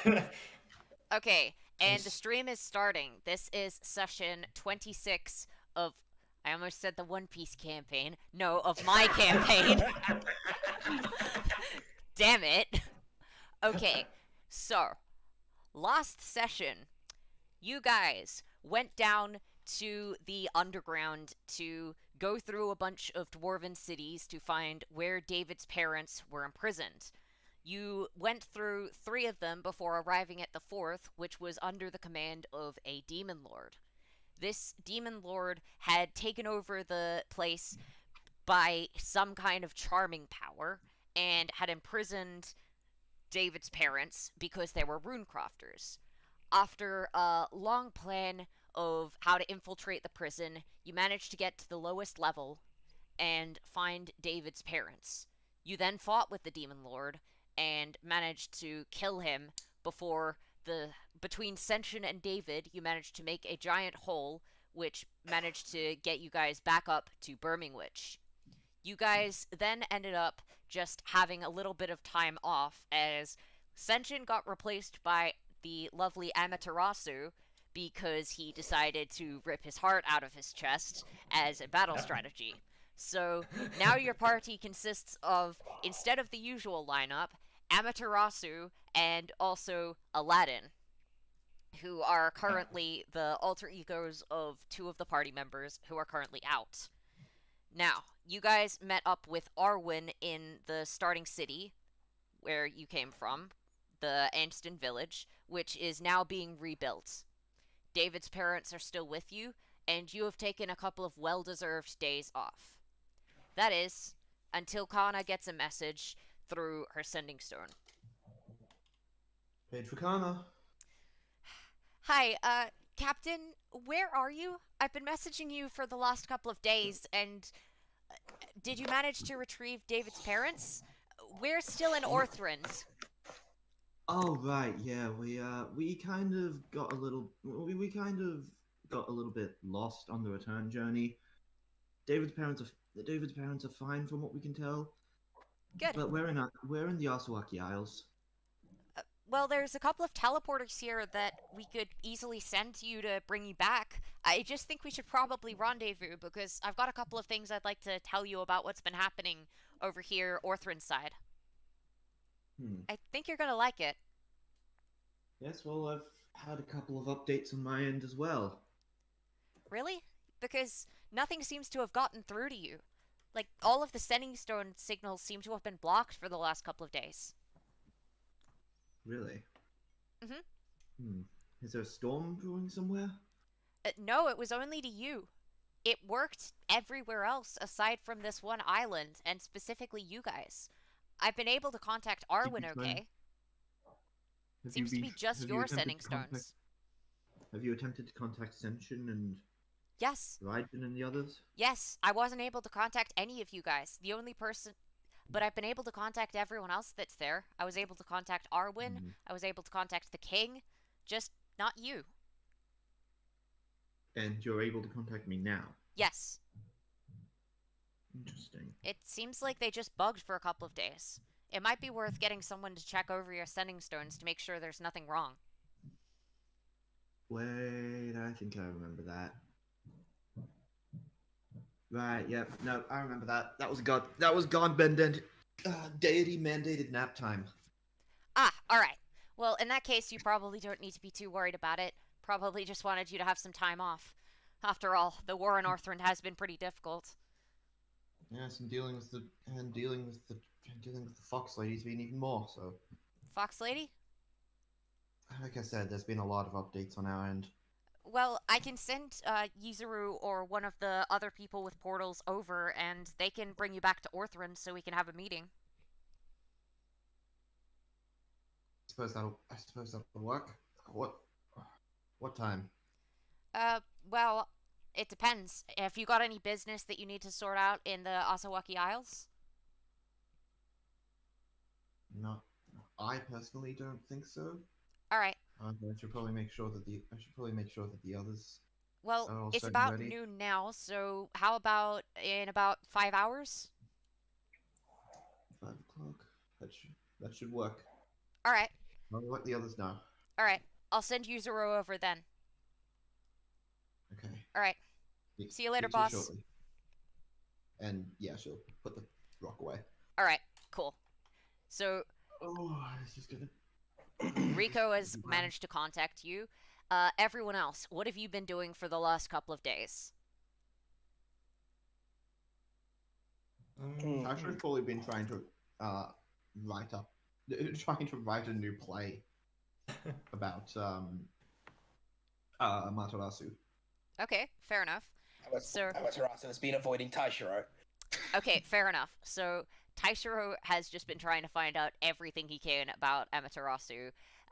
Okay, and the Nice. stream is starting. This is session 26 of. I almost said the One Piece campaign. No, of my campaign. Damn it. Okay, so, last session, you guys went down to the underground to go through a bunch of dwarven cities to find where David's parents were imprisoned. You went through three of them before arriving at the fourth, which was under the command of a demon lord. This demon lord had taken over the place by some kind of charming power and had imprisoned David's parents because they were runecrafters. After a long plan of how to infiltrate the prison, you managed to get to the lowest level and find David's parents. You then fought with the demon lord and managed to kill him before the between Senshin and David, you managed to make a giant hole which managed to get you guys back up to Birmingwich. You guys then ended up just having a little bit of time off as Senshin got replaced by the lovely Amaterasu because he decided to rip his heart out of his chest as a battle Yep. strategy. So now your party consists of, instead of the usual lineup, Amaterasu and also Aladdin, who are currently the alter egos of two of the party members who are currently out. Now, you guys met up with Arwen in the starting city where you came from, the Anston village, which is now being rebuilt. David's parents are still with you, and you have taken a couple of well deserved days off. That is, until Kana gets a message through her sending stone. Page for Kana. Hi, Captain, where are you? I've been messaging you for the last couple of days, and did you manage to retrieve David's parents? We're still in Orthrend. Oh right, yeah, we kind of got a little we kind of got a little bit lost on the return journey. David's parents are fine from what we can tell, Good. but we're in the Asawaki Isles. Well, there's a couple of teleporters here that we could easily send to you to bring you back. I just think we should probably rendezvous because I've got a couple of things I'd like to tell you about what's been happening over here, Orthrin's side. Hmm. I think you're gonna like it. Yes, well, I've had a couple of updates on my end as well. Really? Because nothing seems to have gotten through to you. Like, all of the sending stone signals seem to have been blocked for the last couple of days. Really? Mm-hmm. Hmm. Is there a storm brewing somewhere? No, it was only to you. It worked everywhere else aside from this one island, and specifically you guys. I've been able to contact Did you Arwen, try? okay? Seems to be just Have you your attempted sending to contact? stones. Have you attempted to contact Senshin and Yes, Raiden and the others? yes, I wasn't able to contact any of you guys. The only person. But I've been able to contact everyone else that's there. I was able to contact Arwen. Hmm. I was able to contact the king. Just not you. And you're able to contact me now. Yes, Interesting. it seems like they just bugged for a couple of days. It might be worth getting someone to check over your sending stones to make sure there's nothing wrong. Wait, I think I remember that. Right, yep. No, I remember that. That was God bended deity mandated nap time. Ah, alright. Well, in that case, you probably don't need to be too worried about it. Probably just wanted you to have some time off. After all, the war in Orthrend has been pretty difficult. Yes, and dealing with the fox lady's been even more, so Fox Lady? like I said, there's been a lot of updates on our end. Well, I can send Yuzuru or one of the other people with portals over, and they can bring you back to Orthrend so we can have a meeting. I suppose that'll work. What time? Well, it depends. Have you got any business that you need to sort out in the Asawaki Isles? Not I personally don't think so. All right. I should probably make sure that the others Well, are all it's set and about ready. noon now, so how about in about 5 hours? 5 o'clock. That should work. All right. I'll let the others know. All right. I'll send you Zoro over then. Okay. All right. Speak- See you later, speak to you boss. shortly. And yeah, she'll put the rock away. All right. Cool. So Oh, it's just gonna. Rico has managed to contact you. Everyone else, what have you been doing for the last couple of days? Tasha's probably been trying to write up, trying to write a new play about Amaterasu. Okay, fair enough. So Amaterasu has been avoiding Taishiro. okay, fair enough. So Taishiro has just been trying to find out everything he can about Amaterasu.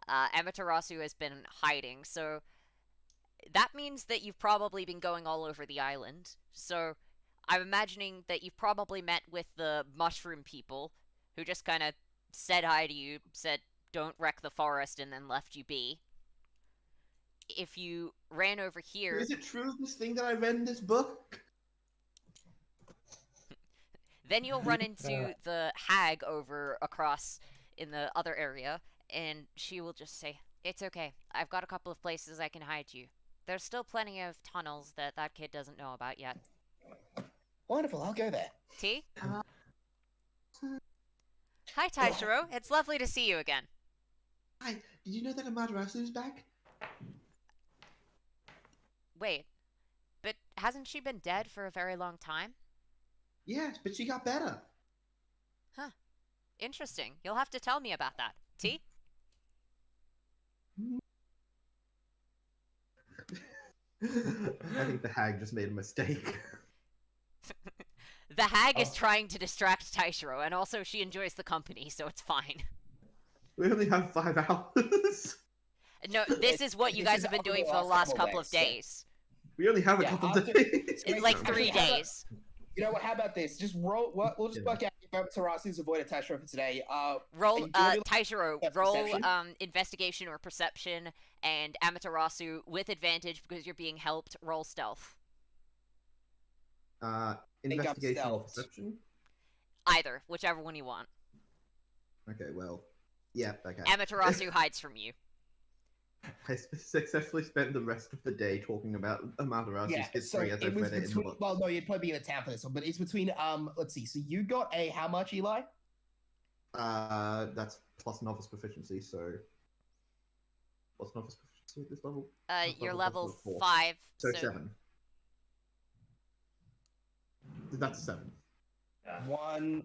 Amaterasu has been hiding, so that means that you've probably been going all over the island. So I'm imagining that you've probably met with the mushroom people, who just kind of said hi to you, said don't wreck the forest, and then left you be. If you ran over here, Is it true, this thing that I read in this book? then you'll run into the hag over across in the other area, and she will just say, "It's okay. I've got a couple of places I can hide you. There's still plenty of tunnels that that kid doesn't know about yet." Wonderful, I'll go there. T? Hi, Taishiro. It's lovely to see you again. Hi, did you know that Amaterasu's back? Wait, but hasn't she been dead for a very long time? Yes, but she got better. Huh. Interesting. You'll have to tell me about that. T? I think the hag just made a mistake. The hag is trying to distract Taishiro, and also she enjoys the company, so it's fine. We only have 5 hours. No, this is what you This guys is have been over doing the for the last last couple of couple of days. We only have a Yeah, couple after- days. It's like Actually, 3 how about- days. You know what? How about this? Just roll. We'll just work out if Amaterasu's avoided Taishiro for today. Roll, do you wanna do, Taishiro, like, roll, perception? investigation or perception, and Amaterasu, with advantage because you're being helped, roll stealth. Investigation or stealth. perception? Either, whichever one you want. Okay, well, yeah, okay. Amaterasu hides from you. I successfully spent the rest of the day talking about Amaterasu's Yeah, so history as it I've was read it in the between. book. Well, no, you'd probably be in a town for this one, but it's between. Let's see. So you got a how much, Eli? That's plus novice proficiency, so what's novice proficiency at this level? You're level level 4. 5, So 7. That's 7. Yeah. One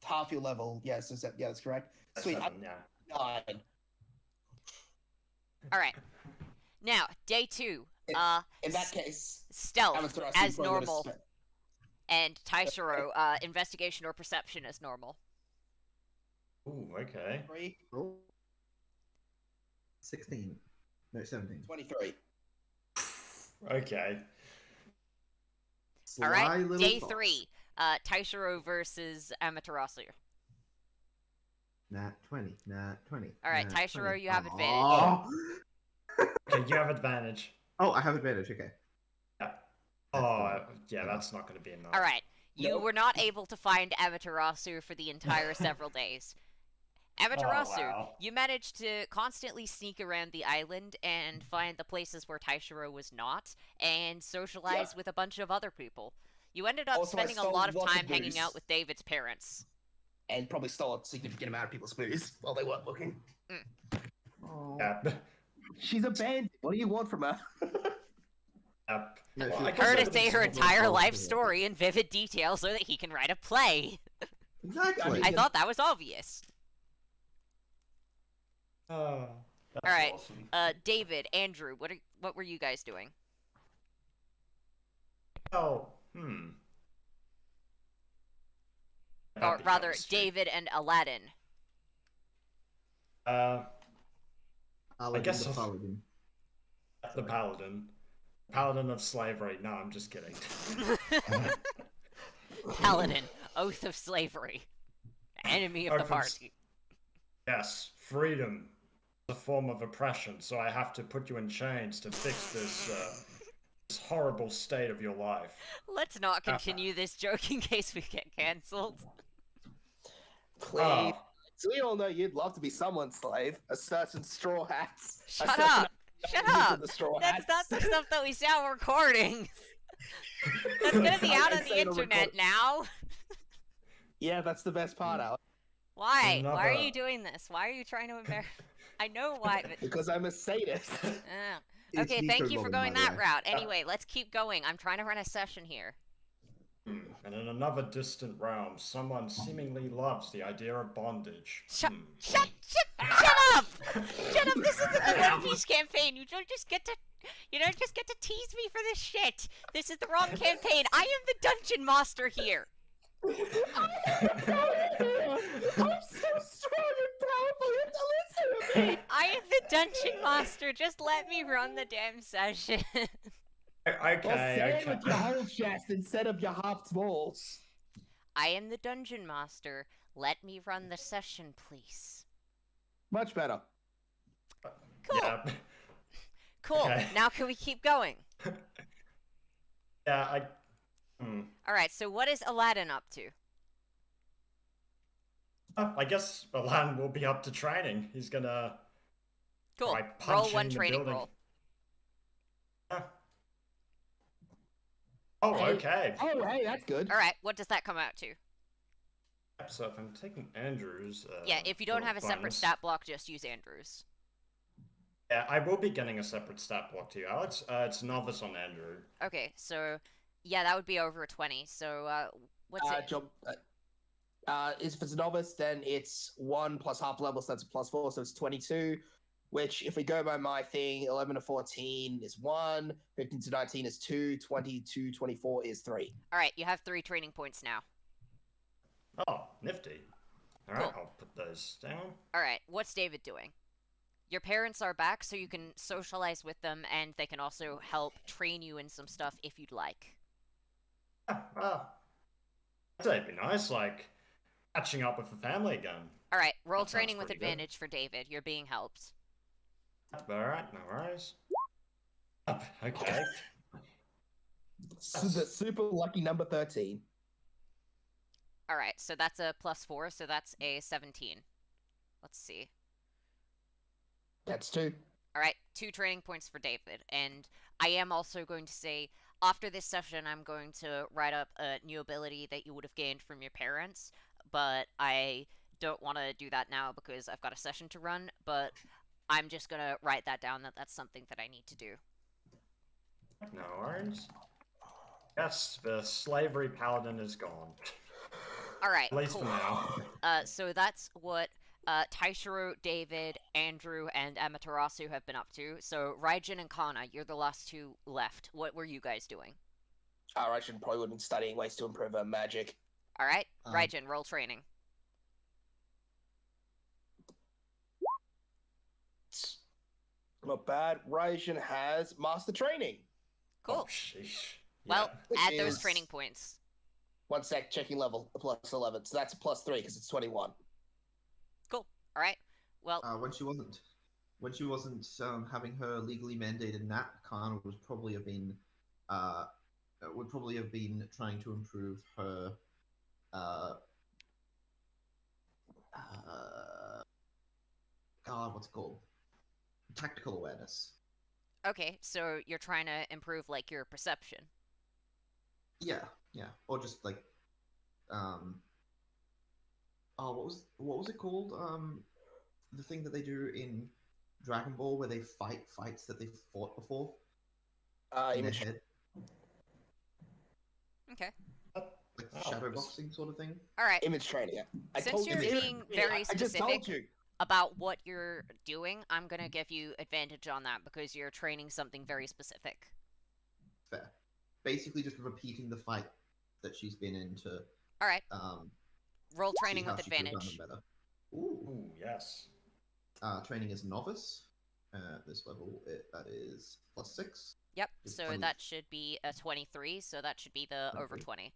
half your level. Yeah, so yeah, that's correct. That's Sweet. 7, yeah. 9. Alright. Now, day 2. In that case, Stealth Amaterasu as probably would've normal, spent- and Taishiro, investigation or perception as normal. Ooh, okay. 3, Oh. 16. No, 17. 23. Okay. Sly Alright, little day fox. 3. Taishiro versus Amaterasu. Nat 20. Nat 20. Alright, nat Taishiro, 20. you have advantage. Oh! Okay, you have advantage. Oh, I have advantage, okay. Yeah. That's Oh, fine. yeah, that's not going to be enough. Alright, you Nope. were not able to find Amaterasu for the entire several days. Amaterasu, wow. you managed to constantly sneak around the island and find the places where Taishiro was not, and socialize with a bunch of other people. You ended up Also, I spending a stole lot of lots of time hanging booze. out with David's parents. And probably stole a significant amount of people's booze while they weren't looking. Oh. Yeah. She's a bandit. What do you want from her? Yeah. No, Well, she- I guess Her I to could say just her swap entire all life together. story in vivid detail so that he can write a play. Exactly. I thought that was obvious. Oh, that's Alright, awesome. David, Andrew, what were you guys doing? Oh, Or Happy rather, chemistry. David and Aladdin. Paladin guess the I'll- Paladin. The paladin. Paladin of slavery. No, I'm just kidding. Paladin, oath of slavery. Enemy of the Oath of s- party. Yes, freedom is a form of oppression, so I have to put you in chains to fix this horrible state of your life. Let's not continue this joke in case we get cancelled. Please. Oh, So we all know you'd love to be someone's slave. A certain straw hats. A Shut certain up! Shut use of up! The straw That's hats. not the stuff that we say on recordings. That's gonna be out on the say it on internet record- now. Yeah, that's the best part, Alex. Why? Why are Another- you doing this? Why are you trying to embarrass? I know why, but. Because I'm a sadist. It's Okay, Nico thank you for Robin, going by the that way. route. Anyway, let's keep going. I'm trying to run a session here. And in another distant realm, someone seemingly loves the idea of bondage. Shut Hmm. Shut up! Shut up! This is the One Piece campaign. You don't just get to tease me for this shit. This is the wrong campaign. I am the dungeon master here. I'm so strong and powerful. You have to listen to me. I am the dungeon master. Just let me run the damn session. Okay, Well, say it okay. with your whole chest instead of your half balls. I am the dungeon master. Let me run the session, please. Much better. Cool. Yeah, Cool. Okay. Now can we keep going? yeah, Hmm. All right. So what is Aladdin up to? I guess Alan will be up to training. He's gonna Cool. try Roll punching one the training building. roll. Oh, Hey. okay. Oh, hey, that's good. All right. What does that come out to? So if I'm taking Andrews, Yeah. If you don't for have a separate bonus- stat block, just use Andrews. Yeah, I will be getting a separate stat block to you, Alex. It's novice on Andrew. Okay. So yeah, that would be over 20. So what's it? Job. If it's a novice, then it's 1 plus half level, so that's a +4, so it's 22. Which, if we go by my thing, 11 to 14 is 1, 15 to 19 is 2, 20 to 24 is 3. All right. You have 3 training points now. Oh, nifty. All right, Cool. I'll put those down. All right. What's David doing? Your parents are back, so you can socialize with them, and they can also help train you in some stuff if you'd like. Yeah, well, I'd say it'd be nice, like catching up with the family again. All right. Roll That sounds training with pretty good. advantage for David. You're being helped. All right, no worries. Okay. So the super lucky number 13. All right. So that's a +4. So that's a 17. Let's see. That's 2. All right, 2 training points for David. And I am also going to say, after this session, I'm going to write up a new ability that you would have gained from your parents. But I don't want to do that now because I've got a session to run. But I'm just going to write that down, that's something that I need to do. No worries. Yes, the slavery paladin is gone. All right, At least cool. for now. So that's what Taishiro, David, Andrew, and Amaterasu have been up to. So Raijin and Kana, you're the last 2 left. What were you guys doing? I should probably would have been studying ways to improve her magic. All right, Um, Raijin, roll training. Not bad. Raijin has master training. Cool. Oh, sheesh. Well, Which add those is- training points. 1 sec, checking level, a +11. So that's a +3 because it's 21. Cool. All right. Well, When she wasn't having her legally mandated nap, Khan would probably have been trying to improve her God, what's it called? Tactical awareness. okay. So you're trying to improve like your perception. Yeah, or just like, oh, what was it called? The thing that they do in Dragon Ball where they fight fights that they've fought before in their Image. head, Okay. like Oh, shadow this- boxing sort of thing. All right. Image training. Yeah. I Since told you're you. being very I just told specific you. about what you're doing, I'm gonna give you advantage on that because you're training something very specific. Fair. Basically, just repeating the fight that she's been in to All right. Roll see training how with she could have done advantage. them better. Ooh. Ooh, yes. Training as novice. This level, that is +6. Yep. It's So 20. that should be a 23. So that should be the over 23. 20.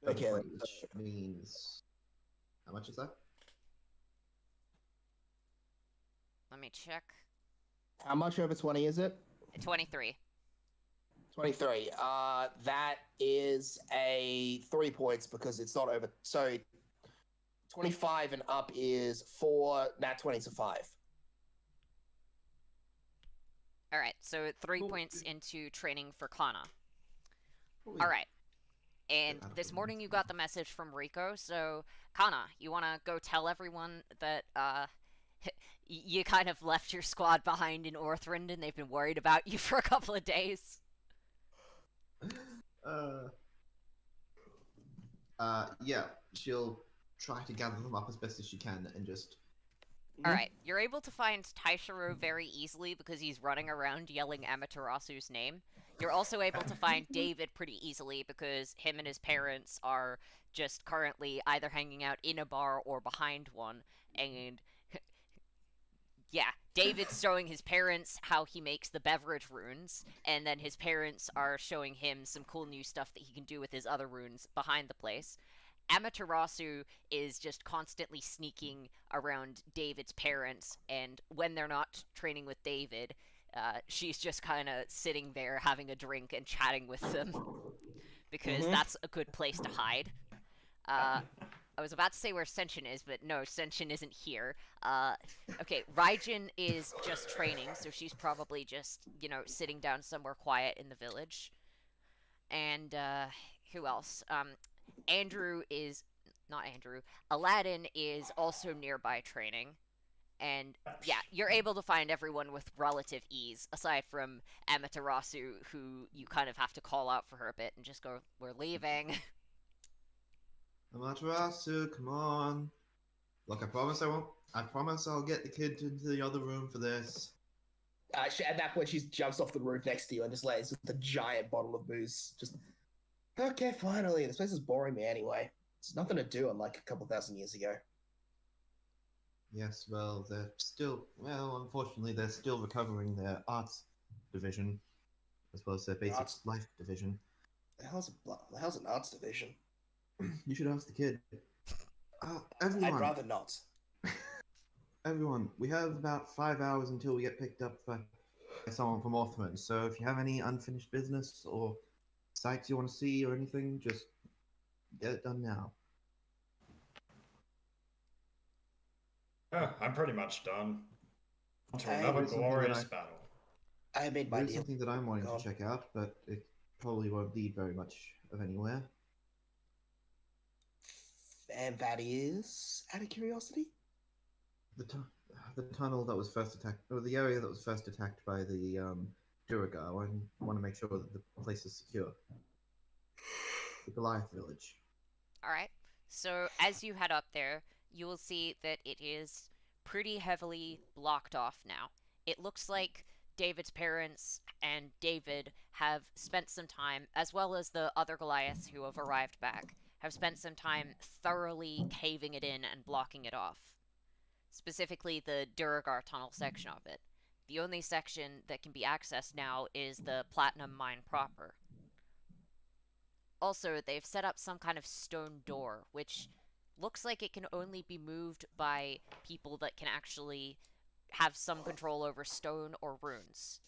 Okay. Which means how much is that? Let me check. How much over 20 is it? 23. 23. That is a 3 points because it's not over. So 25 and up is 4, nat 20 to 5. All right, so 3 Well, points into training for Kana. Probably All right. And out of this the morning room. you got the message from Ryoko, so Kana, you want to go tell everyone that you kind of left your squad behind in Orthrend and they've been worried about you for a couple of days. Yeah, she'll try to gather them up as best as she can and just. All right, you're able to find Taishiro very easily because he's running around yelling Amaterasu's name. You're also able to find David pretty easily because him and his parents are just currently either hanging out in a bar or behind one. And yeah, David's showing his parents how he makes the beverage runes, and then his parents are showing him some cool new stuff that he can do with his other runes behind the place. Amaterasu is just constantly sneaking around David's parents, and when they're not training with David, she's just kind of sitting there having a drink and chatting with them because that's a good place to hide. I was about to say where Senshin is, but no, Senshin isn't here. Okay, Raijin is just training, so she's probably just, sitting down somewhere quiet in the village. And, who else? Andrew is... Not Andrew. Aladdin is also nearby training. And, yeah, you're able to find everyone with relative ease, aside from Amaterasu, who you kind of have to call out for her a bit and just go, we're leaving. Amaterasu, come on. Look, I promise I won't. I promise I'll get the kid into the other room for this. At that point, she jumps off the roof next to you and just lays with a giant bottle of booze. Just, okay, finally. This place is boring me anyway. There's nothing to do unlike a couple thousand years ago. Yes, well, they're still. Well, unfortunately, they're still recovering their arts division, as well as their basic Arts? life division. The hell's an arts division? You should ask the kid. Everyone. I'd rather not. Everyone, we have about 5 hours until we get picked up by someone from Orthrend. So if you have any unfinished business or sites you want to see or anything, just get it done now. Yeah, I'm pretty much done. On to Okay, another there's something that glorious I- battle. I made my There's deal. something that I'm wanting God. to check out, but it probably won't lead very much of anywhere. And that is, out of curiosity? The tunnel that was first attacked, or the area that was first attacked by the Duragar. I want to make sure that the place is secure. The Goliath village. Alright, so as you head up there, you will see that it is pretty heavily blocked off now. It looks like David's parents and David have spent some time, as well as the other Goliaths who have arrived back, have spent some time thoroughly caving it in and blocking it off. Specifically, the Duragar tunnel section of it. The only section that can be accessed now is the Platinum Mine proper. Also, they've set up some kind of stone door, which looks like it can only be moved by people that can actually have some control over stone or runes.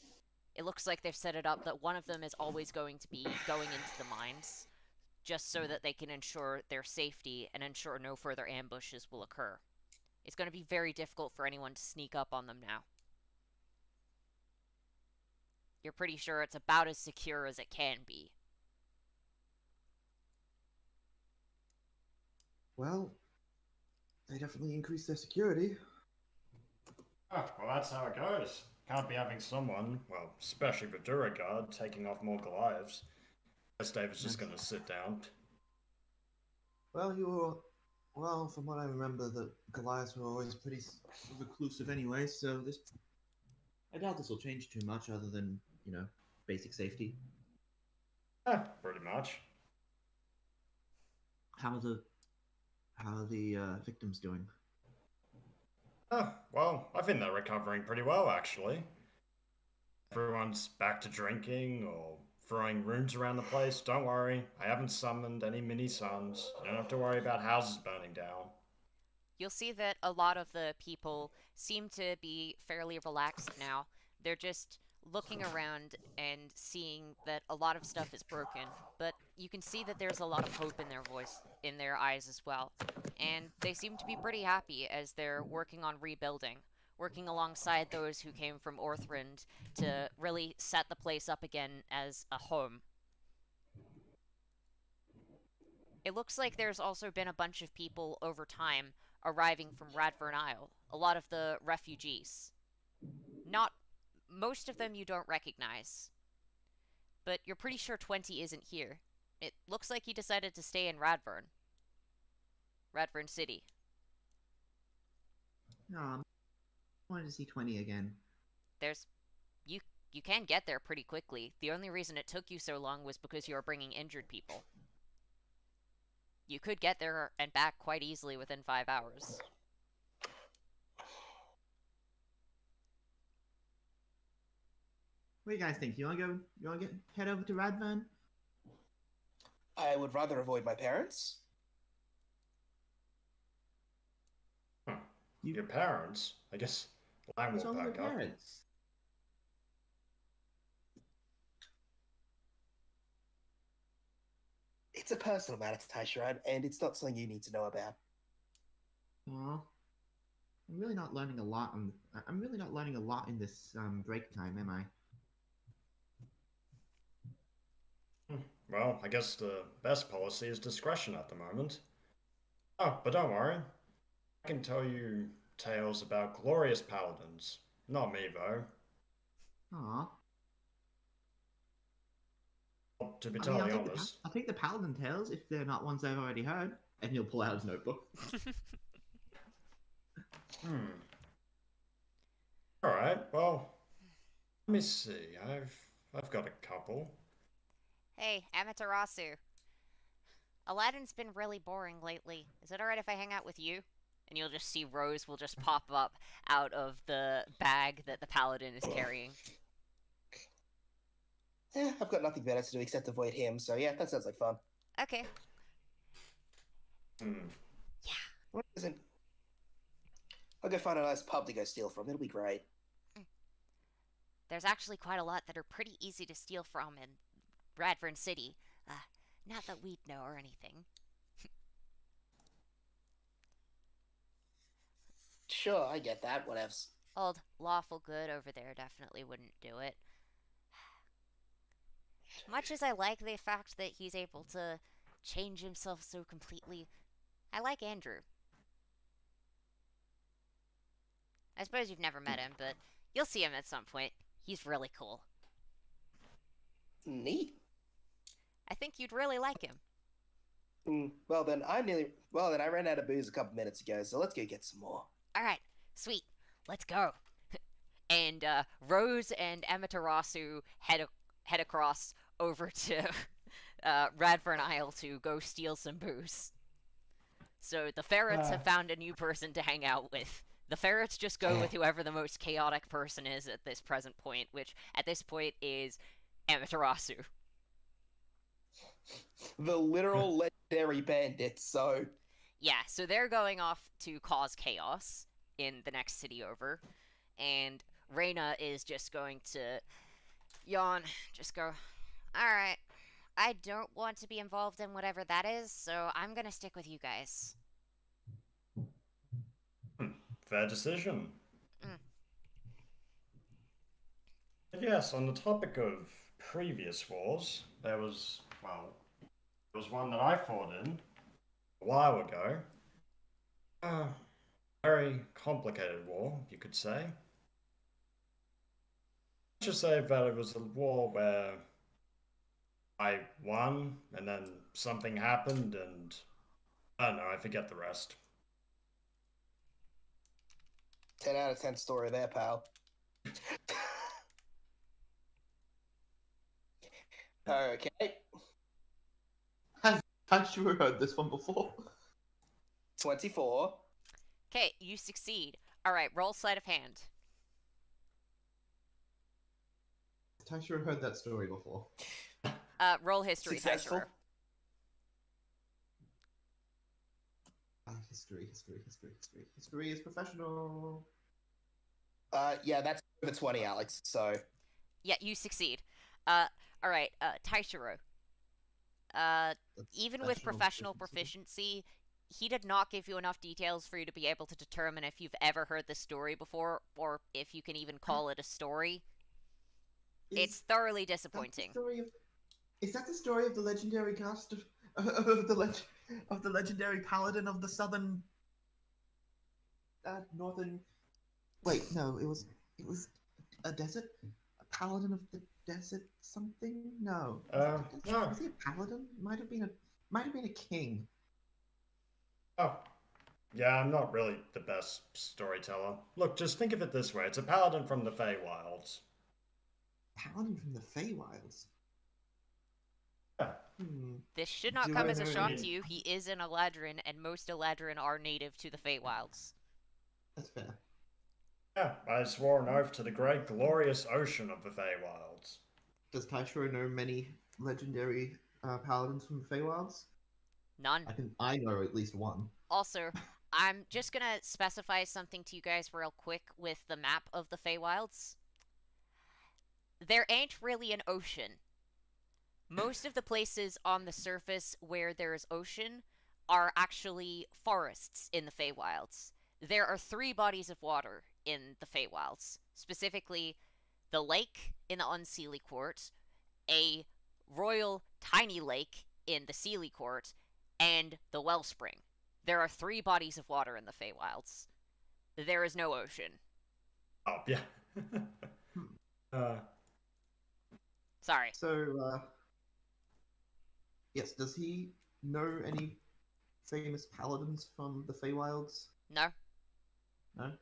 It looks like they've set it up that one of them is always going to be going into the mines, just so that they can ensure their safety and ensure no further ambushes will occur. It's going to be very difficult for anyone to sneak up on them now. You're pretty sure it's about as secure as it can be. Well, they definitely increased their security. Oh, well, that's how it goes. Can't be having someone, well, especially with Duragard, taking off more Goliaths. Guess David's just gonna sit down. Well, from what I remember, the Goliaths were always pretty reclusive anyway, so I doubt this will change too much other than, basic safety. Pretty much. How are the victims doing? Oh, well, I think they're recovering pretty well, actually. Everyone's back to drinking or throwing runes around the place. Don't worry, I haven't summoned any mini-suns. You don't have to worry about houses burning down. You'll see that a lot of the people seem to be fairly relaxed now. They're just looking around and seeing that a lot of stuff is broken, but you can see that there's a lot of hope in their voice, in their eyes as well. And they seem to be pretty happy as they're working on rebuilding, working alongside those who came from Orthrend to really set the place up again as a home. It looks like there's also been a bunch of people over time arriving from Radfern Isle, a lot of the refugees. Not most of them you don't recognize, but you're pretty sure 20 isn't here. It looks like he decided to stay in Radfern City. No, I wanted to see 20 again. There's you you can get there pretty quickly. The only reason it took you so long was because you were bringing injured people. You could get there and back quite easily within 5 hours. What do you guys think? You wanna head over to Radburn? I would rather avoid my parents. You- Your parents? I guess line What's will wrong with back your up. parents? It's a personal matter, Taishiran, and it's not something you need to know about. Aw. I'm really not learning a lot in this break time, am I? Well, I guess the best policy is discretion at the moment. Oh, but don't worry. I can tell you tales about glorious paladins. Not me, though. Aw. Well, to be I mean, totally honest. I'll take the paladin tales if they're not ones I've already heard. And he'll pull out his notebook. Alright, well, let me see. I've got a couple. Hey, Amaterasu. Aladdin's been really boring lately. Is it alright if I hang out with you? And you'll just see Rose will just pop up out of the bag that the paladin is carrying. I've got nothing better to do except avoid him, so yeah, that sounds like fun. Okay. What isn't? I'll go find a nice pub to go steal from. It'll be great. There's actually quite a lot that are pretty easy to steal from in Radfern City. Not that we'd know or anything. Sure, I get that. Whatevs. Old Lawful Good over there definitely wouldn't do it. Much as I like the fact that he's able to change himself so completely, I like Andrew. I suppose you've never met him, but you'll see him at some point. He's really cool. Neat. I think you'd really like him. Well then, I ran out of booze a couple minutes ago, so let's go get some more. Alright, sweet. Let's go. And Rose and Amaterasu head across over to Radfern Isle to go steal some booze. So the ferrets have found a new person to hang out with. The ferrets just go with whoever the most chaotic person is at this present point, which at this point is Amaterasu. The literal legendary bandits, so... Yeah, so they're going off to cause chaos in the next city over, and Reyna is just going to yawn, just go, alright, I don't want to be involved in whatever that is, so I'm gonna stick with you guys. Fair decision. Yes, on the topic of previous wars, there was one that I fought in a while ago. Very complicated war, you could say. Let's just say that it was a war where I won, and then something happened, and I don't know, I forget the rest. 10 out of 10 story there, pal. Okay. I've sure heard this one before. 24. Okay, you succeed. Alright, roll sleight of hand. I sure heard that story before. Roll history, Successful. Taishiro. History. History is professional. Yeah, that's over 20, Alex, so... Yeah, you succeed. All right, Taishiro. That's Even with professional proficiency, he did not give you enough details for you to be able to determine if you've ever heard this story before, or if you can even call it a story. It's thoroughly That the disappointing. story of, is that the story of the legendary cast of of the legendary paladin of the southern northern? Wait, no, it was a desert, a paladin of the desert something. No, No. was he a paladin? Might have been a king. Oh, yeah, I'm not really the best storyteller. Look, just think of it this way: it's a paladin from the Feywilds. Paladin from the Feywilds. Yeah. This should not Do come I as a know shock any- to you. He is an Eladrin, and most Eladrin are native to the Feywilds. That's fair. Yeah, I swore an oath to the great, glorious ocean of the Feywilds. Does Taishiro know many legendary paladins from the Feywilds? None. I know at least one. Also, I'm just gonna specify something to you guys real quick with the map of the Feywilds. There ain't really an ocean. Most of the places on the surface where there is ocean are actually forests in the Feywilds. There are 3 bodies of water in the Feywilds, specifically the lake in the Unseelie Court, a royal tiny lake in the Seelie Court, and the wellspring. There are 3 bodies of water in the Feywilds. There is no ocean. Oh, yeah. uh, Sorry. So, yes, does he know any famous paladins from the Feywilds? No. No?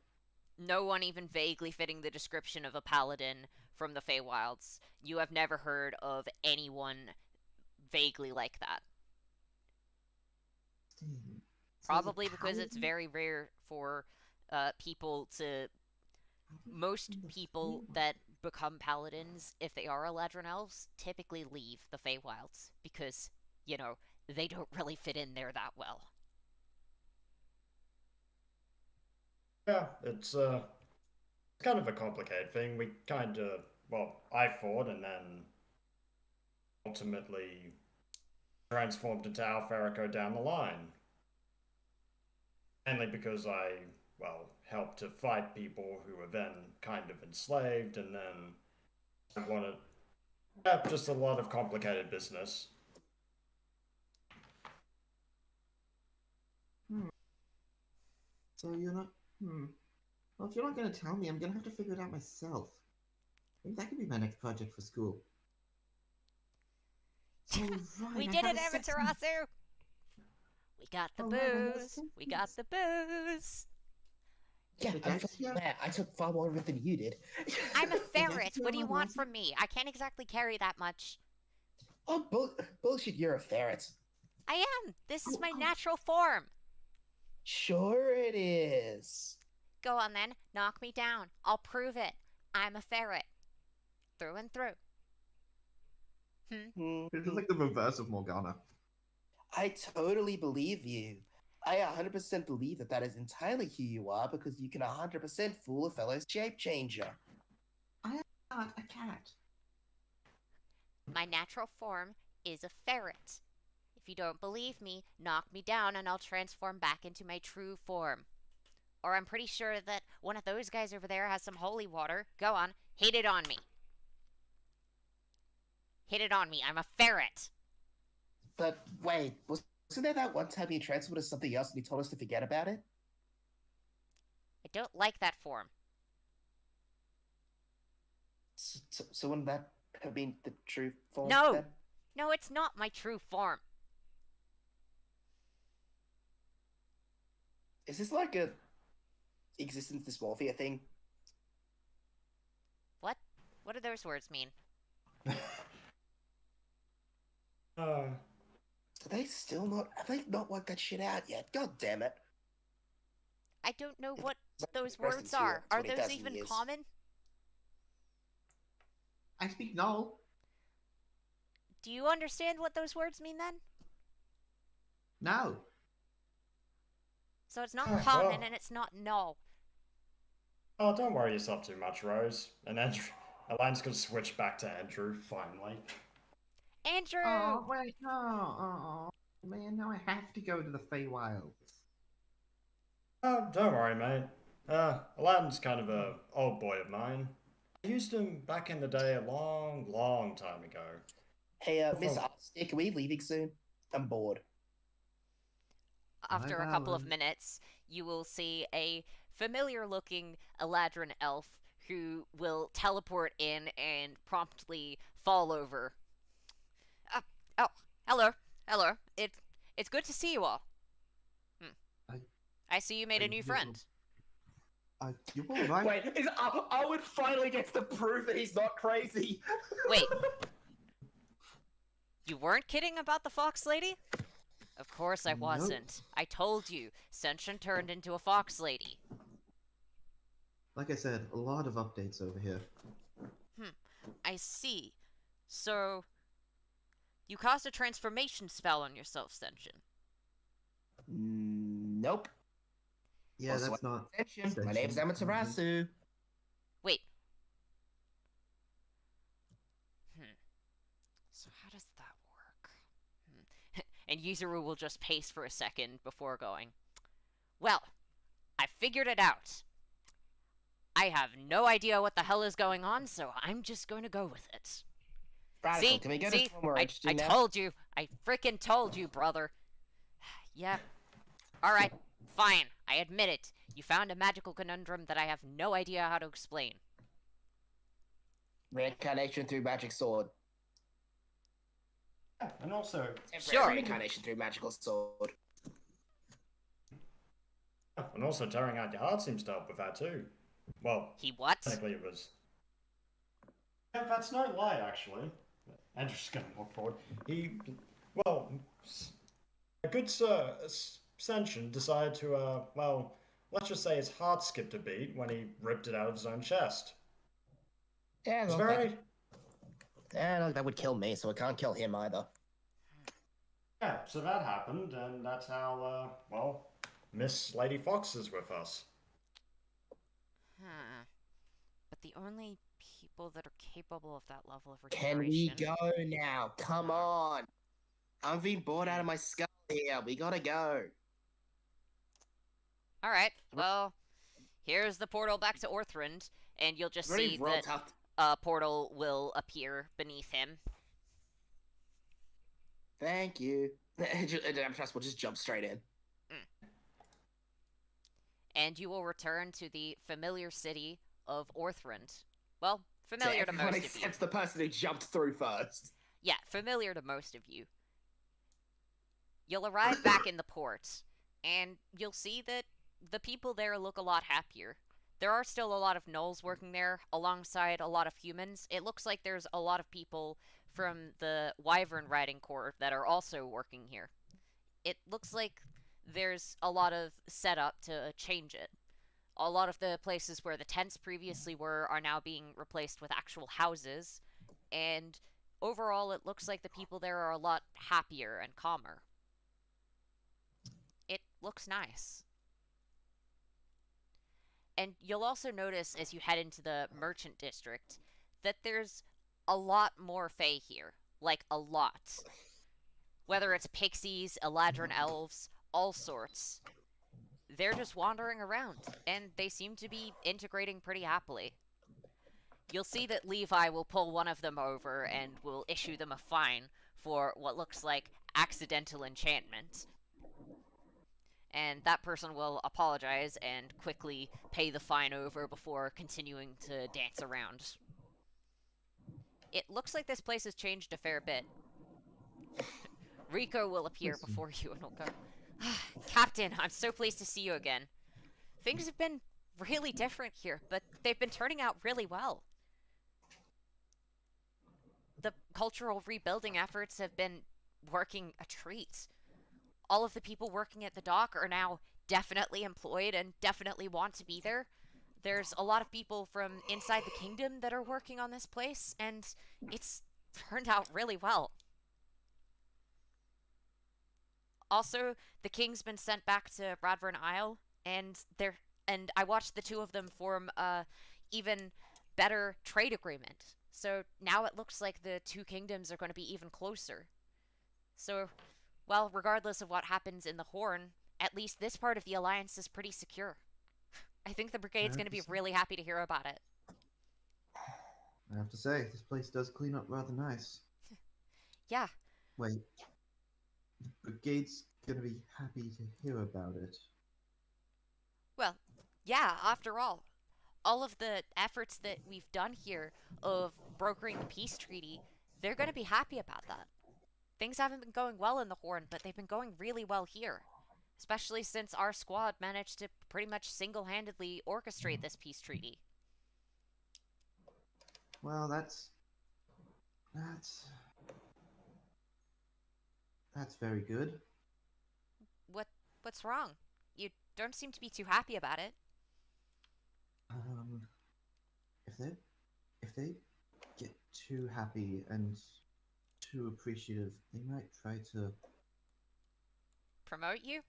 No one even vaguely fitting the description of a paladin from the Feywilds. You have never heard of anyone vaguely like that. So he's a Probably because it's paladin very rare for people to. Most from the people Feywilds? that become paladins, if they are Eladrin elves, typically leave the Feywilds because, you know, they don't really fit in there that well. yeah, it's kind of a complicated thing. We kind of, well, I fought and then ultimately transformed into Alferico down the line. Mainly because I, well, helped to fight people who were then kind of enslaved, and then I wanted, yeah, just a lot of complicated business. So you're not. Well, if you're not going to tell me, I'm going to have to figure it out myself. Maybe that could be my next project for school. Oh, right, We I did had it, a set some- Amaterasu! We got the Oh, right, I had a booze! set We got piece. the booze! Yeah, The I'm dice, fucking yeah. mad. I took far more of it than you did. I'm a Did I ferret! just What do hear you my want voice? from me? I can't exactly carry that much. Oh, bullshit, you're a ferret. I am! This is Oh, my oh. natural form! Sure it is. Go on then, knock me down. I'll prove it. I'm a ferret. Through and through. This is like the reverse of Morgana. I totally believe you. I 100% believe that is entirely who you are because you can 100% fool a fellow shape changer. Not a cat. My natural form is a ferret. If you don't believe me, knock me down and I'll transform back into my true form. Or I'm pretty sure that one of those guys over there has some holy water. Go on, hit it on me. Hit it on me. I'm a ferret. But wait, wasn't there that one time you transferred to something else and you told us to forget about it? I don't like that form. So wouldn't that have been the true form? No! Then? No, it's not my true form. Is this like a existence dysmorphia thing? What? What do those words mean? Are they still not? Have they not worked that shit out yet? God damn it! I don't know what It's those like words less than are. Are those 20,000 even years. common? I speak null. Do you understand what those words mean then? No. So it's not Oh, common well. and it's not null. Oh, don't worry yourself too much, Rose. And then Elaine's gonna switch back to Andrew, finally. Andrew! Oh, wait, no. Oh, man, now I have to go to the Feywilds. Oh, don't worry, mate. Aladdin's kind of a old boy of mine. I used him back in the day a long, long time ago. Hey, Miss Oh. Arstick, are we leaving soon? I'm bored. After a 5 couple of hours. minutes, you will see a familiar looking Eladrin elf who will teleport in and promptly fall over. Uh, oh, hello. Hello. It's good to see you all. I see you made a new friend. You all right? Wait, Owen finally gets to prove that he's not crazy. Wait. You weren't kidding about the fox lady? Of course I Nope. wasn't. I told you, Senshin turned into a fox lady. Like I said, a lot of updates over here. I see. So, you cast a transformation spell on yourself, Senshin. Nope. Yeah, Also, that's not... Attention, my name's Attention. Amaterasu. Wait. So how does that work? And Yuzuru will just pace for a second before going. Well, I figured it out. I have no idea what the hell is going on, so I'm just going to go with it. Radical, See? can we go See? to someone we're I interested in now? told you. I freaking told you, brother. Yeah. Alright, fine. I admit it. You found a magical conundrum that I have no idea how to explain. Reincarnation through magic sword. And also, Sure. Reincarnation through magical sword. tearing out your heart seems to help with that too. Well, He what? technically it was. Yeah, that's no lie, actually. Andrew's gonna walk forward. A good Senshin decided to, let's just say his heart skipped a beat when he ripped it out of his own chest. Yeah, It's look, very. that would kill me, so I can't kill him either. Yeah, so that happened, and that's how, Miss Lady Fox is with us. But the only people that are capable of that level of Can regeneration... we go now? Come on. I'm being bored out of my skull here. We gotta go. Alright, well, here's the portal back to Orthrend, and you'll just Really see real that tough. a portal will appear beneath him. Thank you. We'll just jump straight in. And you will return to the familiar city of Orthrend. Well, familiar to everyone most of you. except the person who jumped through first. Yeah, familiar to most of you. You'll arrive back in the port, and you'll see that the people there look a lot happier. There are still a lot of gnolls working there, alongside a lot of humans. It looks like there's a lot of people from the Wyvern Riding Corps that are also working here. It looks like there's a lot of setup to change it. A lot of the places where the tents previously were are now being replaced with actual houses, and overall it looks like the people there are a lot happier and calmer. It looks nice. And you'll also notice as you head into the merchant district that there's a lot more Fae here. Like, a lot. Whether it's pixies, Eladrin elves, all sorts. They're just wandering around, and they seem to be integrating pretty happily. You'll see that Levi will pull one of them over and will issue them a fine for what looks like accidental enchantment. And that person will apologize and quickly pay the fine over before continuing to dance around. It looks like this place has changed a fair bit. Ryoko will appear before you and will go, Captain, I'm so pleased to see you again. Things have been really different here, but they've been turning out really well. The cultural rebuilding efforts have been working a treat. All of the people working at the dock are now definitely employed and definitely want to be there. There's a lot of people from inside the kingdom that are working on this place, and it's turned out really well. Also, the king's been sent back to Bradburn Isle, and I watched the two of them form even better trade agreement. So now it looks like the two kingdoms are going to be even closer. So, well, regardless of what happens in the Horn, at least this part of the alliance is pretty secure. I think the brigade's going to be really happy to hear about it. I have to say, this place does clean up rather nice. Yeah. Wait, the brigade's gonna be happy to hear about it. Well, yeah, after all of the efforts that we've done here of brokering the peace treaty, they're going to be happy about that. Things haven't been going well in the Horn, but they've been going really well here. Especially since our squad managed to pretty much single-handedly orchestrate this peace treaty. Well, that's very good. What's wrong? You don't seem to be too happy about it. If they get too happy and too appreciative, they might try to Promote you?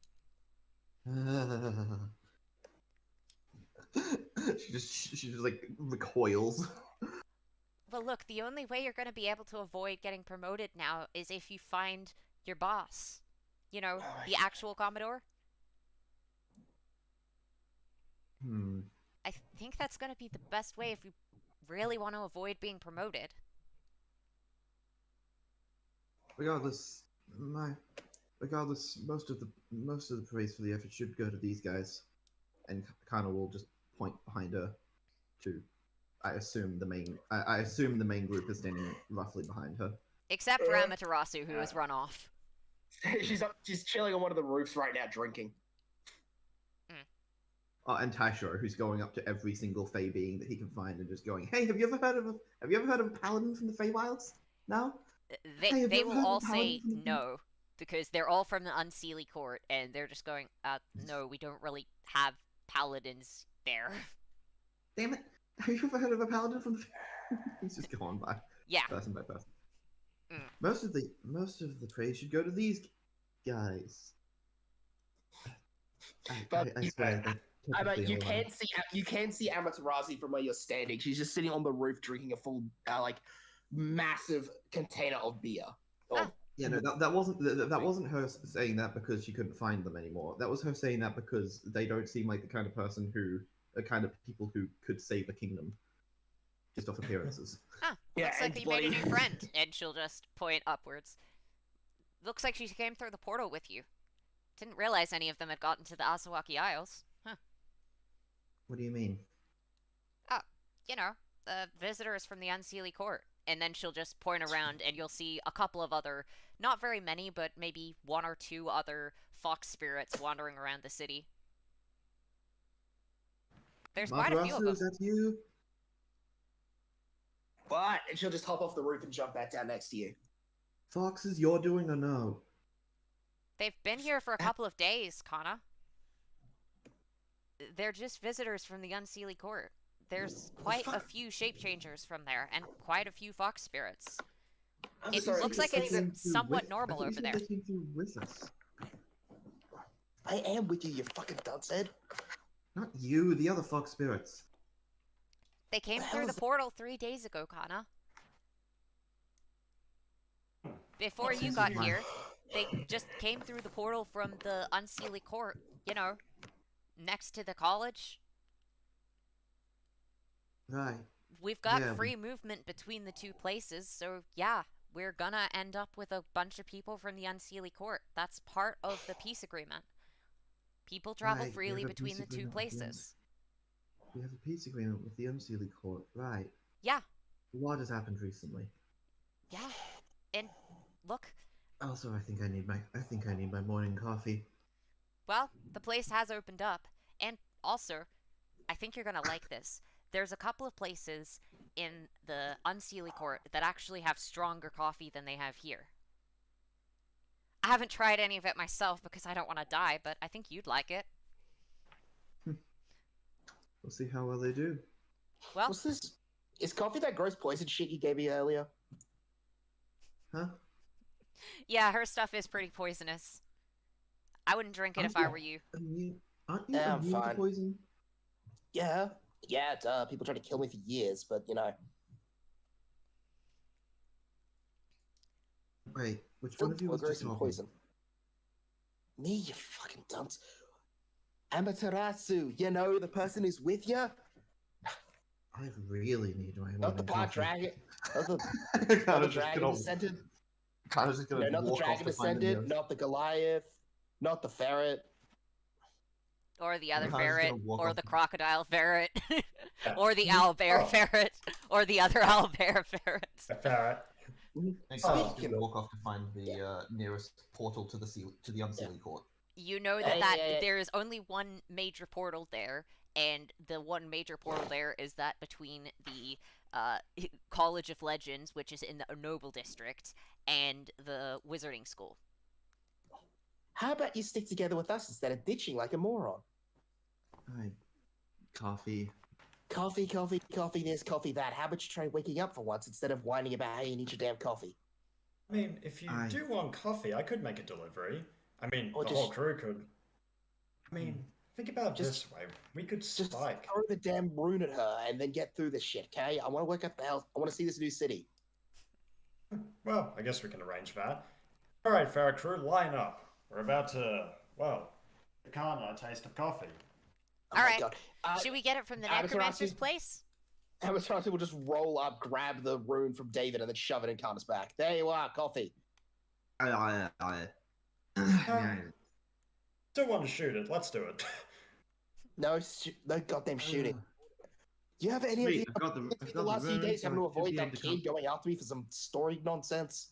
she just like recoils. Well, look, the only way you're going to be able to avoid getting promoted now is if you find your boss. You know, the actual Commodore. I think that's going to be the best way if you really want to avoid being promoted. Regardless, most of the praise for the effort should go to these guys, and Kana will just point behind her to. I assume the main group is standing roughly behind her. Except for Amaterasu, who has run off. She's chilling on one of the roofs right now, drinking. And Taishiro, who's going up to every single Fey being that he can find and just going, "Hey, have you ever heard of a paladin from the Feywilds? No." They will all say no, because they're all from the Unseelie Court, and they're just going, no, we don't really have paladins there. Damn it! Have you ever heard of a paladin from the? He's just going by. Yeah. Person by person. Most of the praise should go to these guys. I swear that. You can see Amaterasu from where you're standing. She's just sitting on the roof drinking a full massive container of beer. Yeah, no, that wasn't her saying that because she couldn't find them anymore. That was her saying that because they don't seem like the kind of person people who could save a kingdom just off appearances. Looks like you made a new friend, and she'll just point upwards. Looks like she came through the portal with you. Didn't realize any of them had gotten to the Asawaki Isles. What do you mean? Oh, the visitors from the Unseelie Court. And then she'll just point around, and you'll see a couple of other, not very many, but maybe one or two other fox spirits wandering around the city. There's quite a few of them. Is that you? But and she'll just hop off the roof and jump back down next to you. Foxes, you're doing or no? They've been here for a couple of days, Kana. They're just visitors from the Unseelie Court. There's quite a few shape changers from there, and quite a few fox spirits. It looks like it's somewhat normal over there. I am with you, you fucking duncehead. Not you, the other fox spirits. They came through the portal 3 days ago, Kana. Before you got here, they just came through the portal from the Unseelie Court, next to the college. Right. We've got free movement between the two places, so yeah, we're gonna end up with a bunch of people from the Unseelie Court. That's part of the peace agreement. People travel freely between the two places. We have a peace agreement with the Unseelie Court, right? Yeah. What has happened recently? Yeah, and look. Also, I think I need my morning coffee. Well, the place has opened up, and also, I think you're gonna like this. There's a couple of places in the Unseelie Court that actually have stronger coffee than they have here. I haven't tried any of it myself because I don't want to die, but I think you'd like it. We'll see how well they do. Well, what's this? Is coffee that gross poison shit you gave me earlier? Huh? Yeah, her stuff is pretty poisonous. I wouldn't drink it if I were you. Aren't you immune to poison? Yeah. Yeah, duh. People tried to kill me for years, but you know, Wait, which still one of you was just and talking? poison. Me, you fucking dunce. Amaterasu, you know the person who's with you, I really need my not the morning black coffee. dragon, not the, Kind not the of just dragon gonna, descended, kind of just gonna not the walk off dragon to find the descended, nearest. not the Goliath, not the ferret. Or the other I'm just gonna ferret, walk or off the to- crocodile ferret, Yeah. or the owlbear Oh. ferret, or the other owlbear ferret. A ferret. I'm Oh. just gonna Speaking walk off to find the nearest portal to the unsealing court. You know Hey, that hey, hey. there is only one major portal there, and the one major portal there is that between the College of Legends, which is in the Noble District, and the Wizarding School. How about you stick together with us instead of ditching like a moron? Coffee. Coffee, coffee, coffee this, coffee that. How about you try waking up for once instead of whining about how you need your damn coffee? I mean, if you do want coffee, I could make a delivery. I mean, Or the just- whole crew could. I mean, think about it Just- this way. We could Just spike. throw the damn rune at her and then get through this shit, okay? I want to work out the hell. I want to see this new city. Well, I guess we can arrange that. Alright, Ferret crew, line up. We're about to, well, give Kana a taste of coffee. Oh my Alright. god. Should we get it from the Amaterasu- necromancer's place? Amaterasu will just roll up, grab the rune from David, and then shove it in Kana's back. There you are, coffee. I. Still want to shoot it. Let's do it. No, no goddamn shooting. Do you have any Sweet, idea? I've got the- I've I've spent got the the last few rune, days so having to I should avoid be that able to kid going after me for some story nonsense.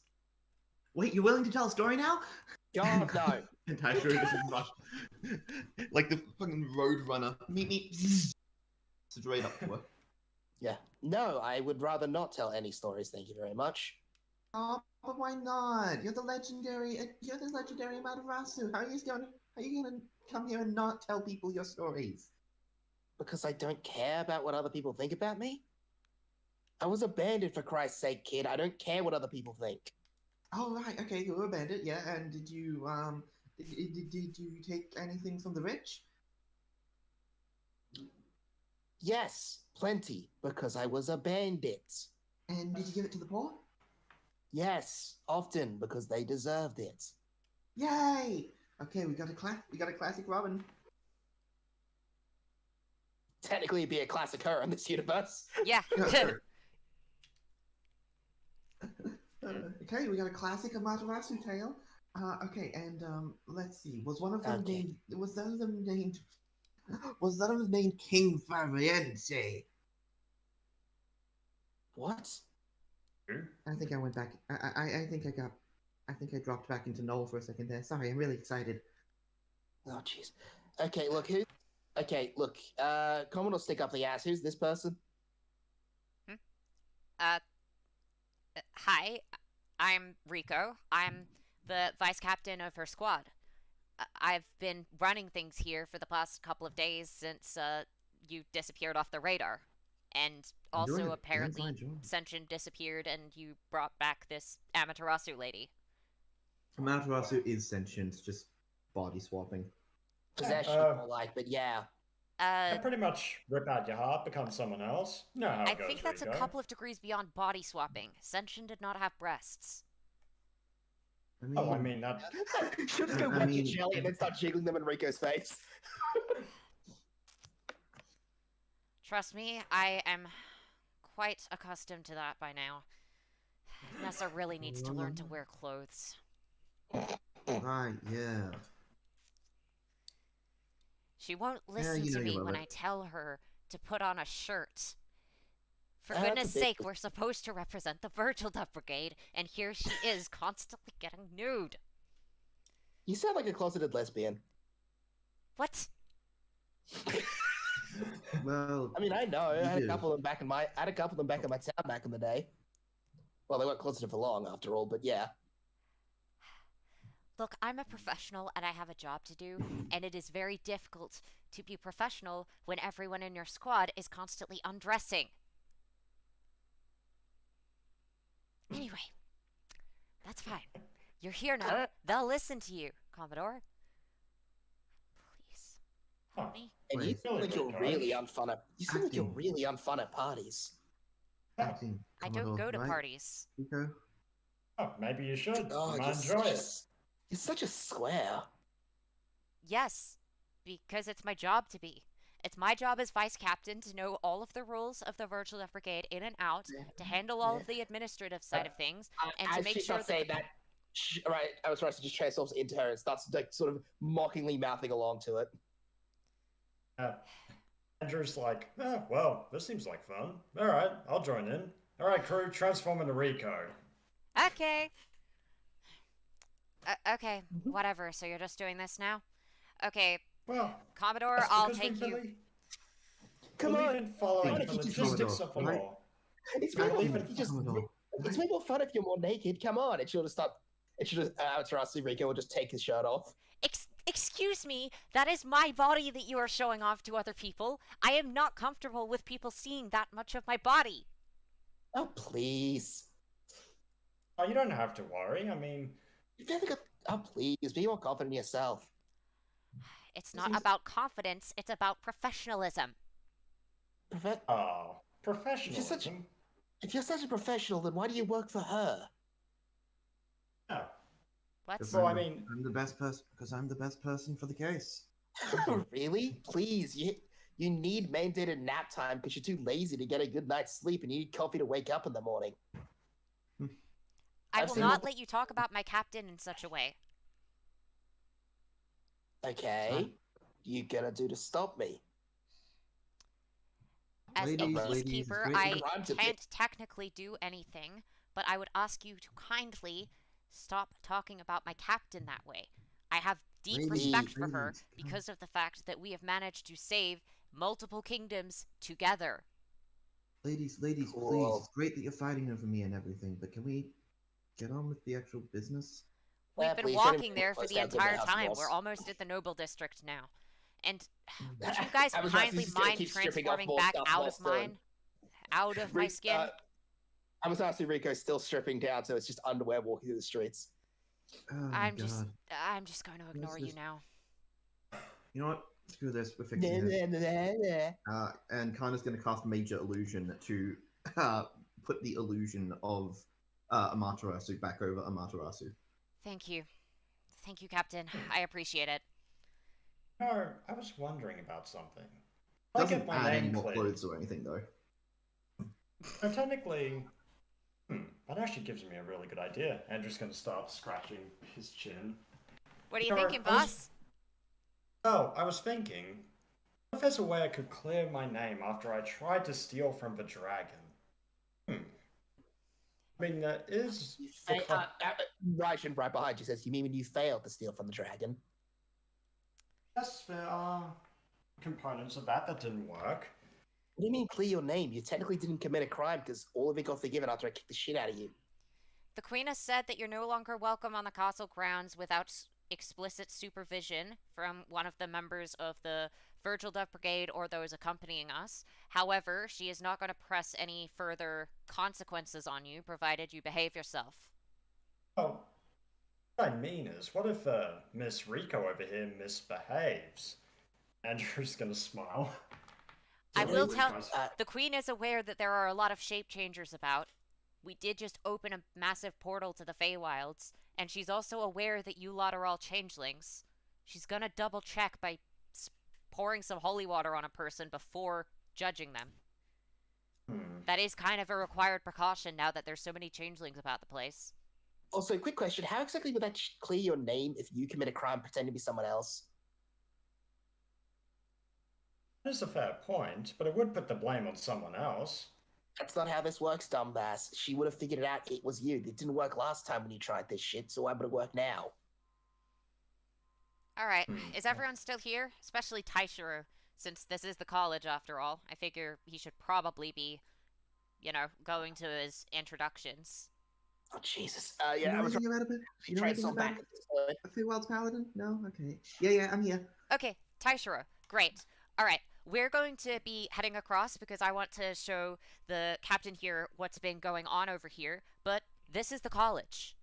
Wait, you're willing to tell a story now? God, no. And Tyler just rush. Like the fucking road runner. Meet me. Straight up to her. Yeah. No, I would rather not tell any stories, thank you very much. Oh, but why not? You're the legendary Amaterasu. How are you gonna come here and not tell people your stories? Because I don't care about what other people think about me? I was a bandit, for Christ's sake, kid. I don't care what other people think. Oh right, okay, you were a bandit, yeah. And did you did you take anything from the rich? Yes, plenty, because I was a bandit. And did you give it to the poor? Yes, often, because they deserved it. Yay! Okay, we got a classic Robin. Technically, it'd be a classic her in this universe. Yeah. Okay, we got a classic Amaterasu tale. Okay, and let's see. Was one of them Okay. named? Was that of them named? Was that of them named King Variente? What? I think I went back. I think I dropped back into Noel for a second there. Sorry, I'm really excited. Oh, jeez. Okay, look, who... Okay, look, Commodore stick up the ass. Who's this person? Hi, I'm Ryoko. I'm the vice captain of her squad. I've been running things here for the past couple of days since you disappeared off the radar. And I'm doing also a apparently damn fine job. Senshin disappeared and you brought back this Amaterasu lady. Amaterasu is sentient, just body swapping. Possession, more like, but yeah. I pretty much rip out your heart, become someone else. You know how it I goes, think that's a Rico. couple of degrees beyond body swapping. Senshin did not have breasts. Oh, I mean, that... Just go I wet mean- your jelly and then start jiggling them in Rico's face. Trust me, I am quite accustomed to that by now. Nessa really needs to learn to wear clothes. Right, yeah. She won't listen you to know you me love when it. I tell her to put on a shirt. For That's a goodness bit- sake, we're supposed to represent the Virgil Dove Brigade, and here she is constantly getting nude. You sound like a closeted lesbian. What? Well, I mean, I know. I You had a do. couple of them back in my. I had a couple of them back in my town back in the day. Well, they weren't closeted for long, after all. But yeah. Look, I'm a professional and I have a job to do, and it is very difficult to be professional when everyone in your squad is constantly undressing. Anyway, that's fine. You're here now. They'll listen to you, Commodore. Please, Oh, Me? And you Wait. seem like you're Really really good, unfun at. You seem like you're Acting. really unfun at parties. oh, Acting I don't Commodore, go to right? parties. Rico? oh, maybe you should. Oh, You you're might such enjoy a, it. you're such a square. Yes, because it's my job to be. It's my job as vice captain to know all of the rules of the Virtual Death Brigade in and out, to handle all of the administrative side of things, and to As make she sure starts that saying that, right, I was trying to just transforms into her and starts like sort of mockingly mouthing along to it. Andrew's like, oh, well, this seems like fun. All right, I'll join in. All right, crew, transform into Rico. Okay. Okay, whatever. So you're just doing this now? Okay, Well, Commodore, that's I'll because take we you. Come believe on, in following Hey, the Commodore, logistics of the right? law. it's I way more believe fun in if you just. Commodore. It's way more fun if you're more naked. Come on, and she'll just stop. And she'll just Amaterasu Rico will just take his shirt off. Excuse me, that is my body that you are showing off to other people. I am not comfortable with people seeing that much of my body. Oh please, Oh, you don't have to worry. I mean, you've never got. Oh please, be more confident in yourself. It's not about confidence, it's about professionalism. Profe- oh, If you're such, professionalism. if you're such a professional, then why do you work for her? Oh, What? Well, I mean- I'm the best person because I'm the best person for the case. Really? Please, you need mandated nap time because you're too lazy to get a good night's sleep, and you need coffee to wake up in the morning. I I've will seen not more- let you talk about my captain in such a way. Okay, you gonna do to stop me? As a Ladies, it's peacekeeper, great I to- Crime to can't technically do anything, but I would ask you to kindly stop talking about my captain that way. I have deep Ladies, respect for her ladies, because of the fact that we have managed to save multiple kingdoms together. Ladies, Cool. please. It's great that you're fighting over me and everything, but can we get on with the actual business? We've been please, walking anyone there for close the down to the entire house, time. boss. We're almost at the Noble District now. And would you guys Amaterasu kindly is gonna mind keep stripping off transforming more back stuff out while of still in- out of my skin? Amaterasu Rico is still stripping down, so it's just underwear walking through the streets. Oh my I'm just god. going to ignore you just- now. You know what? Screw this. We're fixing it. Nah. And Kana's going to cast Major Illusion to put the illusion of Amaterasu back over Amaterasu. Thank you. Thank you, Captain. I appreciate it. no, I was wondering about something. If I Doesn't get my add any name more cleared. clothes or anything, though. So technically, that actually gives me a really good idea. Andrew's going to start scratching his chin. What are you Sure, thinking, I was- boss? Oh, I was thinking, what if there's a way I could clear my name after I tried to steal from the dragon? I mean, that is... Raijin right behind you says, "You mean when you failed to steal from the dragon?" Yes, there are components of that didn't work. What do you mean clear your name? You technically didn't commit a crime because all of it got forgiven after I kicked the shit out of you. The Queen has said that you're no longer welcome on the castle grounds without explicit supervision from one of the members of the Virgil Death Brigade or those accompanying us. However, she is not going to press any further consequences on you, provided you behave yourself. Oh, what I mean is, what if Miss Rico over here misbehaves? Andrew's gonna smile. I will Really, tell- guys? The Queen is aware that there are a lot of shape changers about. We did just open a massive portal to the Feywilds, and she's also aware that you lot are all changelings. She's gonna double check by pouring some holy water on a person before judging them. That is kind of a required precaution now that there's so many changelings about the place. Also, quick question: how exactly would that clear your name if you commit a crime pretending to be someone else? That is a fair point, but it would put the blame on someone else. That's not how this works, dumbass. She would have figured it out. It was you. It didn't work last time when you tried this shit, so why would it work now? Alright, is everyone still here? Especially Taishiro, since this is the college after all. I figure he should probably be, going to his introductions. Oh Jesus! You Yeah, know I was anything about it? You know trying anything to about back. a Feywild's Paladin? No? Okay. Yeah, I'm here. Okay, Taishiro, great. Alright, we're going to be heading across because I want to show the captain here what's been going on over here, but this is the college.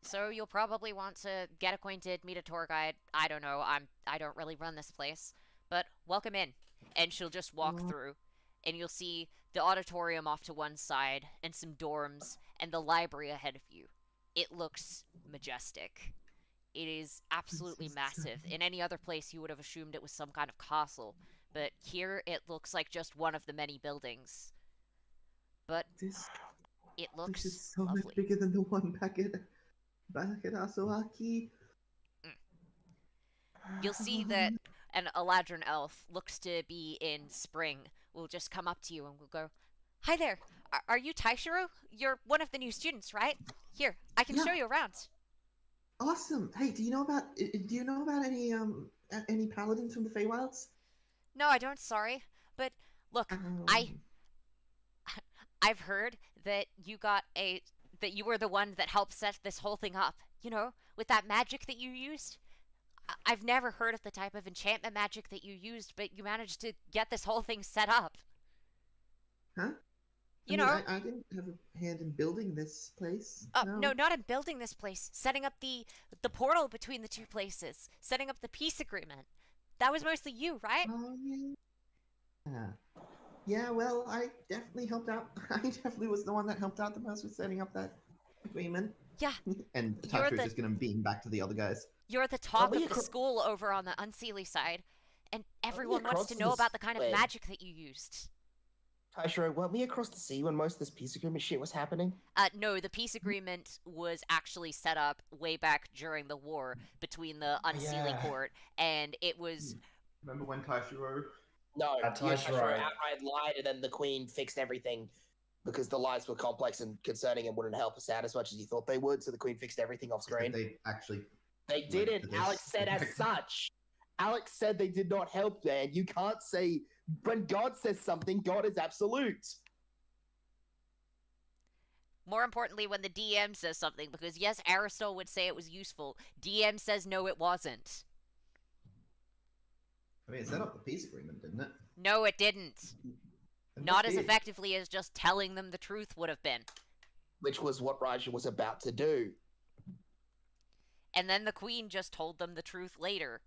So you'll probably want to get acquainted, meet a tour guide. I don't know. I don't really run this place, but welcome in. And she'll just walk Oh. through, and you'll see the auditorium off to one side, and some dorms, and the library ahead of you. It looks majestic. It is absolutely massive. In any other place, you would have assumed it was some kind of castle, but here it looks like just one of the many buildings. But This it place looks is so lovely. much bigger than the one back at Asoaki. You'll see that an Eladrin elf looks to be in spring will just come up to you and will go, "Hi there. Are you Taishiro? You're one of the new students, right? Here, I can Yeah. show you around." Awesome. Hey, do you know about any paladins from the Feywilds? No, I don't, sorry. But look, Um, I've heard that that you were the one that helped set this whole thing up. You know, with that magic that you used. I've never heard of the type of enchantment magic that you used, but you managed to get this whole thing set up. Huh? You I know, mean, I didn't have a hand in building this place. no, not in building this place. Setting up the portal between the two places. Setting up the peace agreement. That was mostly you, right? Oh, yeah. Yeah, well, I definitely helped out. I definitely was the one that helped out the most with setting up that agreement. Yeah. And You're Tasha's the- just gonna beam back to the other guys. You're the talk we of the acro- school over on the Unseelie side, and everyone wants across to to know the about the kind of square? magic that you used. Taishiro, weren't we across the sea when most of this peace agreement shit was happening? No, the peace agreement was actually set up way back during the war between the Unseelie Yeah. court, and it was Remember when Tashiro? No, Taishiro. Taishiro outright lied, and then the Queen fixed everything because the lies were complex and concerning and wouldn't help us out as much as you thought they would. So the Queen fixed everything off screen. They actually. They went didn't. to this. Alex said as such. Alex said they did not help, man. You can't say when God says something, God is absolute. more importantly when the DM says something, because yes, Aristotle would say it was useful. DM says no, it wasn't. I mean, it set up the peace agreement, didn't it? No, it didn't. It Not must as be. effectively as just telling them the truth would have been. Which was what Raja was about to do. And then the queen just told them the truth later.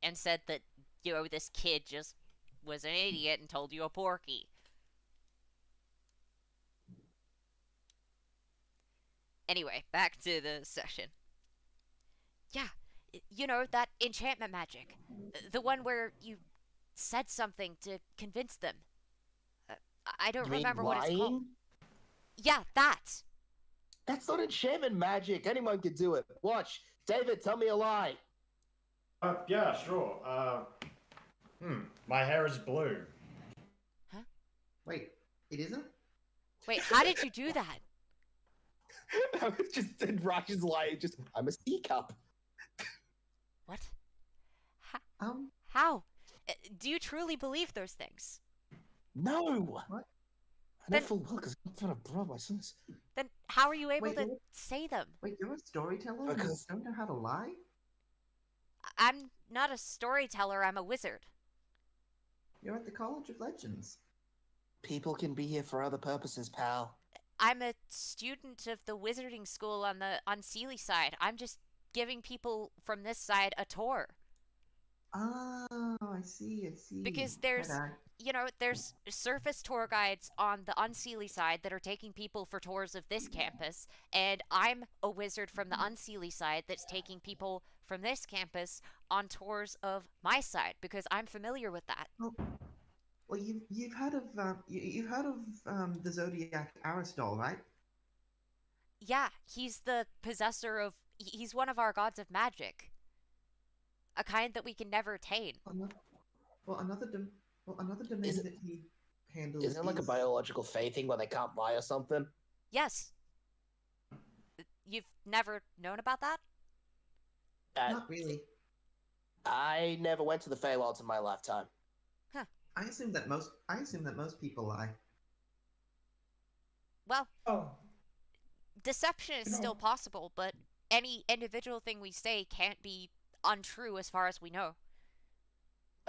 And said that, you know, this kid just was an idiot and told you a porky. Anyway, back to the session. Yeah, you know, that enchantment magic. The one where you said something to convince them. I don't You mean remember what it's called. lying? Yeah, that. That's not enchantment magic. Anyone could do it. Watch. David, tell me a lie. Yeah, sure. My hair is blue. Wait, it isn't? Wait, how did you do that? I was just in Raja's lie. Just, I'm a C cup. What? How? How? Do you truly believe those things? No. What? I know Then- full well because I'm trying to bro my sons. Then how are you able Wait, to what? say them? Wait, you're a storyteller and you Because- don't know how to lie? I'm not a storyteller, I'm a wizard. You're at the College of Legends. People can be here for other purposes, pal. I'm a student of the wizarding school on the Unseelie side. I'm just giving people from this side a tour. Oh, I see. Because there's- Right-on. You know, there's surface tour guides on the Unseelie side that are taking people for tours of this campus, and I'm a wizard from the Unseelie side that's taking people from this campus on tours of my side because I'm familiar with that. Well, you've heard of you've heard of the Zodiac Aristotle, right? Yeah, he's the possessor of. He's one of our gods of magic. A kind that we can never attain. Another domain Is it- that he handles. Isn't it like a is- biological fae thing where they can't lie or something? Yes. You've never known about that? Not really. I never went to the Feywilds in my lifetime. I assume that most people lie. Well, Oh, deception is You still know- possible, but any individual thing we say can't be untrue as far as we know.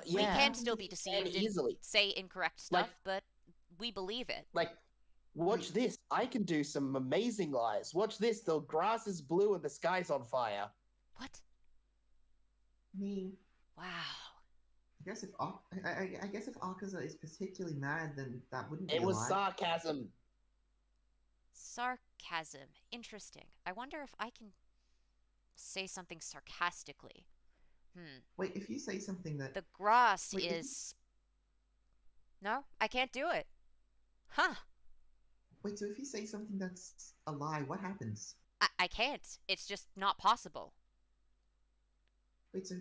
We Yeah, can still be and deceived and easily. say incorrect stuff, Like- but we believe it. Like, Watch this. I can do some amazing lies. Watch this. The grass is blue and the sky's on fire. What? I mean, Wow. I guess if Akaza is particularly mad, then that wouldn't be It a was lie. sarcasm. Sarcasm. Interesting. I wonder if I can say something sarcastically. Wait, if you say something that The grass Wait, is... No, I can't do it. Huh. wait, so if you say something that's a lie, what happens? I can't. It's just not possible. Wait, so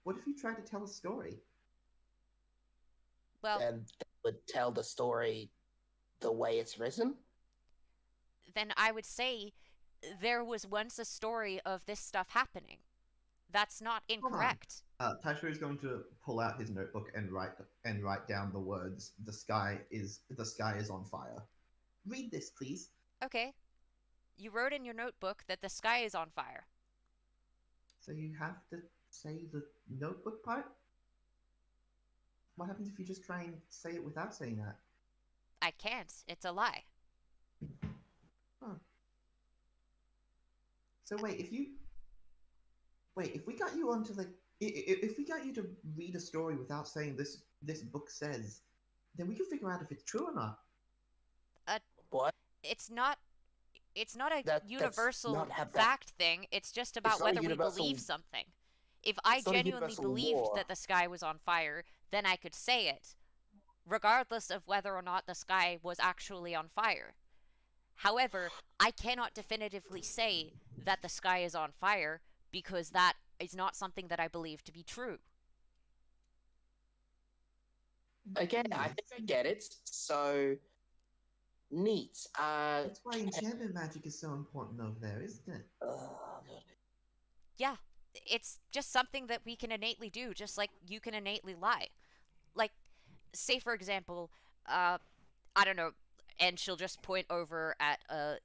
what if you try to tell a story? Well, And it would tell the story the way it's written. then I would say there was once a story of this stuff happening. That's not Hold on. incorrect. Tashiro is going to pull out his notebook and write down the words the sky is on fire. Read this, please. Okay. You wrote in your notebook that the sky is on fire. So you have to say the notebook part? What happens if you just try and say it without saying that? I can't. It's a lie. Huh. So wait, if we got you onto if we got you to read a story without saying this book says, then we can figure out if it's true or not. What? It's not a That's universal not how that- fact thing. It's just about not a whether we universal- believe something. If I It's not a genuinely universal believed law. that the sky was on fire, then I could say it, regardless of whether or not the sky was actually on fire. However, I cannot definitively say that the sky is on fire because that is not something that I believe to be true. Okay, I think I get it. So, neat. That's why enchantment magic is so important over there, isn't it? Oh, God. Yeah, it's just something that we can innately do, just like you can innately lie. Like, say for example, I don't know, and she'll just point over at a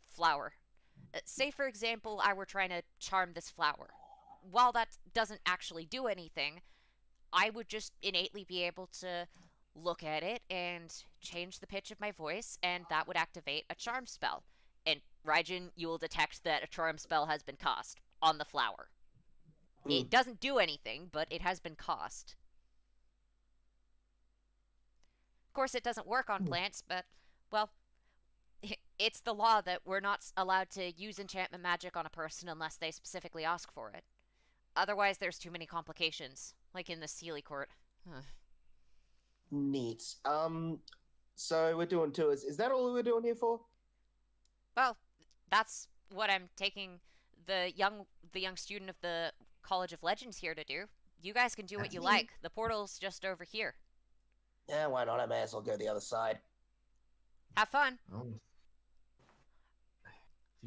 flower. Say for example, I were trying to charm this flower. While that doesn't actually do anything, I would just innately be able to look at it and change the pitch of my voice, and that would activate a charm spell. And Raijin, you will detect that a charm spell has been cast on the flower. It doesn't do anything, but it has been cast. Of course, it doesn't work on plants, but, well, it's the law that we're not allowed to use enchantment magic on a person unless they specifically ask for it. Otherwise, there's too many complications, like in the Sealy Court. Neat. So we're doing tours. Is that all we're doing here for? Well, that's what I'm taking the young student of the College of Legends here to do. You guys can do what That's you me. like. The portal's just over here. Yeah, why not? I may as well go the other side. Have fun. Oh. Do you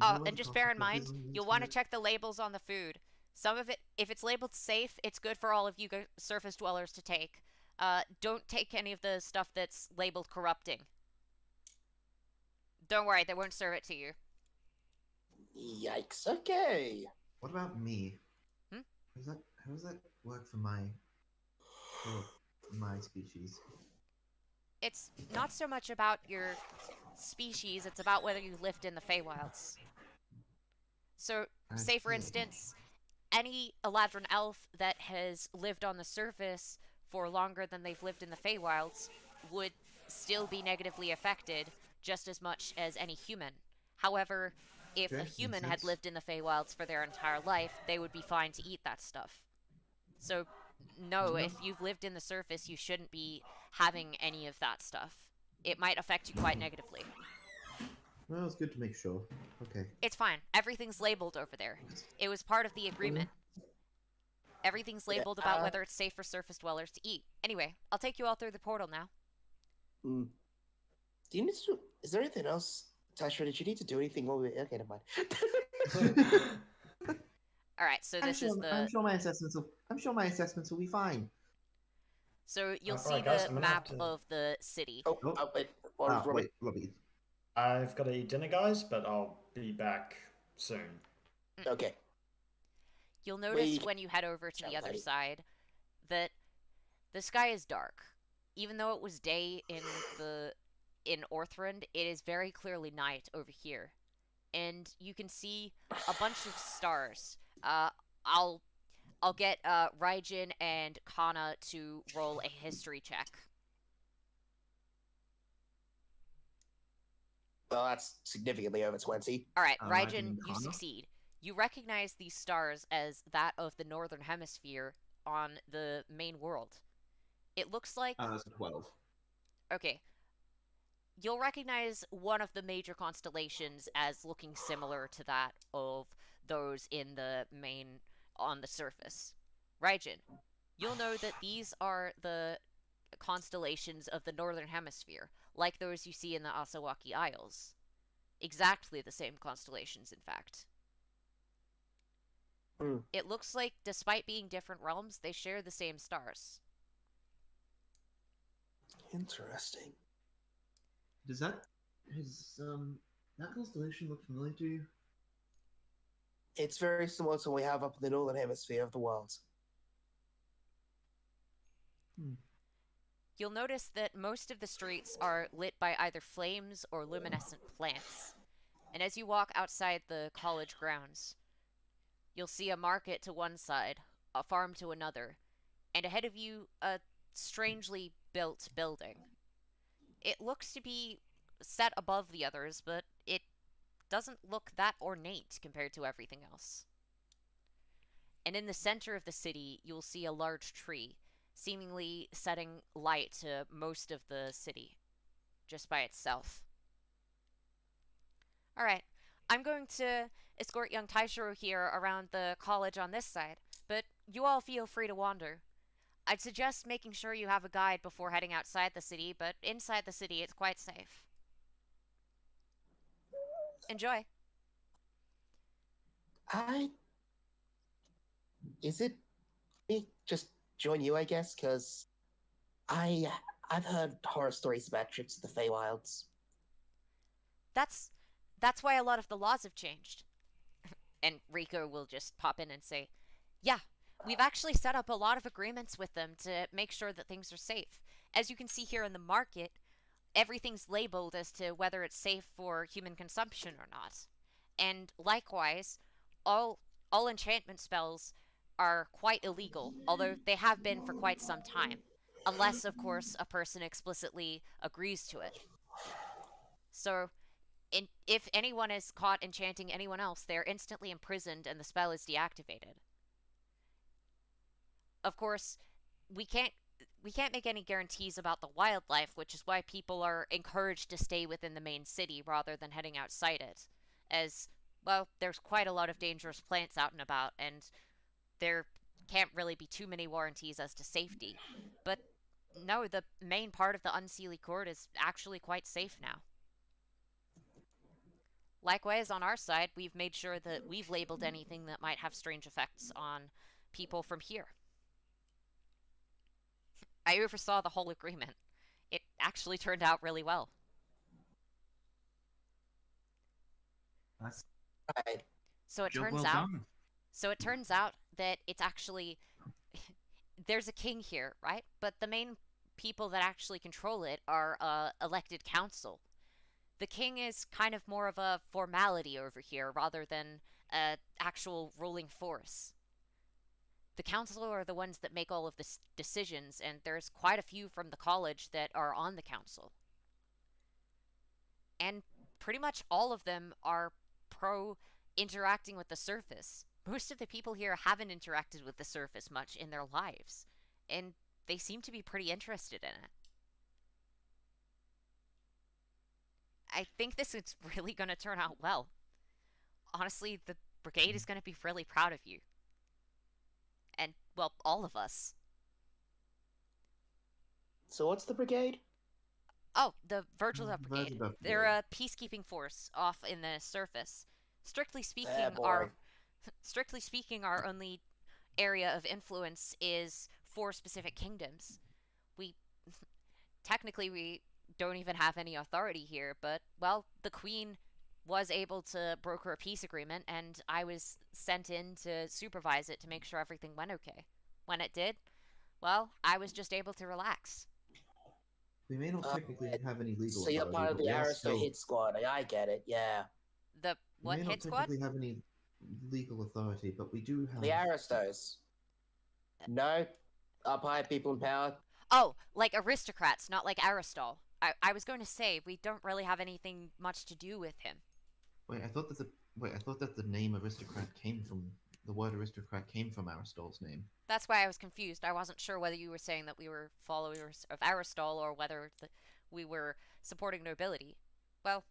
Oh, know what and the just bear in mind, consequences you'll of want to this check the labels on the food. Some of it, if it's labeled safe, it's good for all of you surface dwellers to take. Don't take any of the stuff that's labeled corrupting. Don't worry, they won't serve it to you. Yikes. Okay. What about me? Hmm? How does that work for my species? It's not so much about your species, it's about whether you lived in the Feywilds. So, I say for see. instance, any Eladrin elf that has lived on the surface for longer than they've lived in the Feywilds would still be negatively affected just as much as any human. However, if Okay, a makes human had sense. lived in the Feywilds for their entire life, they would be fine to eat that stuff. So, no, No. if you've lived in the surface, you shouldn't be having any of that stuff. It might affect you quite negatively. Well, it's good to make sure. Okay. It's fine. Everything's labeled over there. It was part of the agreement. Everything's labeled about whether it's safe for surface dwellers to eat. Anyway, I'll take you all through the portal now. Do you need to? Is there anything else, Tasha? Did you need to do anything? Okay, never mind. Alright, so this is the... I'm sure my assessments will be fine. So you'll Alright, see guys, the I'm gonna have map to- of the city. Oh, wait. What is Robert? Wait, Robbie. I've got to eat dinner, guys, but I'll be back soon. Okay. You'll notice Wait. when you head over to the other Wait. side that the sky is dark. Even though it was day in the in Orthrund, it is very clearly night over here. And you can see a bunch of stars. I'll get Raijin and Kana to roll a history check. Well, that's significantly over 20. All right, Raijin Raijin, and you Kana? succeed. You recognize these stars as that of the northern hemisphere on the main world. It looks like That's a 12. okay. You'll recognize one of the major constellations as looking similar to that of those in the main on the surface. Raijin, you'll know that these are the constellations of the northern hemisphere, like those you see in the Asawaki Isles. Exactly the same constellations, in fact. It looks like, despite being different realms, they share the same stars. Interesting. Does that that constellation look familiar to you? It's very similar to what we have up in the northern hemisphere of the world. You'll notice that most of the streets are lit by either flames or luminescent plants. And as you walk outside the college grounds, you'll see a market to one side, a farm to another, and ahead of you, a strangely built building. It looks to be set above the others, but it doesn't look that ornate compared to everything else. And in the center of the city, you'll see a large tree, seemingly setting light to most of the city, just by itself. Alright, I'm going to escort young Taishiro here around the college on this side, but you all feel free to wander. I'd suggest making sure you have a guide before heading outside the city, but inside the city it's quite safe. Enjoy. Is it me just join you, I guess? Because I've heard horror stories about trips to the Feywilds. That's why a lot of the laws have changed. And Ryoko will just pop in and say, yeah, we've actually set up a lot of agreements with them to make sure that things are safe. As you can see here in the market, everything's labeled as to whether it's safe for human consumption or not. And likewise, all enchantment spells are quite illegal, although they have been for quite some time. Unless, of course, a person explicitly agrees to it. So, if anyone is caught enchanting anyone else, they are instantly imprisoned and the spell is deactivated. Of course, we can't make any guarantees about the wildlife, which is why people are encouraged to stay within the main city rather than heading outside it. As, well, there's quite a lot of dangerous plants out and about, and there can't really be too many warranties as to safety. But no, the main part of the Unseelie Court is actually quite safe now. Likewise, on our side, we've made sure that we've labeled anything that might have strange effects on people from here. I oversaw the whole agreement. It actually turned out really well. That's Right. So it job turns well out done. that it's actually there's a king here, right? But the main people that actually control it are elected council. The king is kind of more of a formality over here rather than an actual ruling force. The council are the ones that make all of the decisions, and there's quite a few from the college that are on the council. And pretty much all of them are pro interacting with the surface. Most of the people here haven't interacted with the surface much in their lives, and they seem to be pretty interested in it. I think this is really going to turn out well. Honestly, the brigade is going to be really proud of you. And, well, all of us. So what's the brigade? Oh, the Virgil's Brigade. Virgil's They're Brigade. a peacekeeping force off in the surface. Strictly speaking, boring. our only area of influence is 4 specific kingdoms. Technically, we don't even have any authority here, but, well, the Queen was able to broker a peace agreement, and I was sent in to supervise it to make sure everything went okay. When it did, well, I was just able to relax. We may not Oh, technically wait. have any legal So you're authority, part of but the we are Aristo still. hit squad. I get it. Yeah, The We what may not hit squad? technically have any legal authority, but we do have. the Aristos. No, up high people in power. Oh, like aristocrats, not like Aristotle. I was going to say we don't really have anything much to do with him. Wait, I thought that the name aristocrat came from the word aristocrat came from Aristotle's name. That's why I was confused. I wasn't sure whether you were saying that we were followers of Aristotle or whether we were supporting nobility. Well,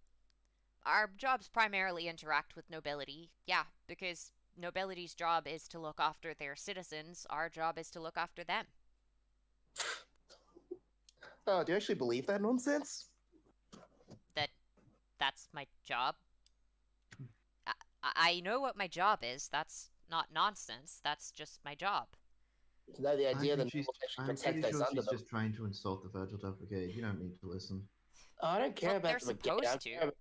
our jobs primarily interact with nobility, yeah, because nobility's job is to look after their citizens. Our job is to look after them. Oh, do you actually believe that nonsense? That's my job. I know what my job is. That's not nonsense. That's just my job. No, the I idea that think nobles actually I'm protect pretty those sure under she's them. just trying to insult the Virgil Dove Brigade. You don't need to listen. Oh, I don't care Well, about they're the brigade. supposed to.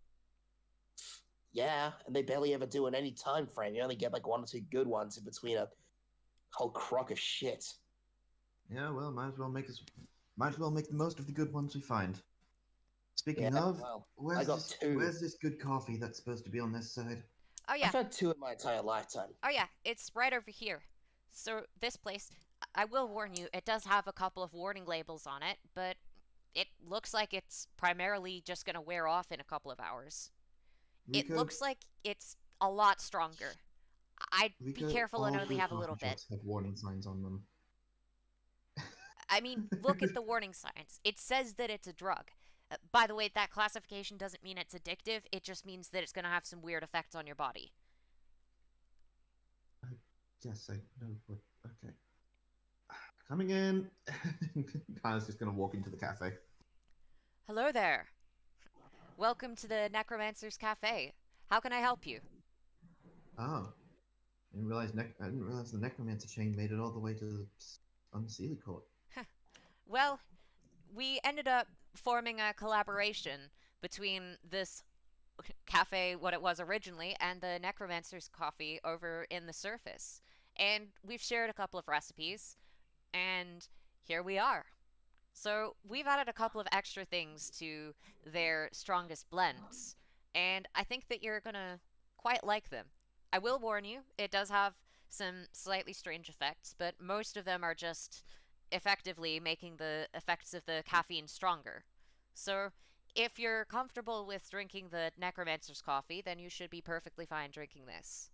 Yeah, and they barely ever do in any time frame. You only get like 1 or 2 good ones in between a whole crock of shit. Yeah, well, might as well make the most of the good ones we find. Speaking Yeah, of, well, where's got this, 2. where's this good coffee that's supposed to be on this side? Oh yeah. I've had 2 in my entire lifetime. Oh yeah. It's right over here. So this place, I will warn you, it does have a couple of warning labels on it, but it looks like it's primarily just gonna wear off in a couple of hours. It Rico, looks like it's a lot stronger. I'd be Rico, careful and all only good have a coffee little bit. shops have warning signs on them. I mean, look at the warning signs. It says that it's a drug. By the way, that classification doesn't mean it's addictive. It just means that it's going to have some weird effects on your body. Yes, I know. Okay. Coming in. Kyle's just gonna walk into the cafe. Hello there. Welcome to the Necromancer's Cafe. How can I help you? Oh, I didn't realize the necromancer chain made it all the way to the Unseelie Court. Well, we ended up forming a collaboration between this cafe, what it was originally, and the Necromancer's Coffee over in the surface. And we've shared a couple of recipes, and here we are. So we've added a couple of extra things to their strongest blends, and I think that you're gonna quite like them. I will warn you, it does have some slightly strange effects, but most of them are just effectively making the effects of the caffeine stronger. So if you're comfortable with drinking the Necromancer's coffee, then you should be perfectly fine drinking this.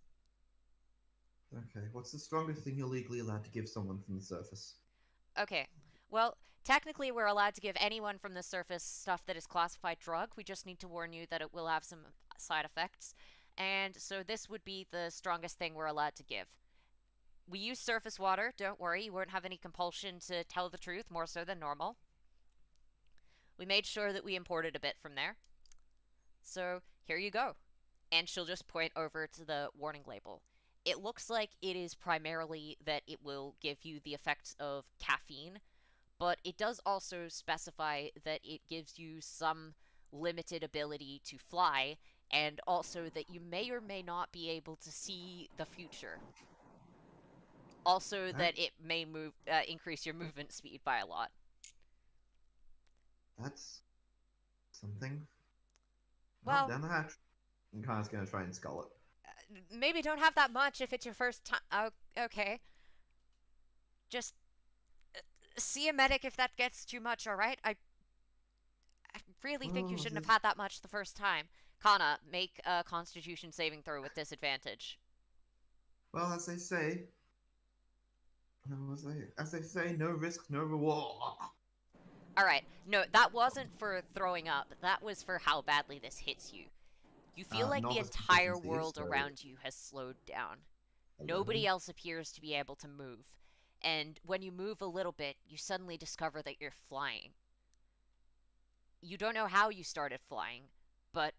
Okay, what's the strongest thing you're legally allowed to give someone from the surface? Okay. Well, technically, we're allowed to give anyone from the surface stuff that is classified drug. We just need to warn you that it will have some side effects. And so this would be the strongest thing we're allowed to give. We use surface water. Don't worry, you won't have any compulsion to tell the truth, more so than normal. We made sure that we imported a bit from there. So here you go. And she'll just point over to the warning label. It looks like it is primarily that it will give you the effects of caffeine, but it does also specify that it gives you some limited ability to fly, and also that you may or may not be able to see the future. Also, that it may increase your movement speed by a lot. That's something. Well, down the hatch. And Kyle's gonna try and skull it. Maybe don't have that much if it's your first time. Oh, okay. Just see a medic if that gets too much, alright? I really think you shouldn't have had that much the first time. Kana, make a constitution saving throw with disadvantage. Well, as they say, no risk, no reward. Alright, no, that wasn't for throwing up. That was for how badly this hits you. You feel like the novice entire proficiency, world so- around you has slowed down. 11. Nobody else appears to be able to move. And when you move a little bit, you suddenly discover that you're flying. You don't know how you started flying, but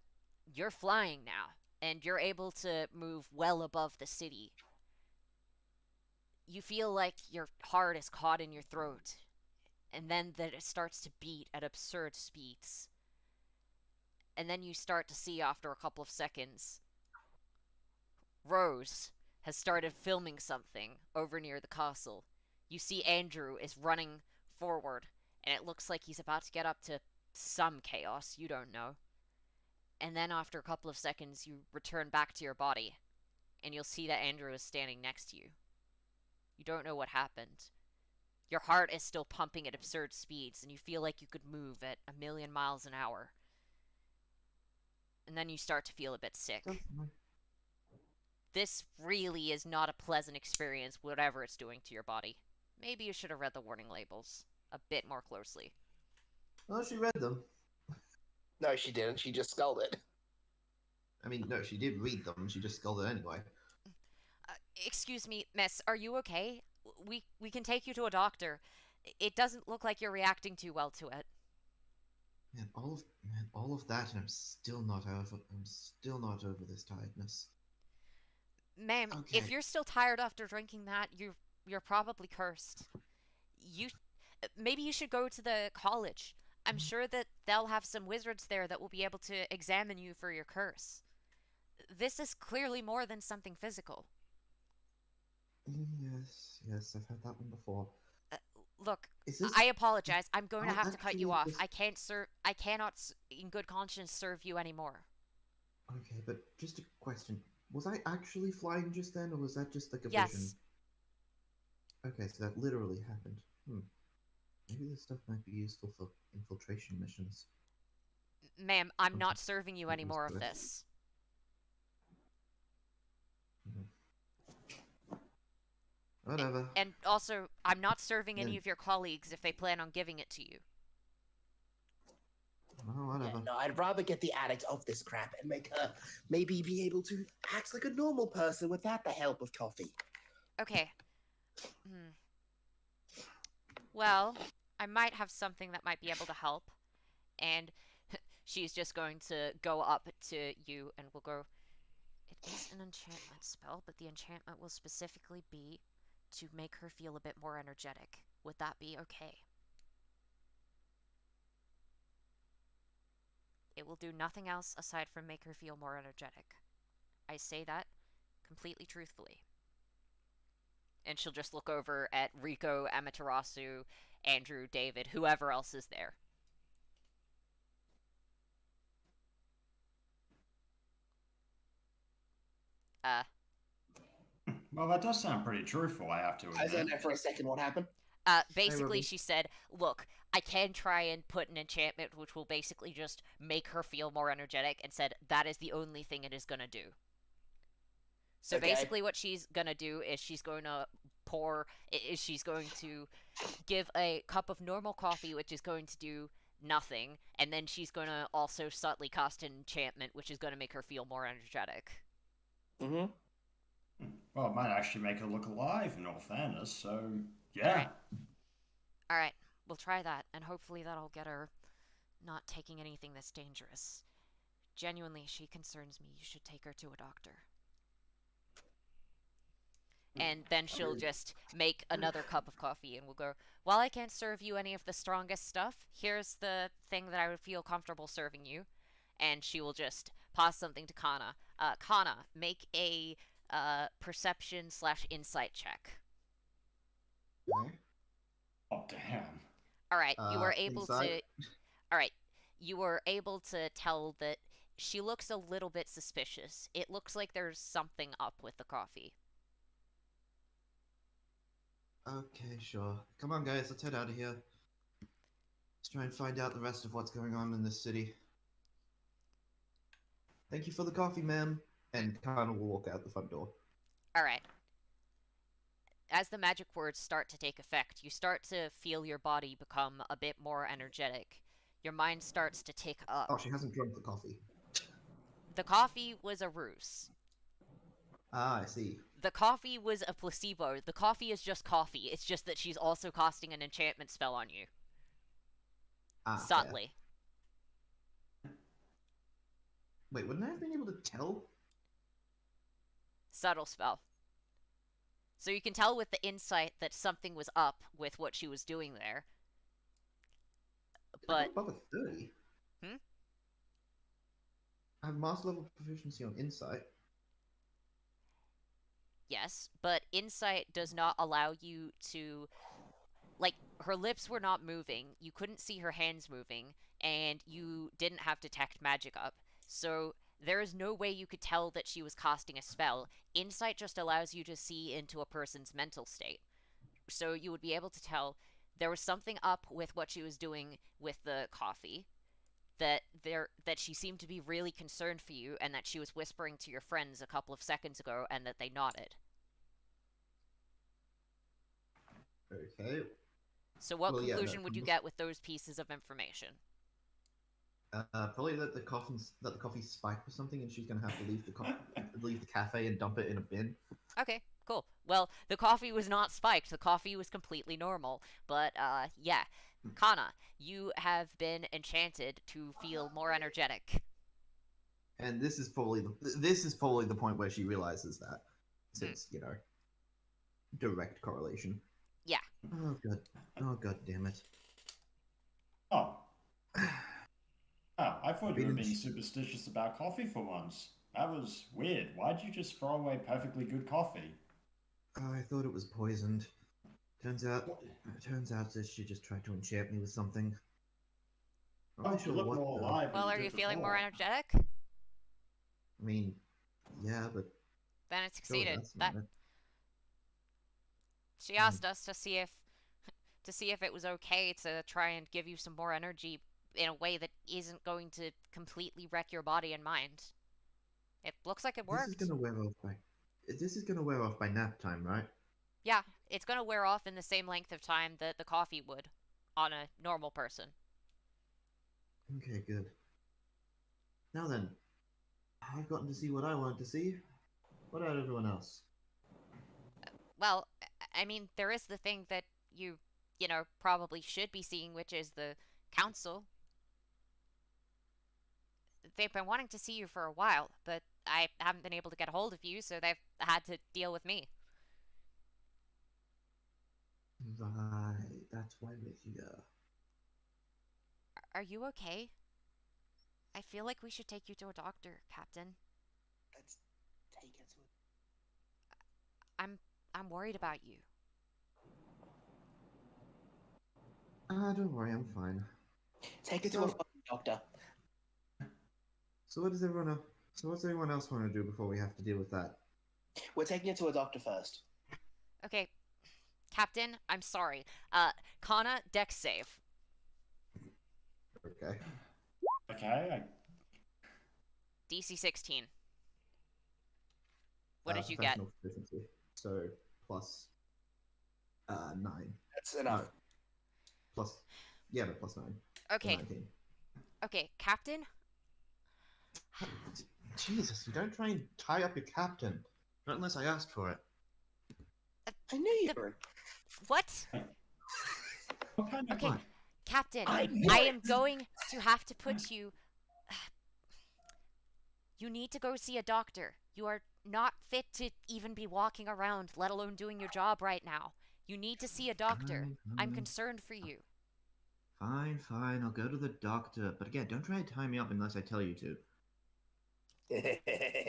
you're flying now, and you're able to move well above the city. You feel like your heart is caught in your throat, and then that it starts to beat at absurd speeds. And then you start to see after a couple of seconds, Rose has started filming something over near the castle. You see Andrew is running forward, and it looks like he's about to get up to some chaos, you don't know. And then after a couple of seconds, you return back to your body, and you'll see that Andrew is standing next to you. You don't know what happened. Your heart is still pumping at absurd speeds, and you feel like you could move at 1,000,000 miles an hour. And then you start to feel a bit sick. This really is not a pleasant experience, whatever it's doing to your body. Maybe you should have read the warning labels a bit more closely. Well, she read them. No, she didn't. She just scolded. I mean, no, she did read them. She just scolded anyway. Excuse me, miss, are you okay? We can take you to a doctor. It doesn't look like you're reacting too well to it. Man, all of that, and I'm still not over. I'm still not over this tiredness. Ma'am, Okay. if you're still tired after drinking that, you're probably cursed. Maybe you should go to the college. I'm sure that they'll have some wizards there that will be able to examine you for your curse. This is clearly more than something physical. Yes, I've had that one before. Look, Is this? I apologize. I'm going to I'll have to cut you actually off. just- I cannot, in good conscience, serve you anymore. Okay, but just a question: was I actually flying just then, or was that just like a Yes. vision? Okay, so that literally happened. Maybe this stuff might be useful for infiltration missions. Ma'am, I'm not Okay. serving you That any was more of good. this. Whatever. And also, I'm not serving any Then- of your colleagues if they plan on giving it to you. Well, whatever. Yeah, no, I'd rather get the addict off this crap and make her maybe be able to act like a normal person without the help of coffee. Okay. Well, I might have something that might be able to help. And she's just going to go up to you and will go, it is an enchantment spell, but the enchantment will specifically be to make her feel a bit more energetic. Would that be okay? It will do nothing else aside from make her feel more energetic. I say that completely truthfully. And she'll just look over at Ryoko, Amaterasu, Andrew, David, whoever else is there. Well, that does sound pretty truthful, I have to I was in admit. there for a second. What happened? Basically, Ruby. she said, look, I can try and put an enchantment which will basically just make her feel more energetic, and said that is the only thing it is going to do. So Okay. basically what she's going to do is she's going to she's going to give a cup of normal coffee, which is going to do nothing, and then she's going to also subtly cast an enchantment, which is going to make her feel more energetic. Mm-hmm. Well, it might actually make her look alive, in all fairness, so yeah. Alright. Alright, we'll try that, and hopefully that'll get her not taking anything that's dangerous. Genuinely, she concerns me. You should take her to a doctor. And then she'll just make another cup of coffee and we'll go, while I can't serve you any of the strongest stuff, here's the thing that I would feel comfortable serving you. And she will just pass something to Kana. Kana, make a perception/insight check. Okay. Oh, damn. Alright, you were able insight. to... Alright, you were able to tell that she looks a little bit suspicious. It looks like there's something up with the coffee. Okay, sure. Come on, guys, let's head out of here. Let's try and find out the rest of what's going on in this city. Thank you for the coffee, ma'am. And Kana will walk out the front door. Alright. As the magic words start to take effect, you start to feel your body become a bit more energetic. Your mind starts to tick up. Oh, she hasn't drunk the coffee. The coffee was a ruse. Ah, I see. The coffee was a placebo. The coffee is just coffee. It's just that she's also casting an enchantment spell on you. Ah, fair. Subtly. Wait, wouldn't I have been able to tell? Subtle spell. So you can tell with the insight that something was up with what she was doing there. I But got above a 30. Hmm? I have master level proficiency on insight. yes, but insight does not allow you to... Like, her lips were not moving, you couldn't see her hands moving, and you didn't have detect magic up. So there is no way you could tell that she was casting a spell. Insight just allows you to see into a person's mental state. So you would be able to tell there was something up with what she was doing with the coffee, that she seemed to be really concerned for you, and that she was whispering to your friends a couple of seconds ago, and that they nodded. Okay. So what Well, yeah, conclusion would you get with those pieces of information? Probably that the coffee's spiked or something, and she's gonna have to leave the cafe and dump it in a bin. Okay, cool. Well, the coffee was not spiked. The coffee was completely normal. But, yeah. Kana, you have been enchanted to feel more energetic. And this is probably the point where she realizes that, since direct correlation. Yeah. Oh god damn it. Oh. Oh, I thought you were Been being in- superstitious about coffee for once. That was weird. Why'd you just throw away perfectly good coffee? I thought it was poisoned. Turns out that she just tried to enchant me with something. I'm Oh, not you sure look what more though. alive than Well, are did you feeling more before. energetic? I mean, yeah, but Then it sure, succeeded. that's That not- she asked us to see if it was okay to try and give you some more energy in a way that isn't going to completely wreck your body and mind. It looks like it worked. This is gonna wear off by nap time, right? Yeah, it's gonna wear off in the same length of time that the coffee would on a normal person. Okay, good. Now then, I've gotten to see what I wanted to see. What about everyone else? Well, I mean, there is the thing that you know, probably should be seeing, which is the council. They've been wanting to see you for a while, but I haven't been able to get a hold of you, so they've had to deal with me. Right, that's why we're here. Are you okay? I feel like we should take you to a doctor, Captain. Let's take it to I'm worried about you. Don't worry, I'm fine. take it to a fucking doctor. So what's everyone else want to do before we have to deal with that? We're taking it to a doctor first. Okay, Captain, I'm sorry. Kana, dex save. Okay. Okay, DC 16. What did you get? Professional proficiency. So plus 9. That's enough. No, plus 9. So Okay, 19. okay, Captain? Jesus, you don't try and tie up your captain. Not unless I asked for it. I knew you were. What? what kind of Okay, What? Captain, I I knew am going to have to put you... You need to go see a doctor. You are not fit to even be walking around, let alone doing your job right now. You need to see a doctor. I'm Fine. concerned for you. Fine, I'll go to the doctor. But again, don't try and tie me up unless I tell you to.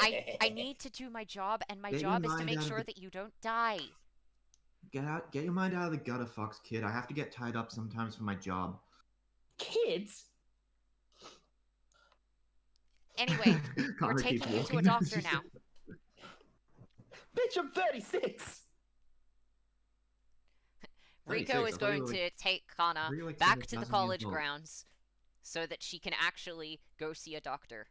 I need to do my job, and my Get your job is to mind make out of sure the- that you don't die. Get your mind out of the gutter, Fox kid. I have to get tied up sometimes for my job. Kids? Anyway, we're Connor keeps taking you to a walking. doctor now. Bitch, I'm 36! 36, Rico I is thought you going were to take Kana I thought you were like back to the 7,000 years college old. grounds so that she can actually go see a doctor.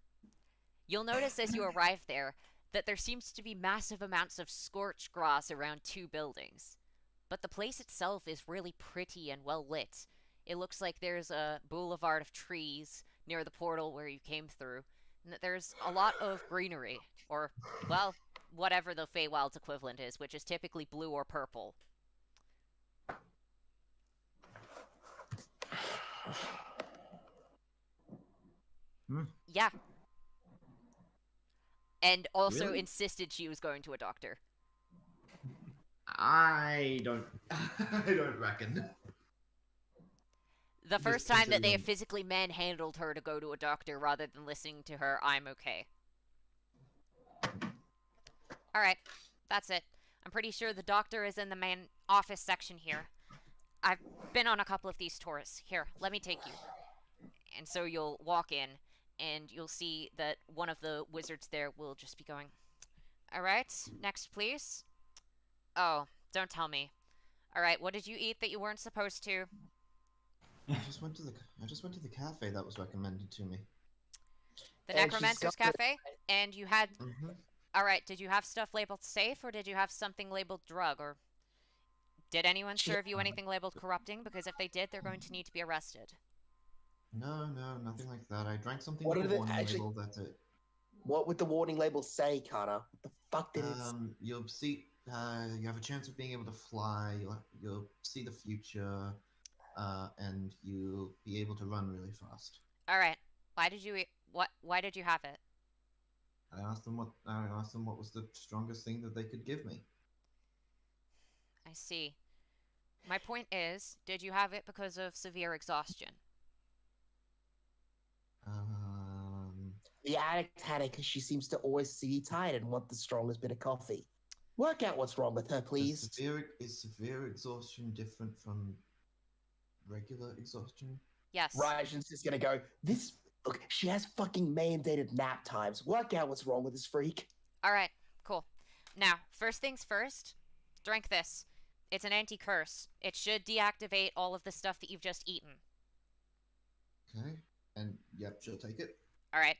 You'll notice as you arrive there that there seems to be massive amounts of scorched grass around 2 buildings. But the place itself is really pretty and well lit. It looks like there's a boulevard of trees near the portal where you came through, and that there's a lot of greenery, or, well, whatever the Feywild's equivalent is, which is typically blue or purple. Yeah. And also Really? insisted she was going to a doctor. I don't. I don't reckon. The Just first time that they have considering- physically manhandled her to go to a doctor rather than listening to her, I'm okay. Alright, that's it. I'm pretty sure the doctor is in the main office section here. I've been on a couple of these tours. Here, let me take you. And so you'll walk in, and you'll see that one of the wizards there will just be going, all right, next, please. Oh, don't tell me. All right, what did you eat that you weren't supposed to? I just went to the cafe that was recommended to me. The And she's Necromancer's got Cafe? And you had... Mm-hmm. All right, did you have stuff labeled safe, or did you have something labeled drug, or... Did anyone She- serve you anything labeled corrupting? Because if they did, they're going to need to be arrested. No, nothing like that. I drank something What with did a it warning actually- label. That's it. What would the warning label say, Connor? What the fuck did it say? You'll see. You have a chance of being able to fly. You'll see the future, and you'll be able to run really fast. All right. Why did you eat... Why did you have it? I asked them what was the strongest thing that they could give me. I see. My point is, did you have it because of severe exhaustion? The addict had it because she seems to always see tired and want the strongest bit of coffee. Work out what's wrong with her, please. Is severe exhaustion different from regular exhaustion? Yes. Rajan's just gonna go, this, look, she has fucking mandated nap times. Work out what's wrong with this freak. All right. Cool. Now, first things first. Drink this. It's an anti-curse. It should deactivate all of the stuff that you've just eaten. Okay. And yep, she'll take it. All right.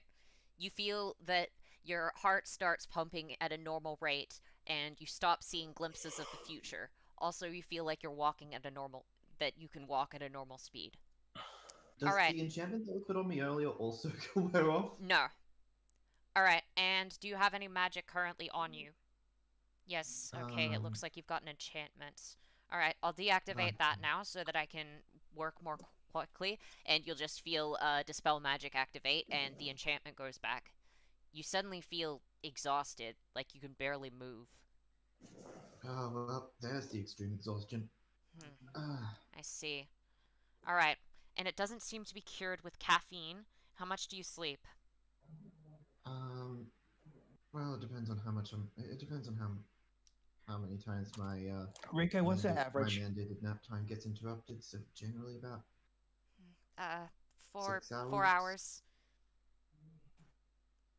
You feel that your heart starts pumping at a normal rate, and you stop seeing glimpses of the future. Also, you feel like you're walking at that you can walk at a normal speed. Does Alright. the enchantment that was put on me earlier also wear off? No. All right. And do you have any magic currently on you? Yes. Okay. It looks like you've got an enchantment. All right. I'll deactivate that now so that I can work more quickly, and you'll just feel Dispel Magic activate, and the enchantment goes back. You suddenly feel exhausted, like you can barely move. Oh, well, there's the extreme exhaustion. I see. All right. And it doesn't seem to be cured with caffeine. How much do you sleep? Well, it depends on how much it depends on how many times my Rico, what's your my average? mandated nap time gets interrupted. So generally about 4 6 4 hours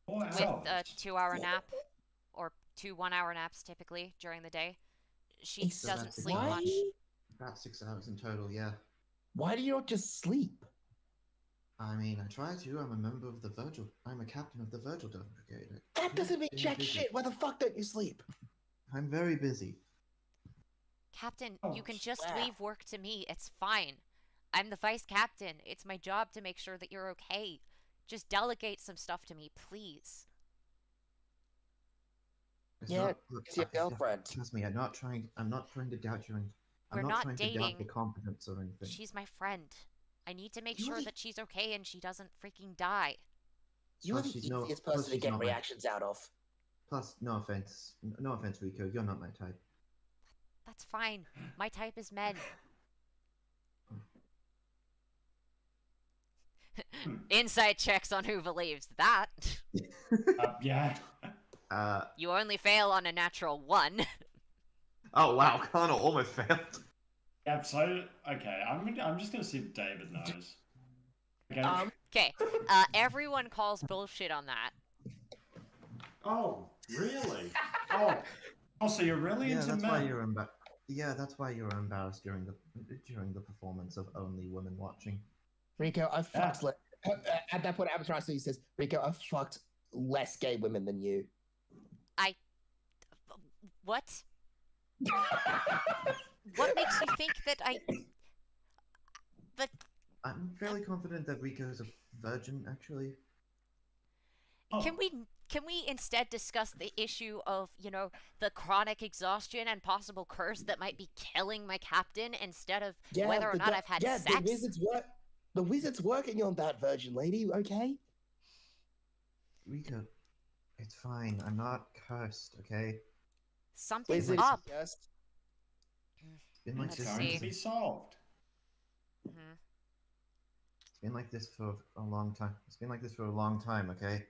4 with hours. a 2-hour nap, or 2 1-hour naps typically during the day. She So doesn't that's sleep why- much. about 6 hours in total. Yeah. Why do you not just sleep? I mean, I try to. I'm a member of the Virgil. I'm a captain of the Virgil Dove Brigade. That doesn't mean I'm jack busy. shit. Why the fuck don't you sleep? I'm very busy. Captain, Oh, you can just wow. leave work to me. It's fine. I'm the vice captain. It's my job to make sure that you're okay. Just delegate some stuff to me, please. It's Yeah, not- look, it's your girlfriend. Trust me, I'm not trying to doubt your. We're I'm not not trying to doubt dating. your competence or anything. She's my friend. I need to make You sure really- that she's okay and she doesn't freaking die. You are Plus the she's no- easiest plus person to she's get not my- reactions out of. Plus, no offense, Rico, you're not my type. That's fine. My type is men. Insight checks on who believes that. Yeah. You only fail on a natural 1. Oh wow, Connor almost failed. Yeah. So okay, I'm just gonna see if David knows. Okay. Okay, everyone calls bullshit on that. Oh, really? Oh. Oh, so you're really Yeah, into that's men? why you're that's why you were embarrassed during the performance of only women watching. Rico, I fucked. At that point, Avatar says, "Rico, I fucked less gay women than you." What? What makes you think that I'm fairly confident that Rico's a virgin, actually. Oh. Can we instead discuss the issue of, the chronic exhaustion and possible curse that might be killing my captain, instead of whether or not I've had sex? The wizard's working on that, virgin lady. Okay. Rico, it's fine. I'm not cursed, okay? Something's Wizard up. is It's been like Let's this. It's going see. to be solved. Mhm. It's been like this for a long time. It's been like this for a long time, okay?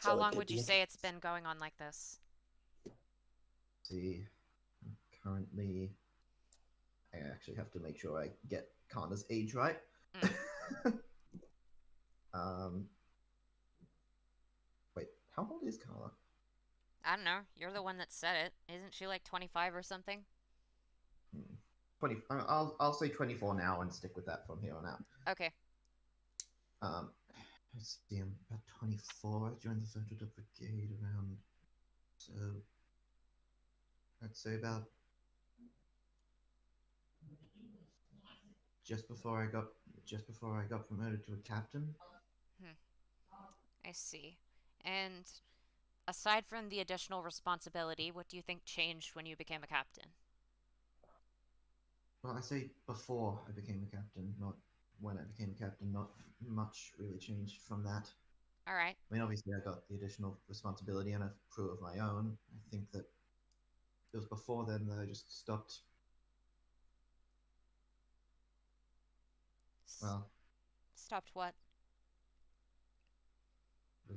How So it long could would you be- say it's been going on like this? See, I'm currently I actually have to make sure I get Kanna's age right. um, wait, how old is Kana? I don't know. You're the one that said it. Isn't she like 25 or something? 20. I'll say 24 now and stick with that from here on out. Okay. Um, let's see. I'm about 24. I joined the Virtual Brigade around, so I'd say about just before I got promoted to a captain. I see. And aside from the additional responsibility, what do you think changed when you became a captain? Well, I say before I became a captain, not when I became a captain. Not much really changed from that. All right. I mean, obviously, I got the additional responsibility and a crew of my own. I think that it was before then that I just stopped. Well, Stopped what? it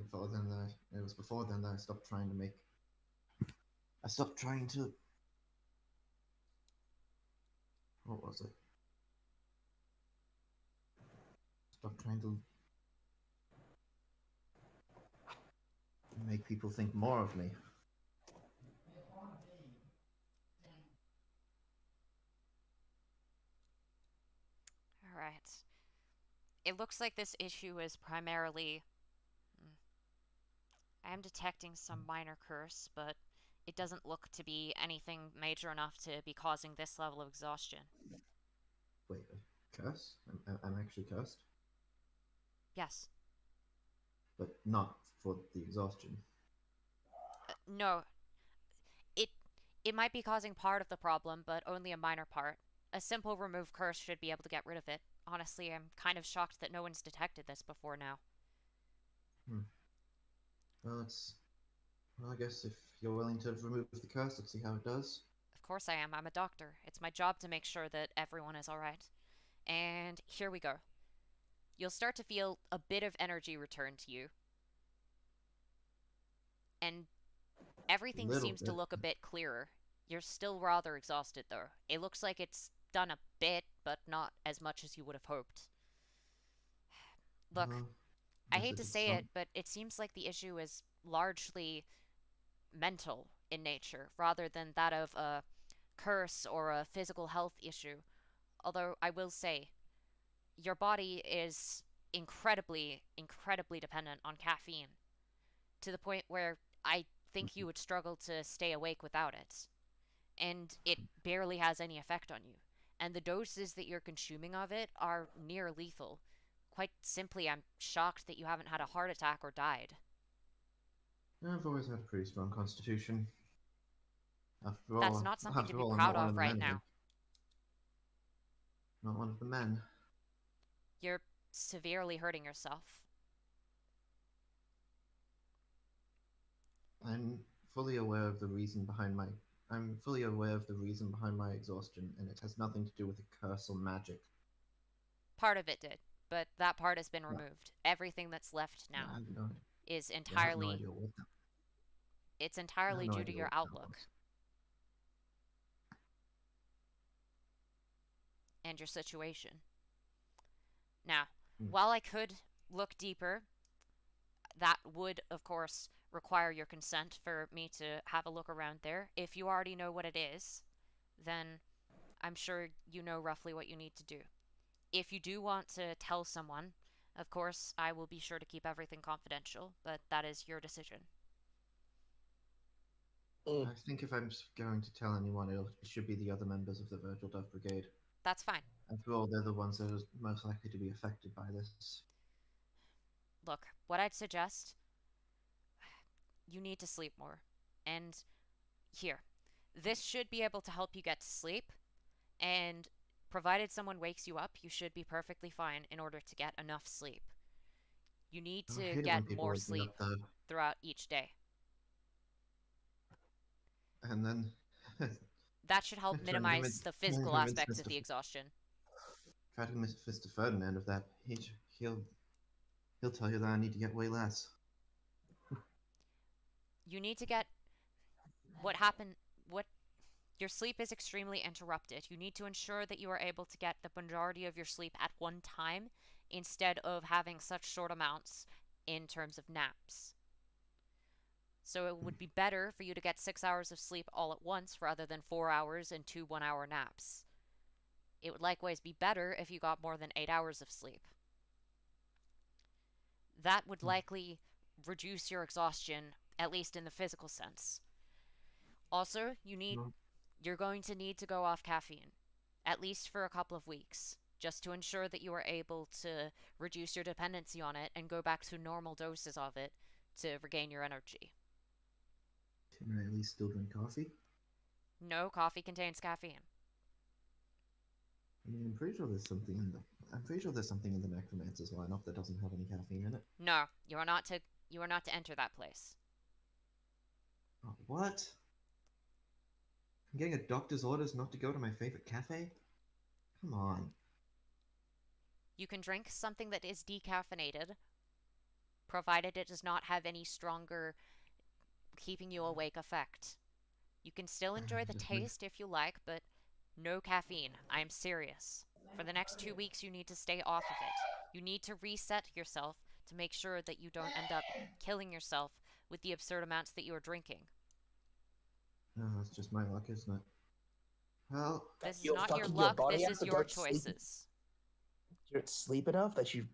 was before then that I stopped trying to make. I stopped trying to. What was it? Stopped trying to make people think more of me. All right. It looks like this issue is primarily. I am detecting some minor curse, but it doesn't look to be anything major enough to be causing this level of exhaustion. Wait, a curse? I'm actually cursed, Yes. but not for the exhaustion. No. It it might be causing part of the problem, but only a minor part. A simple remove curse should be able to get rid of it. Honestly, I'm kind of shocked that no one's detected this before now. Well, I guess if you're willing to remove the curse, let's see how it does. Of course I am. I'm a doctor. It's my job to make sure that everyone is alright. And here we go. You'll start to feel a bit of energy return to you. And everything Little seems to bit. look a bit clearer. You're still rather exhausted, though. It looks like it's done a bit, but not as much as you would have hoped. Look, I Guess hate it to did say some. it, but it seems like the issue is largely mental in nature, rather than that of a curse or a physical health issue. Although I will say, your body is incredibly dependent on caffeine, to the point where I think you would struggle to stay awake without it. And it barely has any effect on you. And the doses that you're consuming of it are near lethal. Quite simply, I'm shocked that you haven't had a heart attack or died. I've always had a pretty strong constitution. That's not something to After be all, I'm not proud one of of the right men now. here. Not one of the men. You're severely hurting yourself. I'm fully aware of the reason behind my. I'm fully aware of the reason behind my exhaustion, and it has nothing to do with a curse or magic. Part of it did, but that part has been Yeah. removed. Everything that's left I now have no, is I have no entirely idea what. it's I have entirely no due to idea your what that outlook was. and your situation. Now, Hmm. while I could look deeper, that would, of course, require your consent for me to have a look around there. If you already know what it is, then I'm sure you know roughly what you need to do. If you do want to tell someone, of course, I will be sure to keep everything confidential, but that is your decision. I think if I'm going to tell anyone, it should be the other members of the Virgil Dove Brigade. That's fine. After all, they're the ones that are most likely to be affected by this. Look, what I'd suggest, you need to sleep more. And here, this should be able to help you get to sleep, and provided someone wakes you up, you should be perfectly fine in order to get enough sleep. You need I to hate it when get people more wake me sleep up, though. throughout each day. And then That should help try to minimize the physical convince aspects of Mr. the exhaustion. Try to convince Mr. Ferdinand of that. He'll tell you that I need to get way less. You need to get what happened. What Your sleep is extremely interrupted. You need to ensure that you are able to get the majority of your sleep at one time instead of having such short amounts in terms of naps. So it would be better for you to get 6 hours of sleep all at once rather than 4 hours and two 1 hour naps. It would likewise be better if you got more than 8 hours of sleep. That would likely reduce your exhaustion, at least in the physical sense. Also, No. you're going to need to go off caffeine, at least for a couple of weeks, just to ensure that you are able to reduce your dependency on it and go back to normal doses of it to regain your energy. Can I at least still drink coffee? No, coffee contains caffeine. I mean, I'm pretty sure there's something in the. I'm pretty sure there's something in the necromancer's lineup that doesn't have any caffeine in it. No, you are not to enter that place. Oh, what? I'm getting a doctor's orders not to go to my favorite cafe? Come on. You can drink something that is decaffeinated, provided it does not have any stronger keeping you awake effect. You can still enjoy the taste if you like, but no caffeine. I am serious. For the next 2 weeks, you need to stay off of it. You need to reset yourself to make sure that you don't end up killing yourself with the absurd amounts that you are drinking. Oh, that's just my luck, isn't it? Well, This is You're not your fucking your luck, body this up is to your don't sleep. choices. You don't sleep enough that you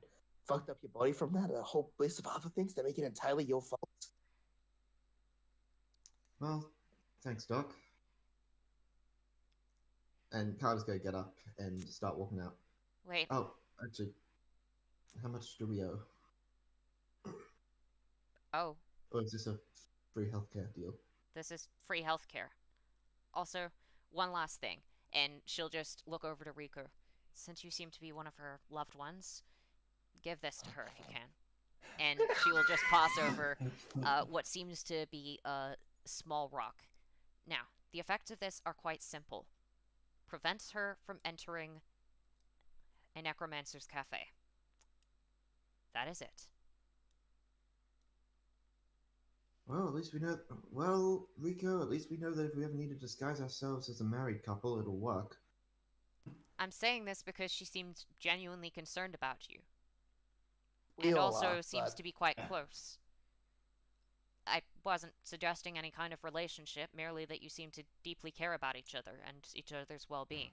fucked up your body from that, and a whole list of other things that make it entirely your fault. well, thanks, Doc. And Carter's gonna get up and start walking out. Wait, Oh, actually, how much do we owe? oh, Or is this a free healthcare deal? this is free healthcare. Also, one last thing, and she'll just look over to Riku. Since you seem to be one of her loved ones, give this to her if you can. And she will just pass over what seems to be a small rock. Now, the effects of this are quite simple. Prevents her from entering a necromancer's cafe. That is it. Well, at least we know. Well, Rico, at least we know that if we ever need to disguise ourselves as a married couple, it'll work. I'm saying this because she seemed genuinely concerned about you. We And all also are, seems but- to be quite close. I wasn't suggesting any kind of relationship, merely that you seem to deeply care about each other and each other's well-being.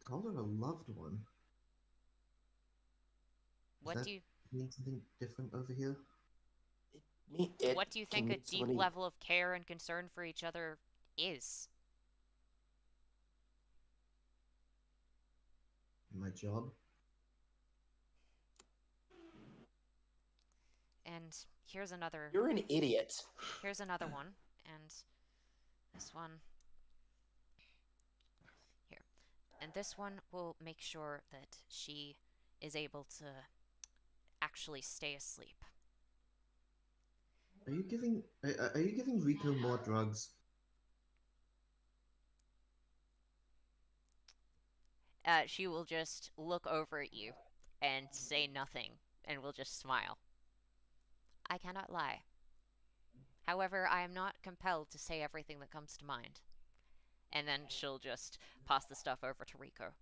Called her a loved one. What that do you mean something different over here? what do you think a deep level of care and concern for each other is? My job? And here's another You're an idiot. one, and this one here. And this one will make sure that she is able to actually stay asleep. Are you giving Rico more drugs? She will just look over at you and say nothing, and will just smile. I cannot lie. However, I am not compelled to say everything that comes to mind. And then she'll just pass the stuff over to Rico.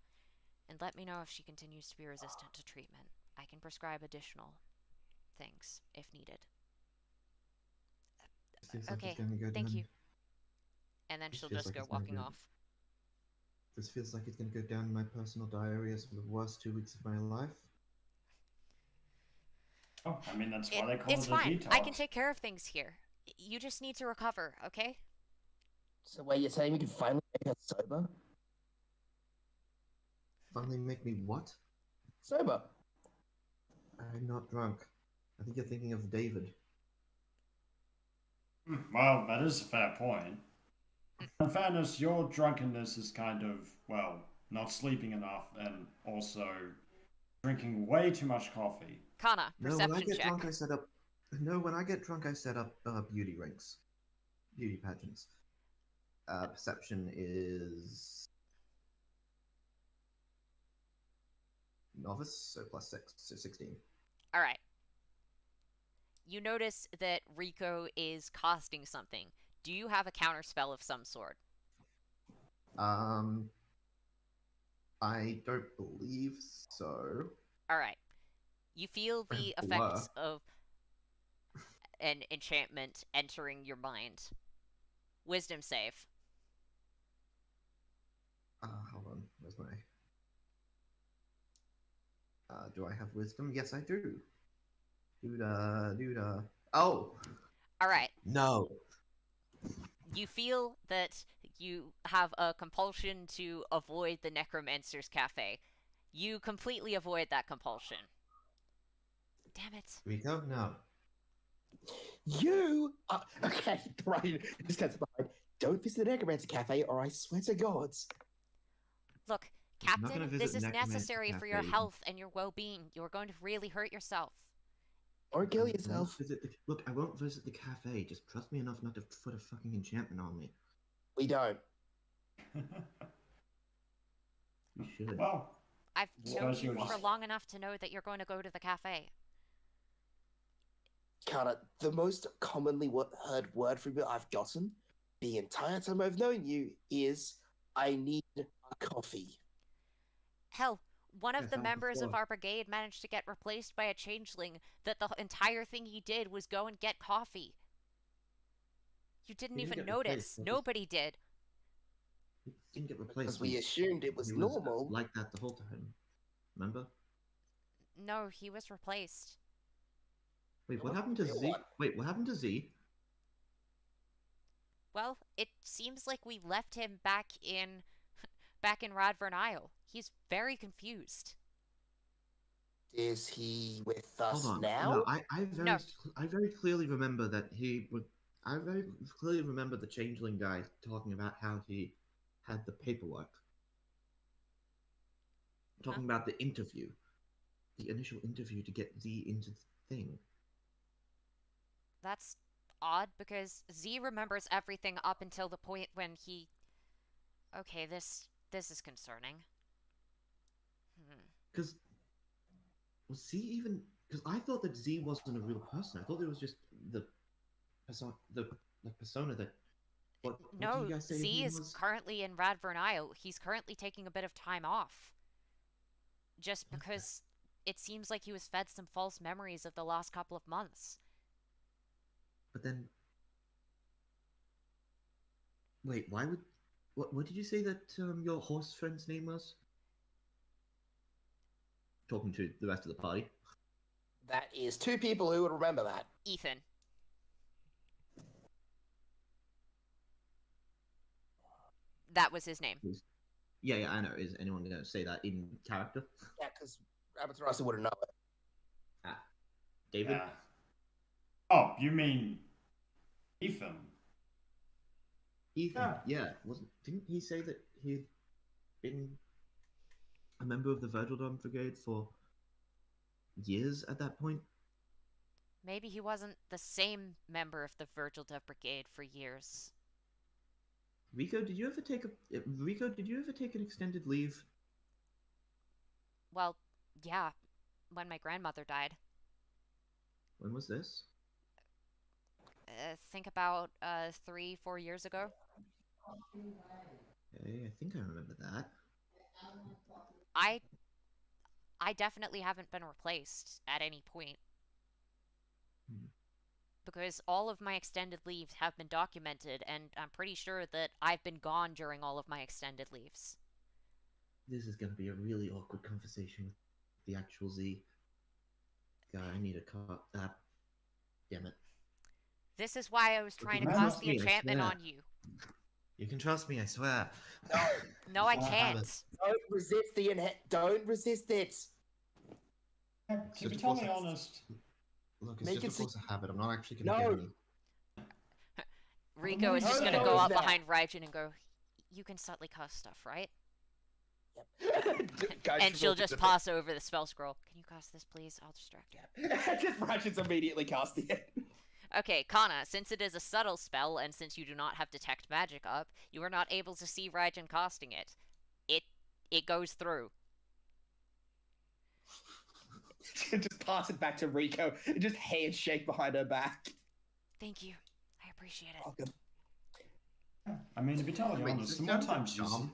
And let me know if she continues to be resistant to treatment. I can prescribe additional things if needed. Feels like Okay, it's gonna go thank down. you. And then This she'll feels just like go it's gonna walking go- off. This feels like it's gonna go down in my personal diary as the worst 2 weeks of my life. Oh, I mean, that's why they call It's it a fine. detox. I can take care of things here. You just need to recover, okay? So wait, you're saying we can finally make her sober? Finally make me what? Sober. I'm not drunk. I think you're thinking of David. Well, that is a fair point. In fairness, your drunkenness is kind of, well, not sleeping enough and also drinking way too much coffee. Kana, No, when I perception get check. drunk, I set up. No, when I get drunk, I set up beauty rings, beauty pageants. Perception is novice, so +6, so 16. Alright. You notice that Rico is casting something. Do you have a counterspell of some sort? Um, I don't believe so. All right. You feel the If it were, effects of an enchantment entering your mind. Wisdom save. hold on. Where's my? Do I have wisdom? Yes, I do. Doodah. Oh All right. no. You feel that you have a compulsion to avoid the Necromancer's Cafe. You completely avoid that compulsion. Damn it. Rico, no. You are okay, right? Just stands behind. Don't visit the Necromancer Cafe, or I swear to gods. Look, I'm not gonna Captain, visit this is Necromancer necessary for your Cafe. health and your well-being. You are going to really hurt yourself. Or kill I won't yourself. Look, I won't visit the cafe. Just trust me enough not to put a fucking enchantment on me. We don't. You should. Well, I've known Suppose you you'll for just- long enough to know that you're going to go to the cafe. Carter, the most commonly heard word from you I've gotten the entire time I've known you is, I need a coffee. Hell, one of Yes, the that members of before. our brigade managed to get replaced by a changeling that the entire thing he did was go and get coffee. You didn't He didn't even get replaced, notice. that was- Nobody did. He didn't get replaced. Because we assumed it was he normal. like that the whole time. Remember? No, he was replaced. Wait, what What? happened to Real Z? one. Wait, what happened to Z? Well, it seems like we left him back in Radvern Isle. He's very confused. Is he with us Hold on. now? No, No. I very clearly remember that he would. I very clearly remember the changeling guy talking about how he had the paperwork. Talking about the interview, the initial interview to get Z into the thing. That's odd because Z remembers everything up until the point when he. Okay, this is concerning. Because was Z even? Because I thought that Z wasn't a real person. I thought it was just the persona that. What No, did you guys say Z he is was? currently in Radvern Isle. He's currently taking a bit of time off. Just because it seems like he was fed some false memories of the last couple of months. But then, wait, why would? What did you say that your horse friend's name was? Talking to the rest of the party. That is two people who would remember that. Ethan. That was his name. Yeah, I know. Is anyone going to say that in character? Yeah, because Amaterasu wouldn't know it. David? Yeah. Oh, you mean Ethan? Ethan? Yeah. Yeah. Didn't he say that he'd been a member of the Virgil Dawn Brigade for years at that point? Maybe he wasn't the same member of the Virgil Dev Brigade for years. Rico, did you ever take an extended leave? Well, yeah, when my grandmother died. When was this? Think about 3-4 years ago. Okay, I think I remember that. I definitely haven't been replaced at any point. Because all of my extended leaves have been documented, and I'm pretty sure that I've been gone during all of my extended leaves. This is going to be a really awkward conversation with the actual Z. God, I need a cut. Damn it. This is why I was trying to can cast trust the me, I enchantment swear. on you. You can trust me, I swear. No, I It's not a can't. habit. Don't resist don't resist it. To be Just totally force- honest, Look, it's Make just it a se- force of habit. I'm not actually going to No. get any. Rico is No, just no, gonna no, go up that. behind Raijin and go, "You can subtly cast stuff, right?" Guys, And she'll roll just the- pass over the spell scroll. Can you cast this, please? I'll distract you. Just Ratchet's immediately casting it. Okay, Kana, since it is a subtle spell, and since you do not have Detect Magic up, you are not able to see Raijin casting it. It goes through. Just pass it back to Rico and just handshake behind her back. Thank you. I appreciate it. Welcome. I mean, to be totally Wait, honest, does the this more count as a times you see... charm?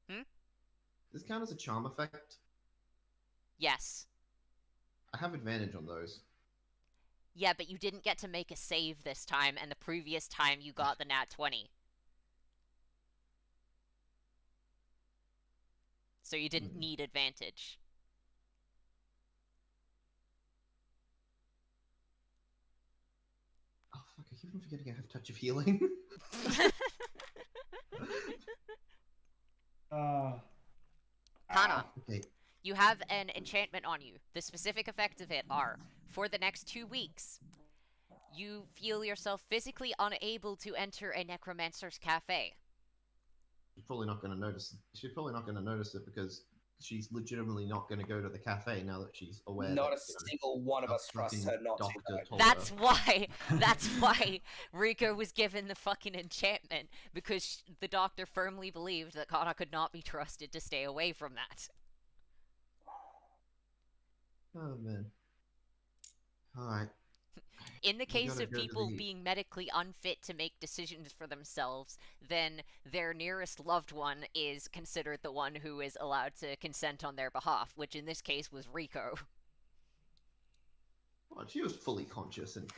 Does this count as a charm effect? Yes. I have advantage on those. Yeah, but you didn't get to make a save this time, and the previous time you got the nat 20. So you didn't need advantage. Oh fuck! I keep on forgetting I have touch of healing. Kana, Okay. you have an enchantment on you. The specific effects of it are, for the next 2 weeks, you feel yourself physically unable to enter a necromancer's cafe. She's probably not going to notice. She's probably not going to notice it because she's legitimately not going to go to the cafe now that she's aware. Not that, a single one of us trusts her not to. That's why Ryoko was given the fucking enchantment, because the doctor firmly believed that Kana could not be trusted to stay away from that. Oh man. Alright. In the case gotta of go to people the- being medically unfit to make decisions for themselves, then their nearest loved one is considered the one who is allowed to consent on their behalf, which in this case was Ryoko. Well, she was fully conscious, and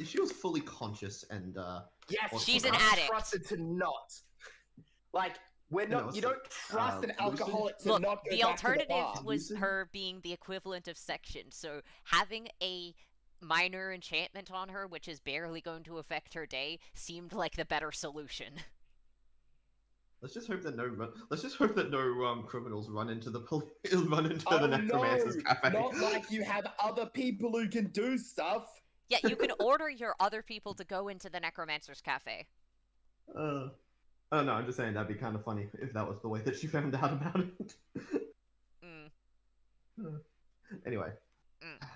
Yes, Or She's I'm an addict. trusted to not. Like, we're No, not. You so, don't trust an lucid- alcoholic to Look, not go the back to the alternative bar. was Lucid? her being the equivalent of section, so having a minor enchantment on her, which is barely going to affect her day, seemed like the better solution. Let's just hope that no criminals run into the run into Oh the necromancer's no! cafe. Not like you have other people who can do stuff. Yeah, you can order your other people to go into the necromancer's cafe. Oh no, I'm just saying that'd be kind of funny if that was the way that she found out about it. Mm. Anyway. Mm.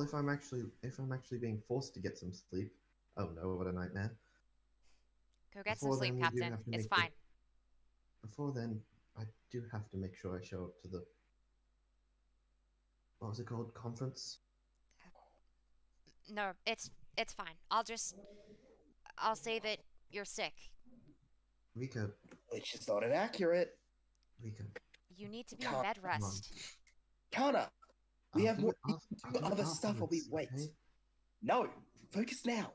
If I'm actually being forced to get some sleep. Oh no, what a nightmare. Go get some Before sleep, then, we do Captain. have to It's make the- fine. Before then, I do have to make sure I show up to the what was it called? Conference? No, it's fine. I'll say that you're sick. Rika, Which is not inaccurate. Rika. You need to be in Can't- bed rest. Kana, we I'll have do more. it af- do I'll do it other stuff while we afterwards, wait. okay? No, focus now.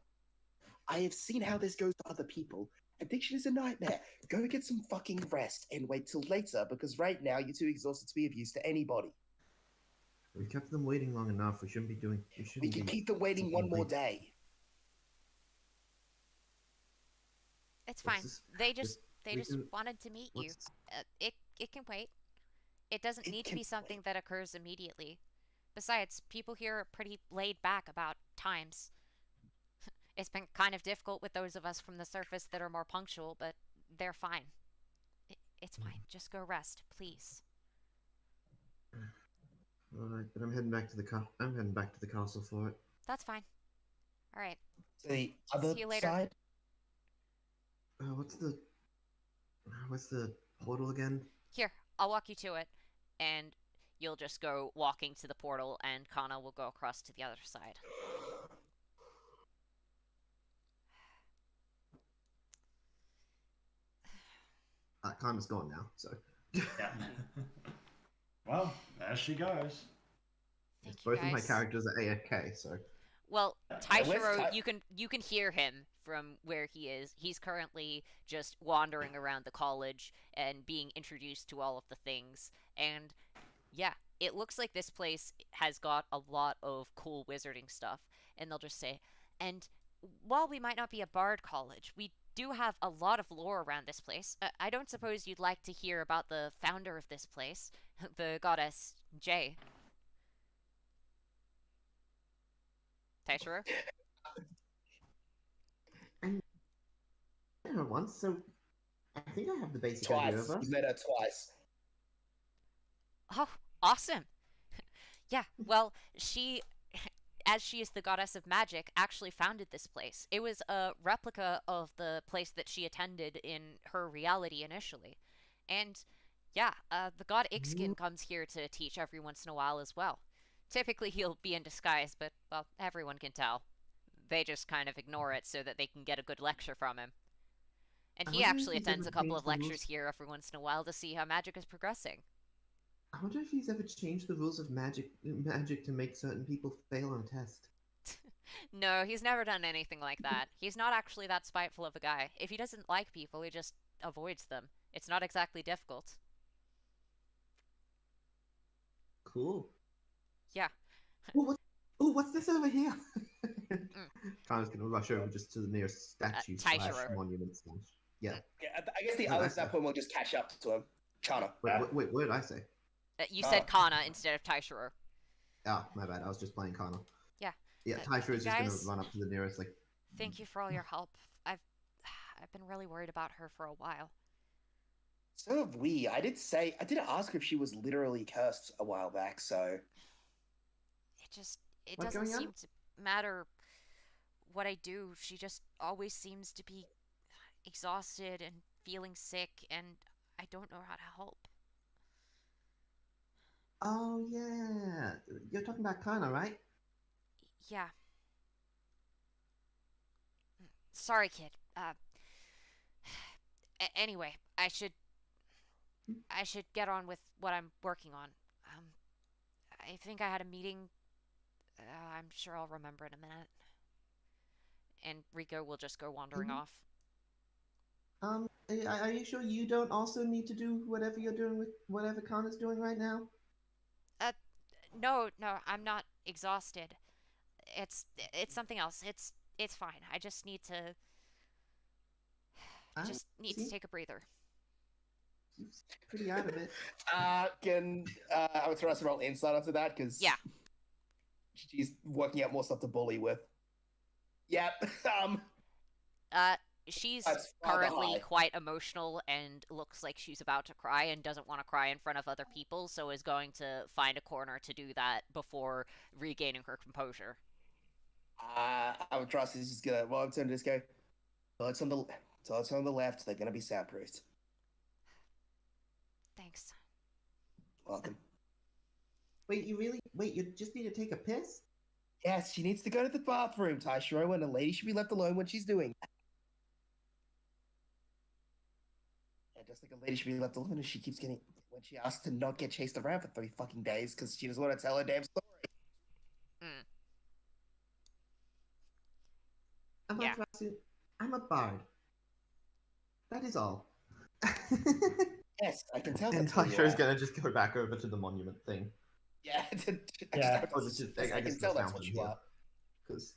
I have seen how this goes to other people. Addiction is a nightmare. Go get some fucking rest and wait till later because right now you're too exhausted to be of use to anybody. We kept them waiting long enough. We shouldn't be doing. We We shouldn't can be. keep them waiting one more late. day. It's What's fine. this- They just we can- wanted to meet you. What's It can wait. It doesn't It need to can be something that occurs immediately. Besides, people here are pretty laid back about times. It's been kind of difficult with those of us from the surface that are more punctual, but they're fine. It's fine. Just go rest, please. All right, but I'm heading back to the castle for it. That's fine. All right. The other See you later. side? What's the portal again? Here, I'll walk you to it, and you'll just go walking to the portal, and Kana will go across to the other side. Kaima's gone now, so Yeah. Well, there she goes. Thank you, both of my guys. characters are AFK. So Well, Yeah. Taishiro, Where's you can hear him from where he is. He's currently just wandering around the college and being introduced to all of the things. And yeah, it looks like this place has got a lot of cool wizarding stuff. And they'll just say, and while we might not be a bard college, we do have a lot of lore around this place. I don't suppose you'd like to hear about the founder of this place, the goddess Jay. Taishiro? I met her once, so I think I have the basic idea Twice. of her. You met her twice. Oh, awesome. Yeah, well, she, as she is the goddess of magic, actually founded this place. It was a replica of the place that she attended in her reality initially. And yeah, the god Ixkin comes here to teach every once in a while as well. Typically he'll be in disguise, but, well, everyone can tell. They just kind of ignore it so that they can get a good lecture from him. And I he wonder if actually he's ever attends a couple changed of the lectures rules. here every once in a while to see how magic is progressing. I wonder if he's ever changed the rules of magic to make certain people fail on a test. No, he's never done anything like that. He's not actually that spiteful of a guy. If he doesn't like people, he just avoids them. It's not exactly difficult. Cool. Yeah. What's this over here? Mm. Kana's gonna rush over just to the nearest statue slash Taishiro. monument slash. Yeah. Mm. Yeah, I guess the No, others that's at that point will just catch up to him. Chana. Wait, what did I say? You said Oh. Kana instead of Taishiro. Ah, my bad. I was just playing Kana. Yeah. Yeah, You Taishiro is just gonna guys, run up to the nearest like. thank you for all your help. I've I've been really worried about her for a while. So have we. I did ask her if she was literally cursed a while back, so. It What's doesn't going on? seem to matter what I do. She just always seems to be exhausted and feeling sick, and I don't know how to help. Oh yeah, you're talking about Kana, right? Yeah. Sorry, kid. Anyway, I should get on with what I'm working on. Um, I think I had a meeting. I'm sure I'll remember in a minute. And Rico will just go wandering Mhm. off. Are you sure you don't also need to do whatever you're doing with whatever Kana's doing right now? No, I'm not exhausted. It's something else. It's fine. I just need to I see. take a breather. He's pretty out of it. I would throw us a roll insight onto that because Yeah. she's working out more stuff to bully with. Yep. She's That's rather currently high. quite emotional and looks like she's about to cry and doesn't want to cry in front of other people, so is going to find a corner to do that before regaining her composure. I would trust is just gonna. Well, I'm going to just go. Toilets on the left. They're gonna be soundproofed. Thanks. Welcome. Wait, you just need to take a piss? Yes, she needs to go to the bathroom, Taishiro, and a lady should be left alone when she's doing that. Yeah, just like a lady should be left alone, and she keeps getting when she asks to not get chased around for 3 fucking days because she doesn't want to tell her damn story. Yeah. I'm a bard. That is all. Yes, I can tell. And That's what you Taishiro's are. gonna just go back over to the monument thing. Yeah, Yeah. Oh, it's just, I I guess can tell the that's what fountain you here. are. Because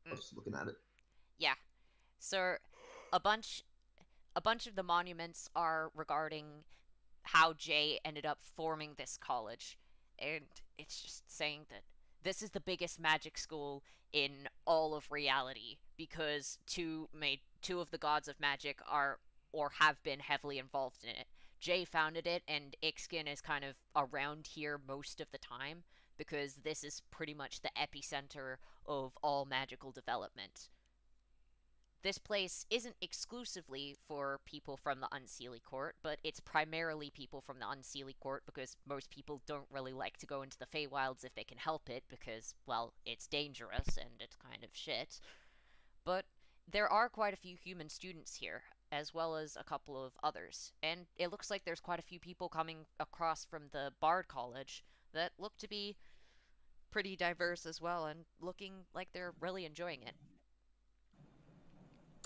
I was just looking at it. Yeah. So a bunch of the monuments are regarding how Jay ended up forming this college, and it's just saying that this is the biggest magic school in all of reality because two of the gods of magic are or have been heavily involved in it. Jay founded it, and Ixkin is kind of around here most of the time because this is pretty much the epicenter of all magical development. This place isn't exclusively for people from the Unseelie Court, but it's primarily people from the Unseelie Court because most people don't really like to go into the Feywilds if they can help it because, well, it's dangerous and it's kind of shit. But there are quite a few human students here, as well as a couple of others, and it looks like there's quite a few people coming across from the Bard College that look to be pretty diverse as well and looking like they're really enjoying it.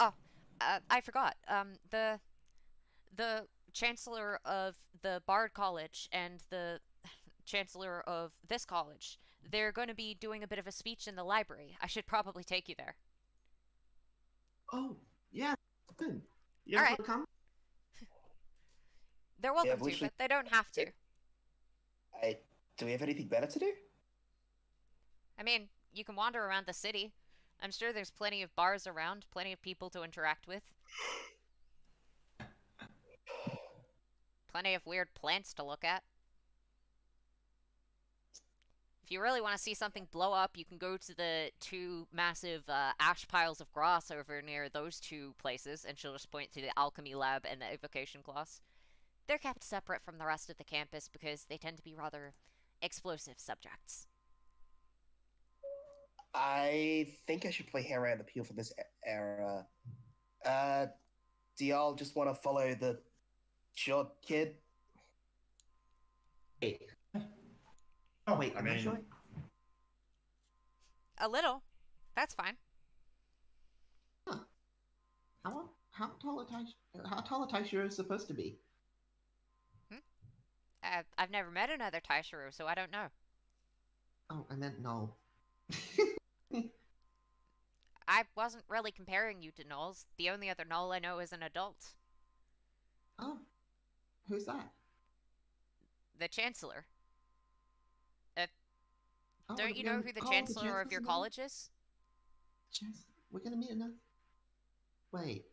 Oh, I forgot. The chancellor of the Bard College and the chancellor of this college, they're going to be doing a bit of a speech in the library. I should probably take you there. Oh, yeah, good. You All guys right. want to come? They're Yeah, welcome to, literally- but they don't have to. Do we have anything better to do? I mean, you can wander around the city. I'm sure there's plenty of bars around, plenty of people to interact with. Plenty of weird plants to look at. If you really want to see something blow up, you can go to the two massive ash piles of grass over near those two places, and she'll just point to the alchemy lab and the evocation class. They're kept separate from the rest of the campus because they tend to be rather explosive subjects. I think I should play Hair Around the Peel for this era. do y'all just want to follow the short kid? Hey, Oh, wait, I am I mean, short? A little. That's fine. Huh. How tall a Taishiro is supposed to be? I've never met another Taishiro, so I don't know. Oh, I meant no. I wasn't really comparing you to Knowles. The only other Knoll I know is an adult. Oh, who's that? The Chancellor. Oh, Don't you we're know gonna who the call the Chancellor of your Chancellor now? college is? We're gonna meet another. Wait.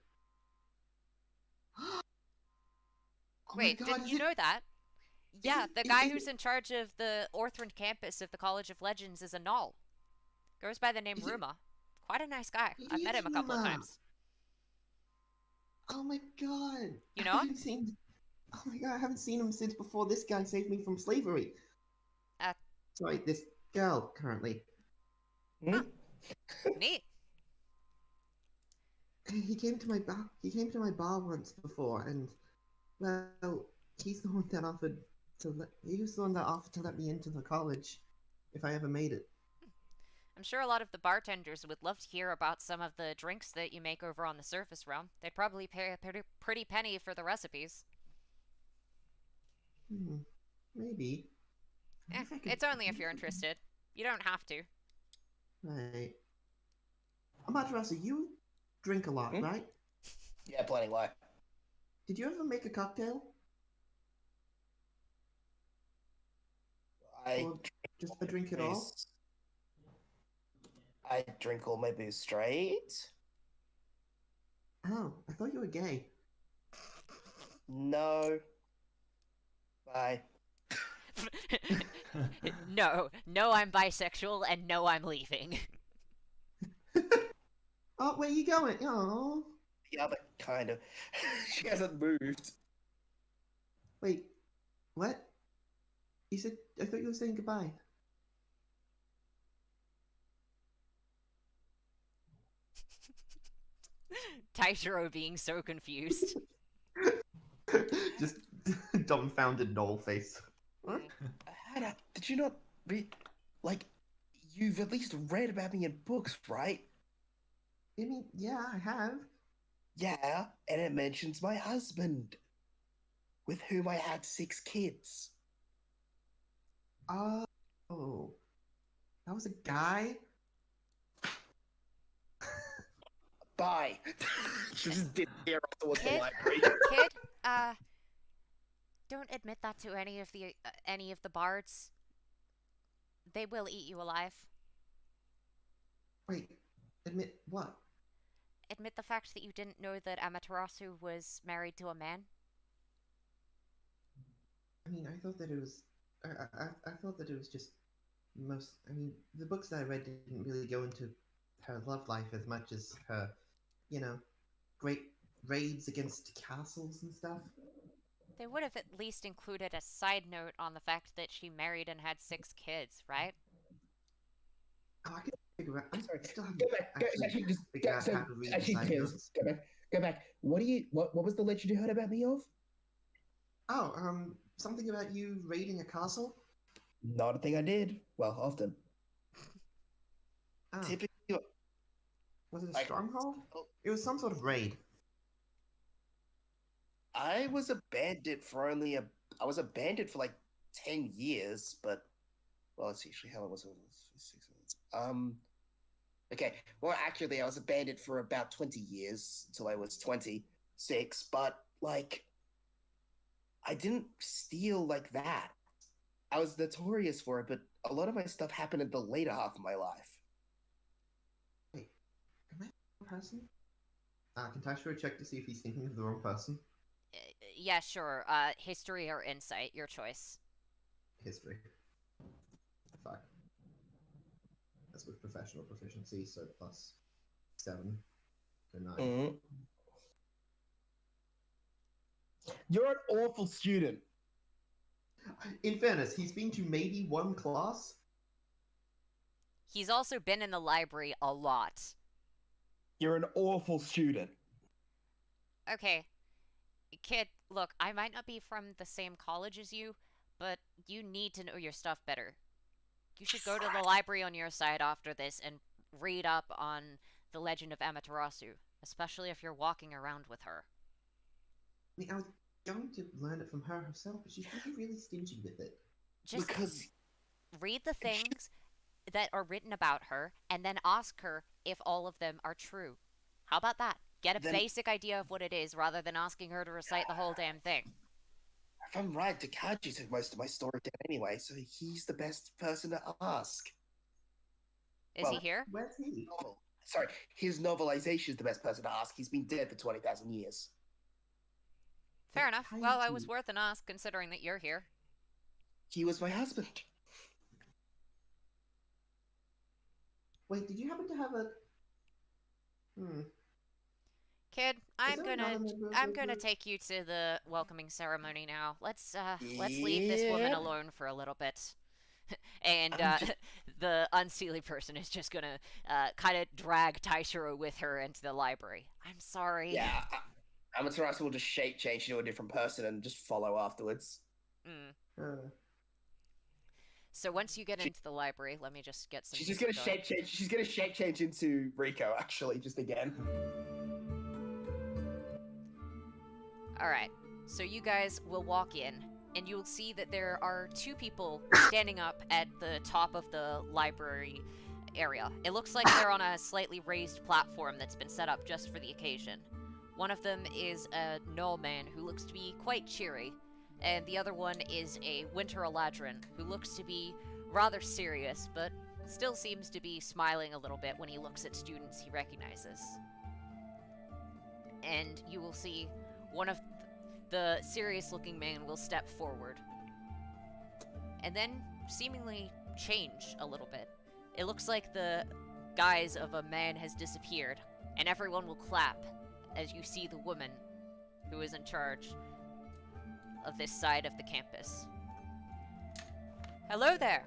Oh my Wait, God! didn't you know that? Yeah, the Is guy it? who's in charge of the Orthrend campus of the College of Legends is a Knoll. Goes by the name Is it? Ruma. Quite a nice guy. It I've met is him a couple of Ruma. times. Oh my God! You I know him? haven't seen. Oh my God! I haven't seen him since before this guy saved me from slavery. Uh, Sorry, this girl currently. Hmm? Neat. He came to my bar. He came to my bar once before, and well, he's the one that offered to let. He was the one that offered to let me into the college if I ever made it. I'm sure a lot of the bartenders would love to hear about some of the drinks that you make over on the surface realm. They'd probably pay a pretty penny for the recipes. Maybe. I wonder if I could- It's only I if wonder you're I could- interested. You don't have to. Right. Amaterasu, you drink a lot, Hmm? right? Yeah, plenty. Why? Did you ever make a cocktail? I Or just a drink at all? I drink all my booze straight. Oh, I thought you were gay. No. Bye. No, I'm bisexual, and no, I'm leaving. Oh, where you going? Oh, The other kind of. She hasn't moved. wait. What? You said I thought you were saying goodbye. Taishiro being so confused. Just dumbfounded Knoll face. What? Hannah, did you not read? Like, you've at least read about me in books, right? I mean, yeah, I have. Yeah, and it mentions my husband, with whom I had 6 kids. Oh, that was a guy. Bye. She just disappeared off towards the Kid? library. Kid, don't admit that to any of the bards. They will eat you alive. Wait, admit what? Admit the fact that you didn't know that Amaterasu was married to a man. I mean, I thought that it was. I thought that it was just most. I mean, the books that I read didn't really go into her love life as much as her, great raids against castles and stuff. They would have at least included a side note on the fact that she married and had 6 kids, right? Oh, I could figure out. I Sorry, still haven't go back. actually Just figured go, out so, how to read the actually, side Piers, notes. go back. What was the legend you heard about me of? Oh, something about you raiding a castle. Not a thing I did. Well, often. Oh, Typically, was it a like- stronghold? It was some sort of raid. I was a bandit for like 10 years, but well, let's see, actually, how long was it? 6 months. Okay. Well, actually, I was a bandit for about 20 years until I was 26. But like, I didn't steal like that. I was notorious for it, but a lot of my stuff happened in the later half of my life. Wait, am I the wrong person? Can Tashiro check to see if he's thinking of the wrong person? Yeah, sure. History or insight, your choice. History. Fuck. That's with professional proficiency, so +7 for 9. Mm-hmm. You're an awful student. In fairness, he's been to maybe one class. He's also been in the library a lot. You're an awful student. Okay, kid, look, I might not be from the same college as you, but you need to know your stuff better. You should go to the library on your side after this and read up on the legend of Amaterasu, especially if you're walking around with her. I mean, I was going to learn it from her herself, but she's really, really stingy with it. Just Because read the things that are written about her and then ask her if all of them are true. How about that? Get a then, basic idea of what it is rather than asking her to recite the whole damn thing. if I'm right, Takaji took most of my story down anyway, so he's the best person to ask. Is he here? Where's he? Sorry, his novelization is the best person to ask. He's been dead for 20,000 years. Fair enough. Well, I was Takaji. worth an ask considering that you're here. He was my husband. Wait, did you happen to have a? Kid, I'm there another gonna member of I'm the gonna group? take you to the welcoming ceremony now. Let's leave this woman Yeah. alone for a little bit. And I'm just- the unseelie person is just gonna kind of drag Taishiro with her into the library. I'm sorry. Yeah, Amaterasu will just shape change into a different person and just follow afterwards. Mm. So once you get into the library, let me just get some. She's just gonna music going. shape change. She's gonna shape change into Rico, actually, just again. All right. So you guys will walk in, and you'll see that there are two people standing up at the top of the library area. It looks like they're on a slightly raised platform that's been set up just for the occasion. One of them is a Gnoll man who looks to be quite cheery, and the other one is a Winter Eladrin who looks to be rather serious, but still seems to be smiling a little bit when he looks at students he recognizes. And you will see one of the serious-looking man will step forward, and then seemingly change a little bit. It looks like the guise of a man has disappeared, and everyone will clap as you see the woman who is in charge of this side of the campus. Hello there!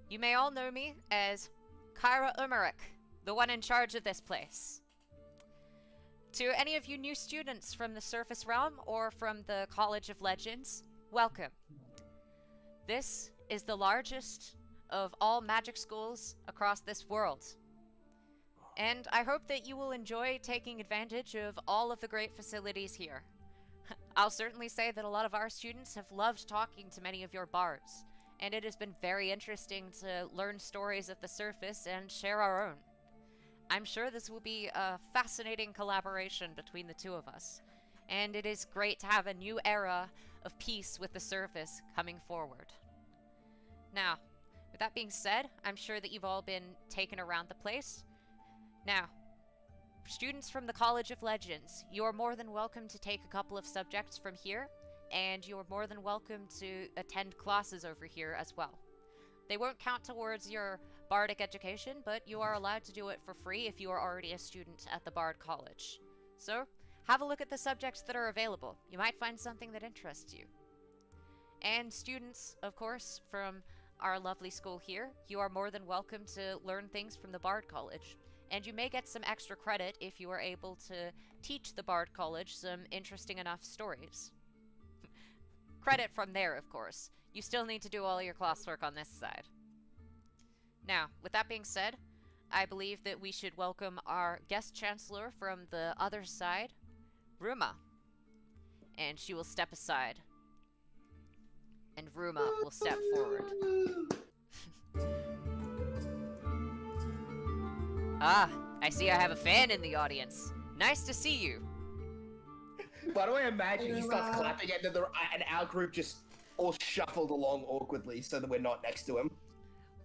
You may all know me as Kyra Umeric, the one in charge of this place. To any of you new students from the Surface Realm or from the College of Legends, welcome. This is the largest of all magic schools across this world. And I hope that you will enjoy taking advantage of all of the great facilities here. I'll certainly say that a lot of our students have loved talking to many of your bards, and it has been very interesting to learn stories of the surface and share our own. I'm sure this will be a fascinating collaboration between the two of us, and it is great to have a new era of peace with the surface coming forward. Now, with that being said, I'm sure that you've all been taken around the place. Now, students from the College of Legends, you are more than welcome to take a couple of subjects from here, and you are more than welcome to attend classes over here as well. They won't count towards your bardic education, but you are allowed to do it for free if you are already a student at the Bard College. So, have a look at the subjects that are available. You might find something that interests you. And students, of course, from our lovely school here, you are more than welcome to learn things from the Bard College. And you may get some extra credit if you are able to teach the Bard College some interesting enough stories. Credit from there, of course. You still need to do all your classwork on this side. Now, with that being said, I believe that we should welcome our guest chancellor from the other side, Ruma. And she will step aside. And Ruma will step forward. Ah, I see I have a fan in the audience. Nice to see you. Why do I imagine he starts Wow. clapping and our group just all shuffled along awkwardly so that we're not next to him?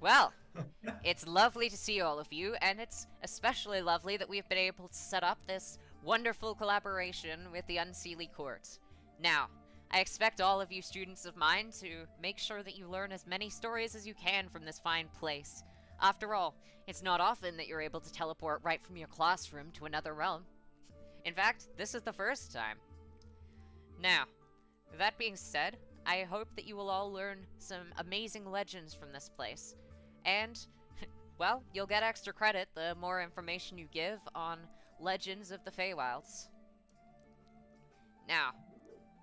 Well, it's lovely to see all of you, and it's especially lovely that we've been able to set up this wonderful collaboration with the Unseelie Court. Now, I expect all of you students of mine to make sure that you learn as many stories as you can from this fine place. After all, it's not often that you're able to teleport right from your classroom to another realm. In fact, this is the first time. Now, with that being said, I hope that you will all learn some amazing legends from this place. And, well, you'll get extra credit the more information you give on legends of the Feywilds. Now,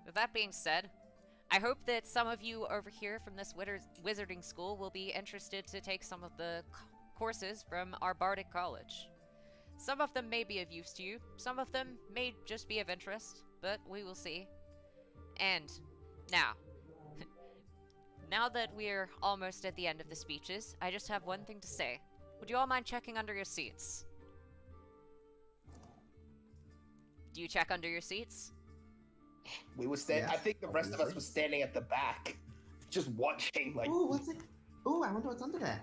with that being said, I hope that some of you over here from this wizarding school will be interested to take some of the courses from our bardic college. Some of them may be of use to you, some of them may just be of interest, but we will see. And now, now that we're almost at the end of the speeches, I just have one thing to say. Would you all mind checking under your seats? Do you check under your seats? We were standing. Yes, I think the rest of us obviously. were standing at the back, just watching. Like, Oh, what's it? Oh, I wonder what's under there.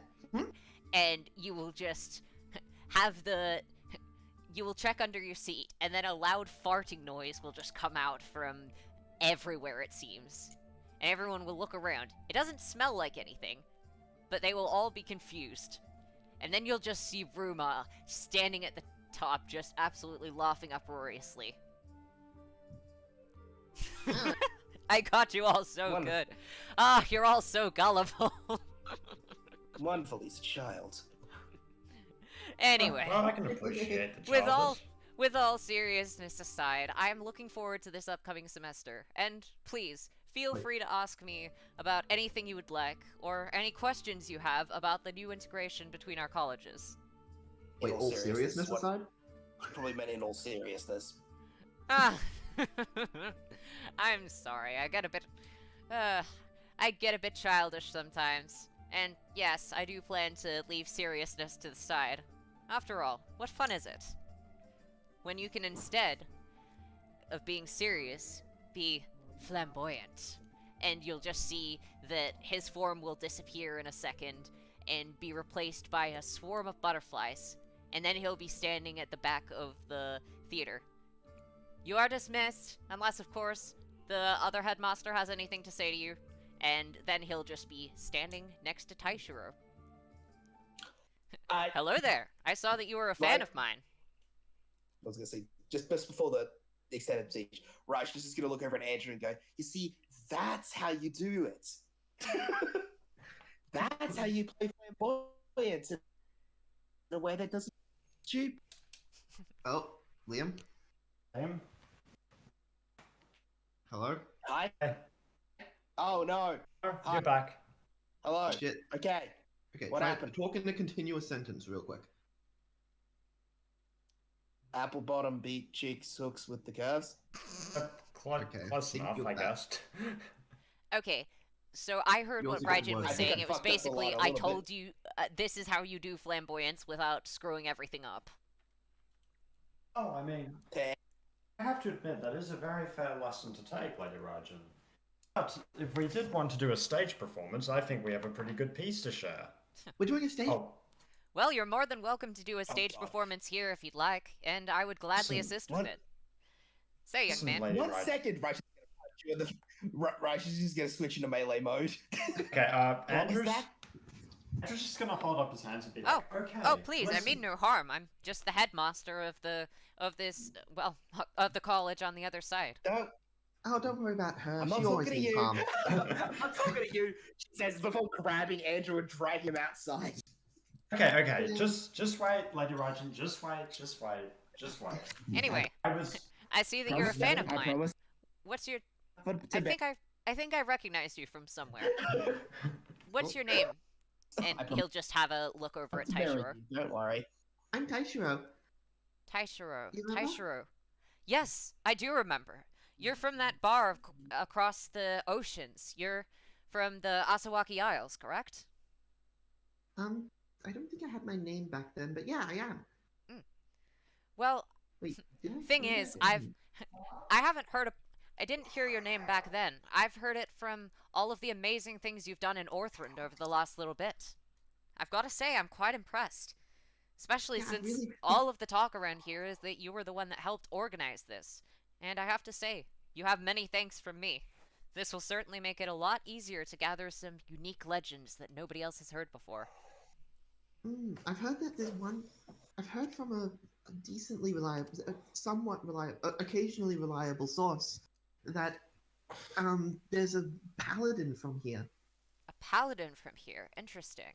And you will just have the... You will check under your seat, and then a loud farting noise will just come out from everywhere, it seems. And everyone will look around. It doesn't smell like anything, but they will all be confused. And then you'll just see Ruma standing at the top, just absolutely laughing uproariously. I got you all so Wonderful. good. Ah, you're all so gullible. wonderful, he's a child. Anyway. Well, I can appreciate the With all- childish. With all seriousness aside, I am looking forward to this upcoming semester, and please, feel Wait. free to ask me about anything you would like, or any questions you have about the new integration between our colleges. In Wait, all seriousness what- aside? Probably meant in all seriousness. Ah, I'm sorry, I get a bit childish sometimes. And yes, I do plan to leave seriousness to the side. After all, what fun is it? When you can, instead of being serious, be flamboyant. And you'll just see that his form will disappear in a second and be replaced by a swarm of butterflies. And then he'll be standing at the back of the theater. You are dismissed, unless, of course, the other headmaster has anything to say to you. And then he'll just be standing next to Taishiro. I Hello there! I saw that you were a fan Right. of mine. was gonna say just before the extended speech, Raj is just gonna look over at Andrew and go, "You see, that's how you do it. That's how you play flamboyant in a way that doesn't stupid." Oh, Liam? Him? Hello? Hi. Hey. Oh no. Oh, Hi. you're back. Hello. Shit. Okay. Okay, What try happened? talk in a continuous sentence real quick. Apple bottom beat cheeks hooks with the curves. Close, Okay, close think enough, you're I back. guess. Okay, so I heard Yours what is Raijin worse. was I think saying. I It was fucked up a basically, lot, a I little told you, this is how you do flamboyance without screwing everything up. Oh, I mean, Okay. I have to admit, that is a very fair lesson to take, Lady Rajan. But if we did want to do a stage performance, I think we have a pretty good piece to share. We're doing a stage. Oh, Well, you're more than welcome to do a stage God. performance here if you'd like, and I would gladly Listen, assist with what- it. Say, young listen, man. Lady One Rajan. second, Raj is gonna punch you in the. Raj is just gonna switch into melee mode. Okay, What was Andrew's, that? Andrew's just gonna hold up his hands and be Oh, like, okay. Oh, please, I listen. mean no harm. I'm just the headmaster of of the college on the other side. Don't. Oh, don't worry about her. I'm She not always talking to seems you. calm. I'm talking to you. She says before grabbing Andrew and dragging him outside. Okay, Yeah. just wait, Lady Rajan, just wait. Anyway, I was, I see that you're a fan of I mine. promise. What's your... But I think I recognized you from somewhere. What's Oh. your name? And I promise. he'll just have a look over at to bury Taishiro. you, don't worry. I'm Taishiro. Taishiro. You remember? Taishiro. Yes, I do remember. You're from that bar across the oceans. You're from the Asawaki Isles, correct? I don't think I had my name back then, but yeah, I am. Well, Wait, did I Thing say is, that? I haven't heard I didn't hear your name back then. I've heard it from all of the amazing things you've done in Orthrend over the last little bit. I've got to say, I'm quite impressed. Especially Yeah, since really. all of the talk around here is that you were the one that helped organize this. And I have to say, you have many thanks from me. This will certainly make it a lot easier to gather some unique legends that nobody else has heard before. I've heard that there's one. I've heard from a decently reliable, a somewhat reliable, occasionally reliable source that there's a paladin from here. A paladin from here. Interesting.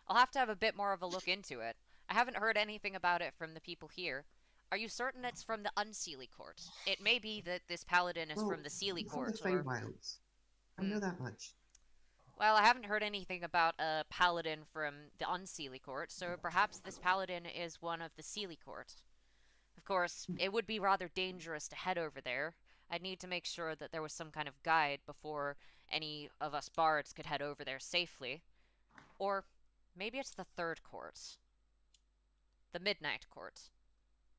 I'll have to have a bit more of a look into it. I haven't heard anything about it from the people here. Are you certain it's from the Unseelie Court? It may be that this paladin is Well, from the Seelie from the Court, or... Feywilds. I Hmm. know that much. Well, I haven't heard anything about a paladin from the Unseelie Court, so perhaps this paladin is one of the Seelie Court. Of course, it would be rather dangerous to head over there. I'd need to make sure that there was some kind of guide before any of us bards could head over there safely. Or maybe it's the Third Court. The Midnight Court.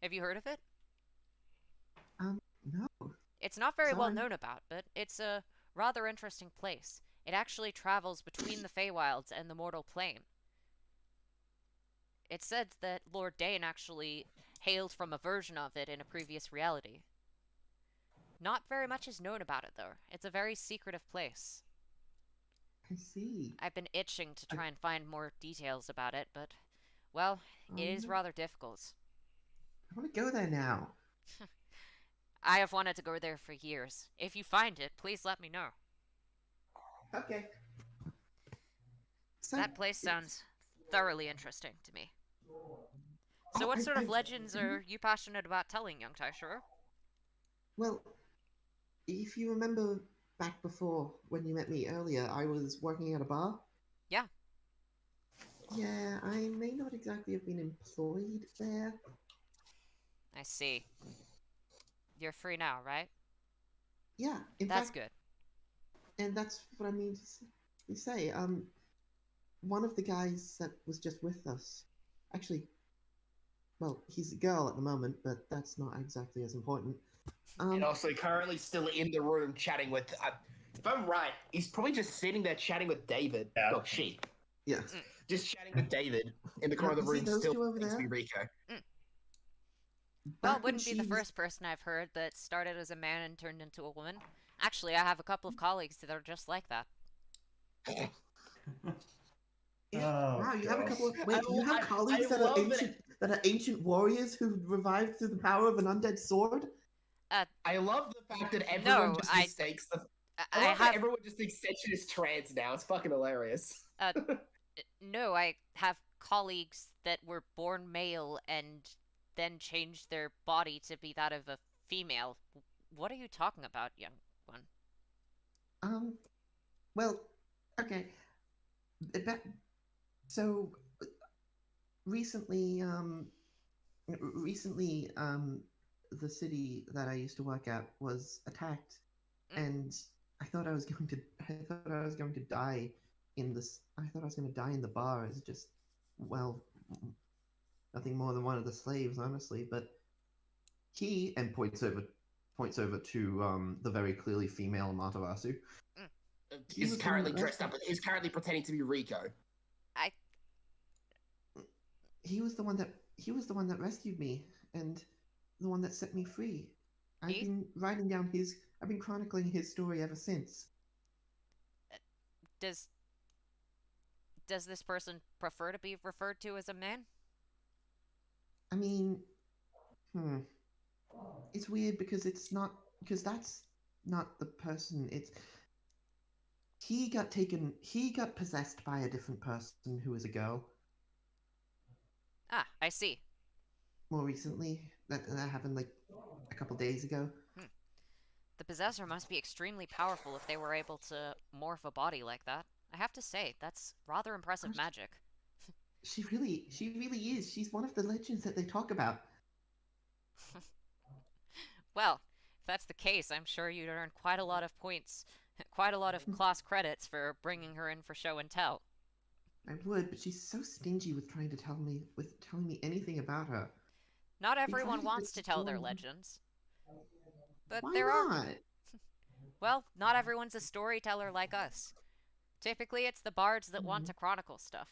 Have you heard of it? No. It's not very well Sorry. known about, but it's a rather interesting place. It actually travels between the Feywilds and the mortal plane. It's said that Lord Dane actually hailed from a version of it in a previous reality. Not very much is known about it, though. It's a very secretive place. I see. I've been itching to try and find more details about it, but, well, it is rather difficult. I want to go there now. I have wanted to go there for years. If you find it, please let me know. Okay. So, That place sounds thoroughly interesting to me. So Oh, what sort of I've- legends are you passionate about telling, young Taishiro? Well, if you remember back before when you met me earlier, I was working at a bar. Yeah. Yeah, I may not exactly have been employed there. I see. You're free now, right? Yeah, in That's fact, good. and that's what I mean to say. One of the guys that was just with us, actually, well, he's a girl at the moment, but that's not exactly as important. And also currently still in the room chatting with. If I'm right, he's probably just sitting there chatting with David. Yeah. Oh, she. yeah. Just chatting with David in the corner of the You see room, those still two over pretending to there? be Ryoko. Well, Back when wouldn't be the she was- first person I've heard that started as a man and turned into a woman. Actually, I have a couple of colleagues that are just like that. Yeah. Oh, Wow, you have a God. couple of wait. I- You have I- colleagues I that are love that- ancient warriors who revived through the power of an undead sword. I love the fact that everyone No, just mistakes the. I I love that have everyone just thinks Senshin is trans now. It's fucking hilarious. no, I have colleagues that were born male and then changed their body to be that of a female. What are you talking about, young one? Well, okay. So recently, the city that I used to work at was attacked, and I thought I was going to die in this. I thought I was going to die in the bar as just, well, nothing more than one of the slaves, honestly. But he and points over to the very clearly female Matarasu. He Is was the currently one that dressed up. Is currently pretending to be Rico. He was the one that rescued me and the one that set me free. I've He? been chronicling his story ever since. Does this person prefer to be referred to as a man? I mean, it's weird because that's not the person. He got possessed by a different person who was a girl Ah, I see. more recently. That happened like a couple days ago. The possessor must be extremely powerful if they were able to morph a body like that. I have to say, that's rather impressive Gosh. magic. She really is. She's one of the legends that they talk about. Well, if that's the case, I'm sure you'd earn quite a lot of points, quite a lot of class credits for bringing her in for show and tell. I would, but she's so stingy with telling me anything about her. Not tried everyone to wants to tell their destroy- legends. But Why there are... not? Well, not everyone's a storyteller like us. Typically, it's the bards that want to chronicle stuff.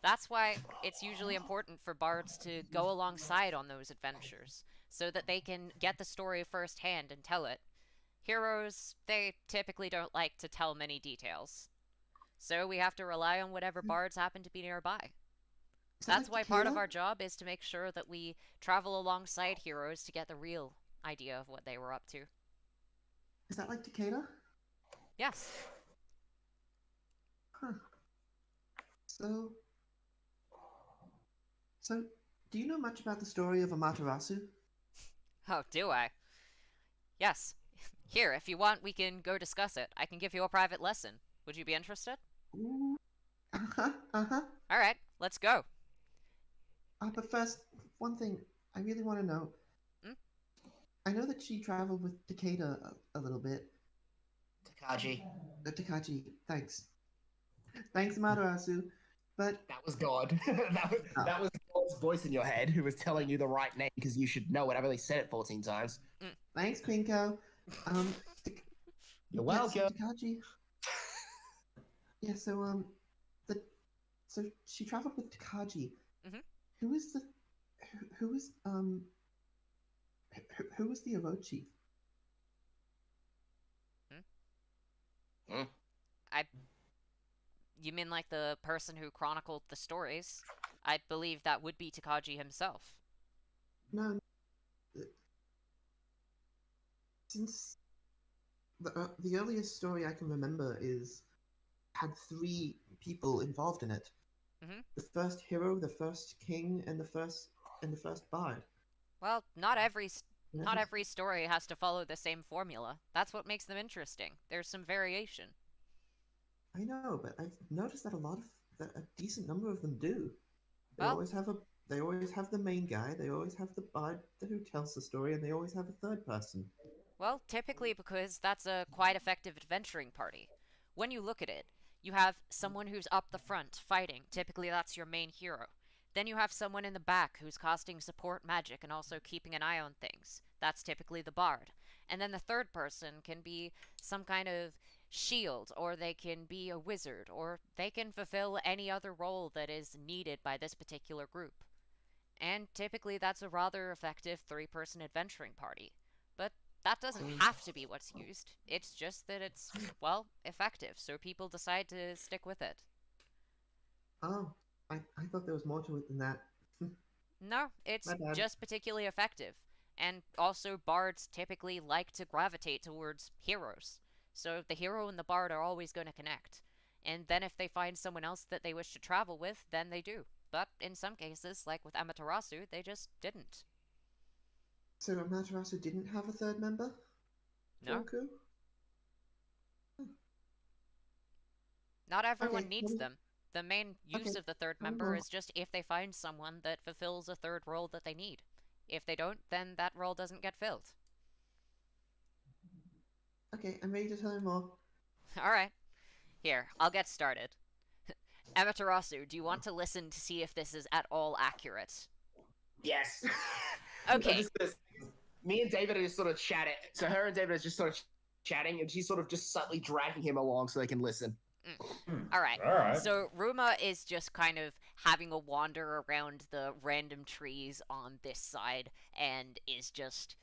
That's why it's usually important for bards to go alongside on those adventures, so that they can get the story firsthand and tell it. Heroes, they typically don't like to tell many details. So we have to rely on whatever bards happen to be nearby. Is that That's why like part of Takeda? our job is to make sure that we travel alongside heroes to get the real idea of what they were up to. Is that like Takeda? Yes. Huh. So So, do you know much about the story of Amaterasu? Oh, do I? Yes. Here, if you want, we can go discuss it. I can give you a private lesson. Would you be interested? Ooh. Uh-huh, uh-huh. Alright, let's go. But first, one thing I really want to know. Hmm? I know that she traveled with Takeda a little bit. Takaji. Takachi, thanks. Thanks, Amaterasu. But That was God. that was God's voice in your head who was telling you the right name because you should know it. I've only said it 14 times. thanks, Pinko. Tak- You're yeah, so welcome. Takachi. Yeah, the so she traveled with Takaji. Mhm. Who is the who is who is the Orochi? Hmm? I. You mean like the person who chronicled the stories? I believe that would be Takagi himself. No, since the earliest story I can remember is had three people involved in it. Mhm. The first hero, the first king, and the first bard. Well, Yeah. not every story has to follow the same formula. That's what makes them interesting. There's some variation. I know, but I've noticed that a decent number of them do. They Well, always have a they always have the main guy, they always have the bard who tells the story, and they always have a third person. Well, typically because that's a quite effective adventuring party. When you look at it, you have someone who's up the front fighting. Typically, that's your main hero. Then you have someone in the back who's casting support magic and also keeping an eye on things. That's typically the bard. And then the third person can be some kind of shield, or they can be a wizard, or they can fulfill any other role that is needed by this particular group. And typically, that's a rather effective three-person adventuring party. But that doesn't So, have to be what's used. It's just that it's, well, effective, so people decide to stick with it. oh, I thought there was more to it than that. No, it's My bad. just particularly effective. And also, bards typically like to gravitate towards heroes. So the hero and the bard are always going to connect. And then if they find someone else that they wish to travel with, then they do. But in some cases, like with Amaterasu, they just didn't. So Amaterasu didn't have a third member? No, Joku? not everyone Okay, needs them. The main use okay. of the third Tell me member more. is just if they find someone that fulfills a third role that they need. If they don't, then that role doesn't get filled. Okay, I'm ready to tell you more. Alright, here, I'll get started. Amaterasu, do you want to listen to see if this is at all accurate? Yes. Okay. Me and David are just sort of chatting. So her and David are just sort of chatting, and she's sort of just subtly dragging him along so they can listen. Alright, Alright. so Ruma is just kind of having a wander around the random trees on this side and is just,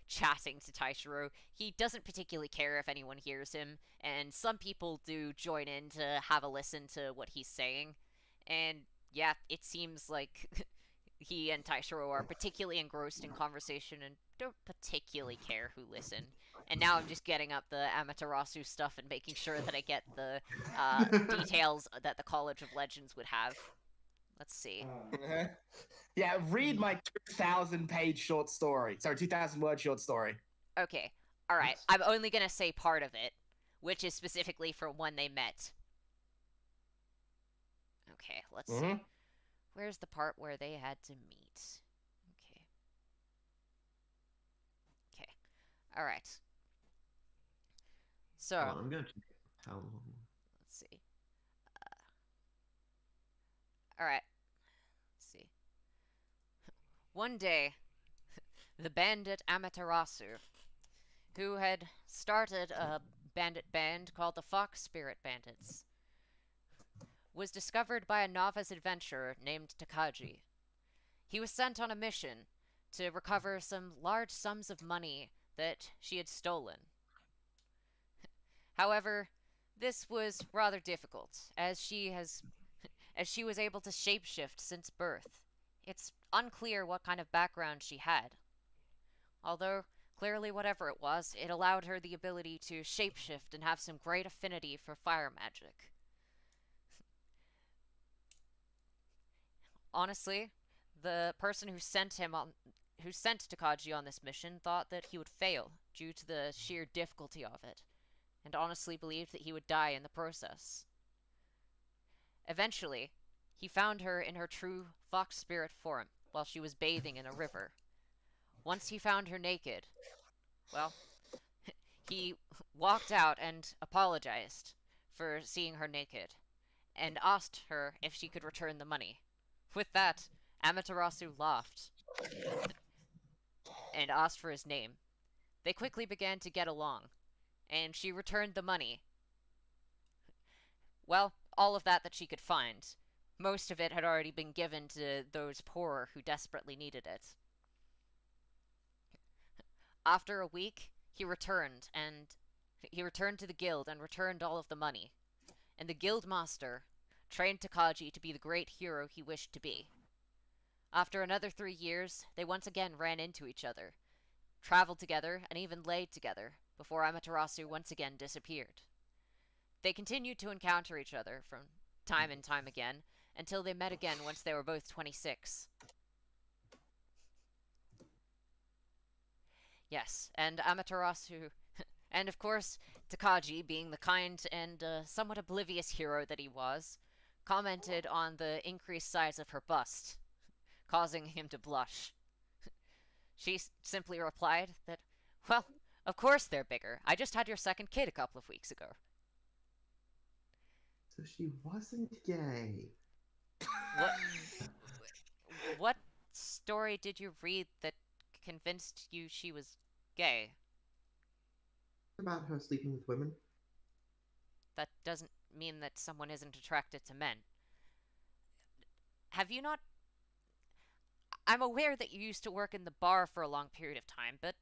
chatting to Taishiro. He doesn't particularly care if anyone hears him, and some people do join in to have a listen to what he's saying. And yeah, it seems like he and Taishiro are particularly engrossed in conversation and don't particularly care who listen. And now I'm just getting up the Amaterasu stuff and making sure that I get the details that the College of Legends would have. Let's see. Yeah, read my 2,000-page short story. Sorry, 2,000-word short story. Okay, alright. I'm only gonna say part of it, which is specifically from when they met. Okay, let's see. Where's the part where they had to meet? Okay. Okay. Alright. So, Hold on, I'm gonna check how long. let's see. Alright. Let's see. One day, the bandit Amaterasu, who had started a bandit band called the Fox Spirit Bandits, was discovered by a novice adventurer named Takagi. He was sent on a mission to recover some large sums of money that she had stolen. However, this was rather difficult, as she was able to shapeshift since birth. It's unclear what kind of background she had. Although, clearly whatever it was, it allowed her the ability to shapeshift and have some great affinity for fire magic. Honestly, the person who sent Takagi on this mission thought that he would fail due to the sheer difficulty of it, and honestly believed that he would die in the process. Eventually, he found her in her true fox spirit form while she was bathing in a river. Once he found her naked, well, he walked out and apologized for seeing her naked, and asked her if she could return the money. With that, Amaterasu laughed and asked for his name. They quickly began to get along, and she returned the money. Well, all of that she could find. Most of it had already been given to those poorer who desperately needed it. After a week, he returned to the guild and returned all of the money. And the guild master trained Takagi to be the great hero he wished to be. After another 3 years, they once again ran into each other, traveled together, and even laid together, before Amaterasu once again disappeared. They continued to encounter each other from time and time again, until they met again once they were both 26. Yes, and Amaterasu, and of course, Takagi, being the kind and somewhat oblivious hero that he was, commented on the increased size of her bust, causing him to blush. She simply replied that, well, of course they're bigger. I just had your second kid a couple of weeks ago. So she wasn't gay. What story did you read that convinced you she was gay? About her sleeping with women. That doesn't mean that someone isn't attracted to men. Have you not... I'm aware that you used to work in the bar for a long period of time, but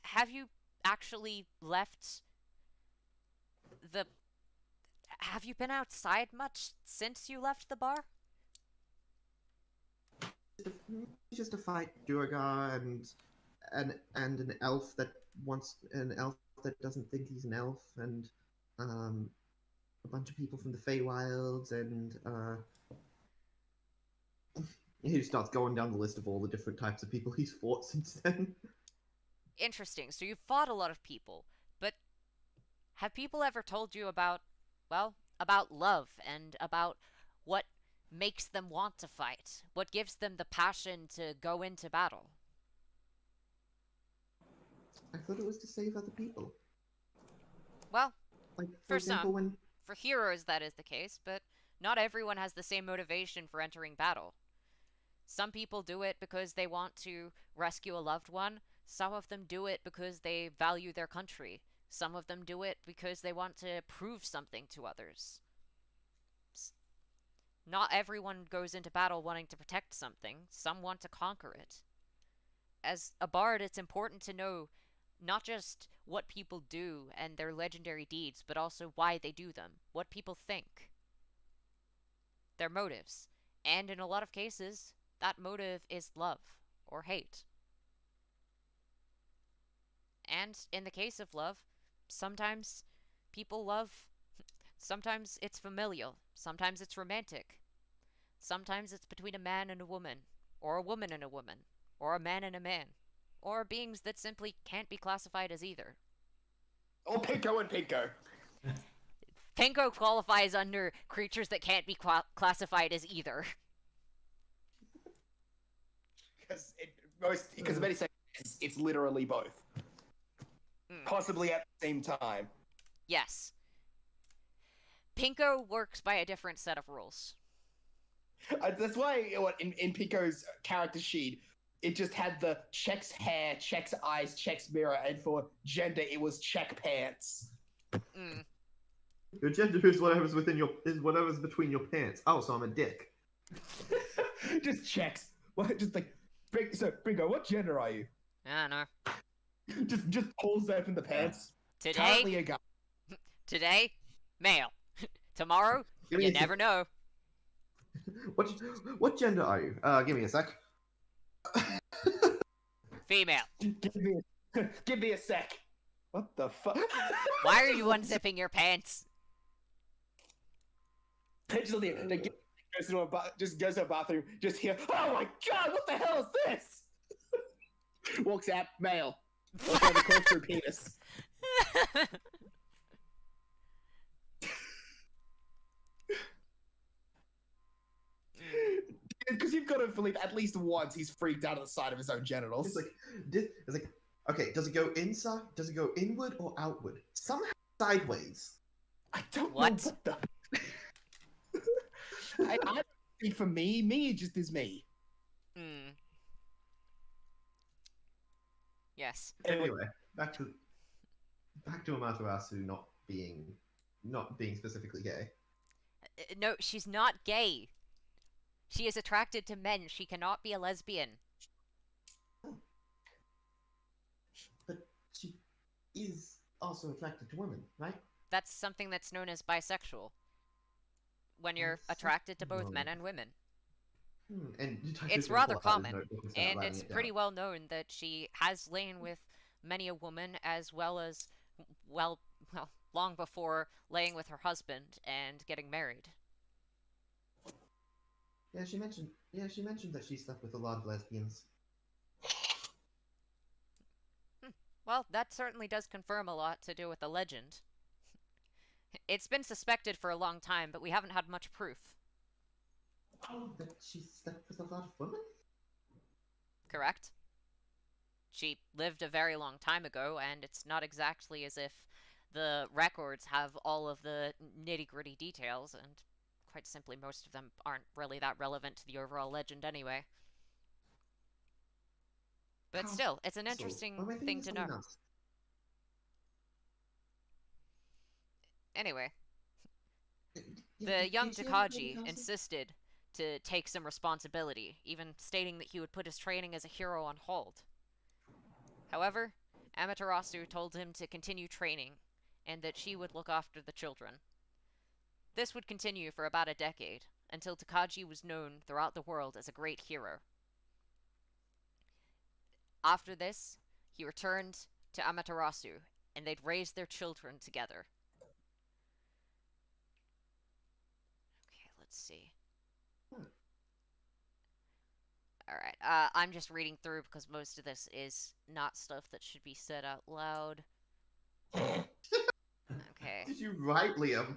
have you actually left the... Have you been outside much since you left the bar? Just a fight Durga and an elf that doesn't think he's an elf, and a bunch of people from the Feywilds, and he starts going down the list of all the different types of people he's fought since then. Interesting. So you've fought a lot of people, but have people ever told you about love and about what makes them want to fight? What gives them the passion to go into battle? I thought it was to save other people. Well, Like, for example, some. For heroes, that is the case, but not everyone has the same motivation for entering battle. Some people do it because they want to rescue a loved one. Some of them do it because they value their country. Some of them do it because they want to prove something to others. Not everyone goes into battle wanting to protect something. Some want to conquer it. As a bard, it's important to know not just what people do and their legendary deeds, but also why they do them, what people think, their motives. And in a lot of cases, that motive is love or hate. And in the case of love, sometimes people love, sometimes it's familial, sometimes it's romantic, sometimes it's between a man and a woman, or a woman and a woman, or a man and a man, or beings that simply can't be classified as either. Or Pinko and Pinko. Pinko qualifies under creatures that can't be classified as either. Because many say it's literally both. Possibly at the same time. Yes. Pinko works by a different set of rules. That's why in Pinko's character sheet, it just had the checks hair, checks eyes, checks mirror, and for gender, it was check pants. Your gender is whatever's between your pants. Oh, so I'm a dick. Just checks. What? Just like, so Bingo, what gender are you? I don't know. Just pulls open the pants. Currently a guy. Today, male. Tomorrow, you never know. What gender are you? Give me a sec. Female. Give me a sec. What the fuck? Why are you unzipping your pants? Give Just goes to a bathroom. Just hear, oh my god, what the hell is this? Walks out, male. Also the corkscrew penis. Because you've got to believe at least once he's freaked out at the sight of his own genitals. It's like, okay, does it go inside? Does it go inward or outward? Somehow sideways. I don't What? know what the. I don't think for me. Me just is me. Hmm. Yes. Anyway, back to Amaterasu not being specifically gay. No, she's not gay. She is attracted to men. She cannot be a lesbian. But she is also attracted to women, right? That's something that's known as bisexual. When you're attracted to both men and women. And It's rather common, and it's pretty well known that she has lain with many a woman, as well as, well, long before laying with her husband and getting married. Yeah, she mentioned that she slept with a lot of lesbians. Well, that certainly does confirm a lot to do with the legend. It's been suspected for a long time, but we haven't had much proof. Oh, that she slept with a lot of women? Correct? She lived a very long time ago, and it's not exactly as if the records have all of the nitty-gritty details, and quite simply most of them aren't really that relevant to the overall legend anyway. But still, it's an interesting thing to know. Anyway, the young Takagi insisted to take some responsibility, even stating that he would put his training as a hero on hold. However, Amaterasu told him to continue training, and that she would look after the children. This would continue for about a decade, until Takagi was known throughout the world as a great hero. After this, he returned to Amaterasu, and they'd raise their children together. Okay, let's see. Alright, I'm just reading through because most of this is not stuff that should be said out loud. Okay. Did you write, Liam?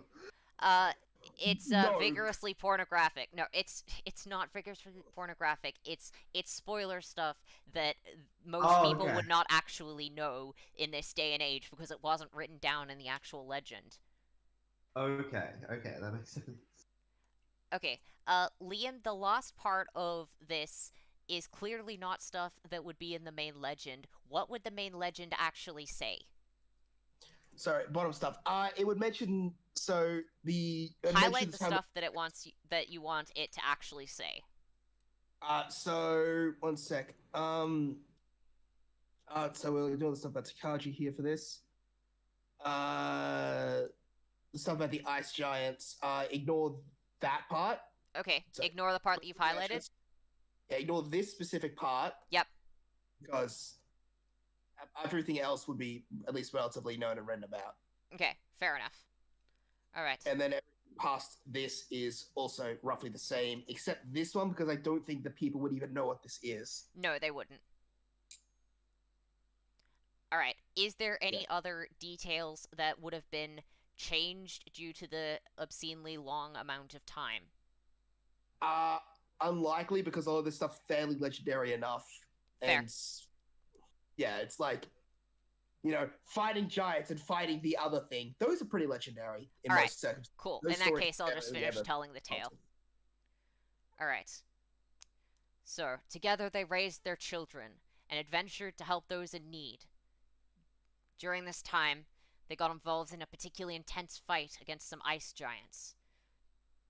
It's No. vigorously pornographic. No, it's not vigorously pornographic. It's spoiler stuff that most people okay. would not actually know in this day and age because it wasn't written down in the actual legend. Okay, that makes sense. Okay, Liam, the last part of this is clearly not stuff that would be in the main legend. What would the main legend actually say? Sorry, bottom stuff. It would mention Highlight the stuff that it wants that you want it to actually say. So 1 sec. So we're doing the stuff about Takagi here for this. The stuff about the ice giants. Ignore that part. Okay, So- ignore the part that you've highlighted. Yeah, ignore this specific part. Yep. Because everything else would be at least relatively known and written about. Okay, fair enough. Alright. And then everything past this is also roughly the same, except this one, because I don't think the people would even know what this is. No, they wouldn't. Alright, is there any other details that would have been changed due to the obscenely long amount of time? Unlikely, because all of this stuff fairly legendary enough. Fair. And yeah, it's like, fighting giants and fighting the other thing. Those are pretty legendary in All right. most circumstances. Cool. Those In that stories case, I'll just never finish ever telling the tale. content. Alright. So, together they raised their children and adventured to help those in need. During this time, they got involved in a particularly intense fight against some ice giants.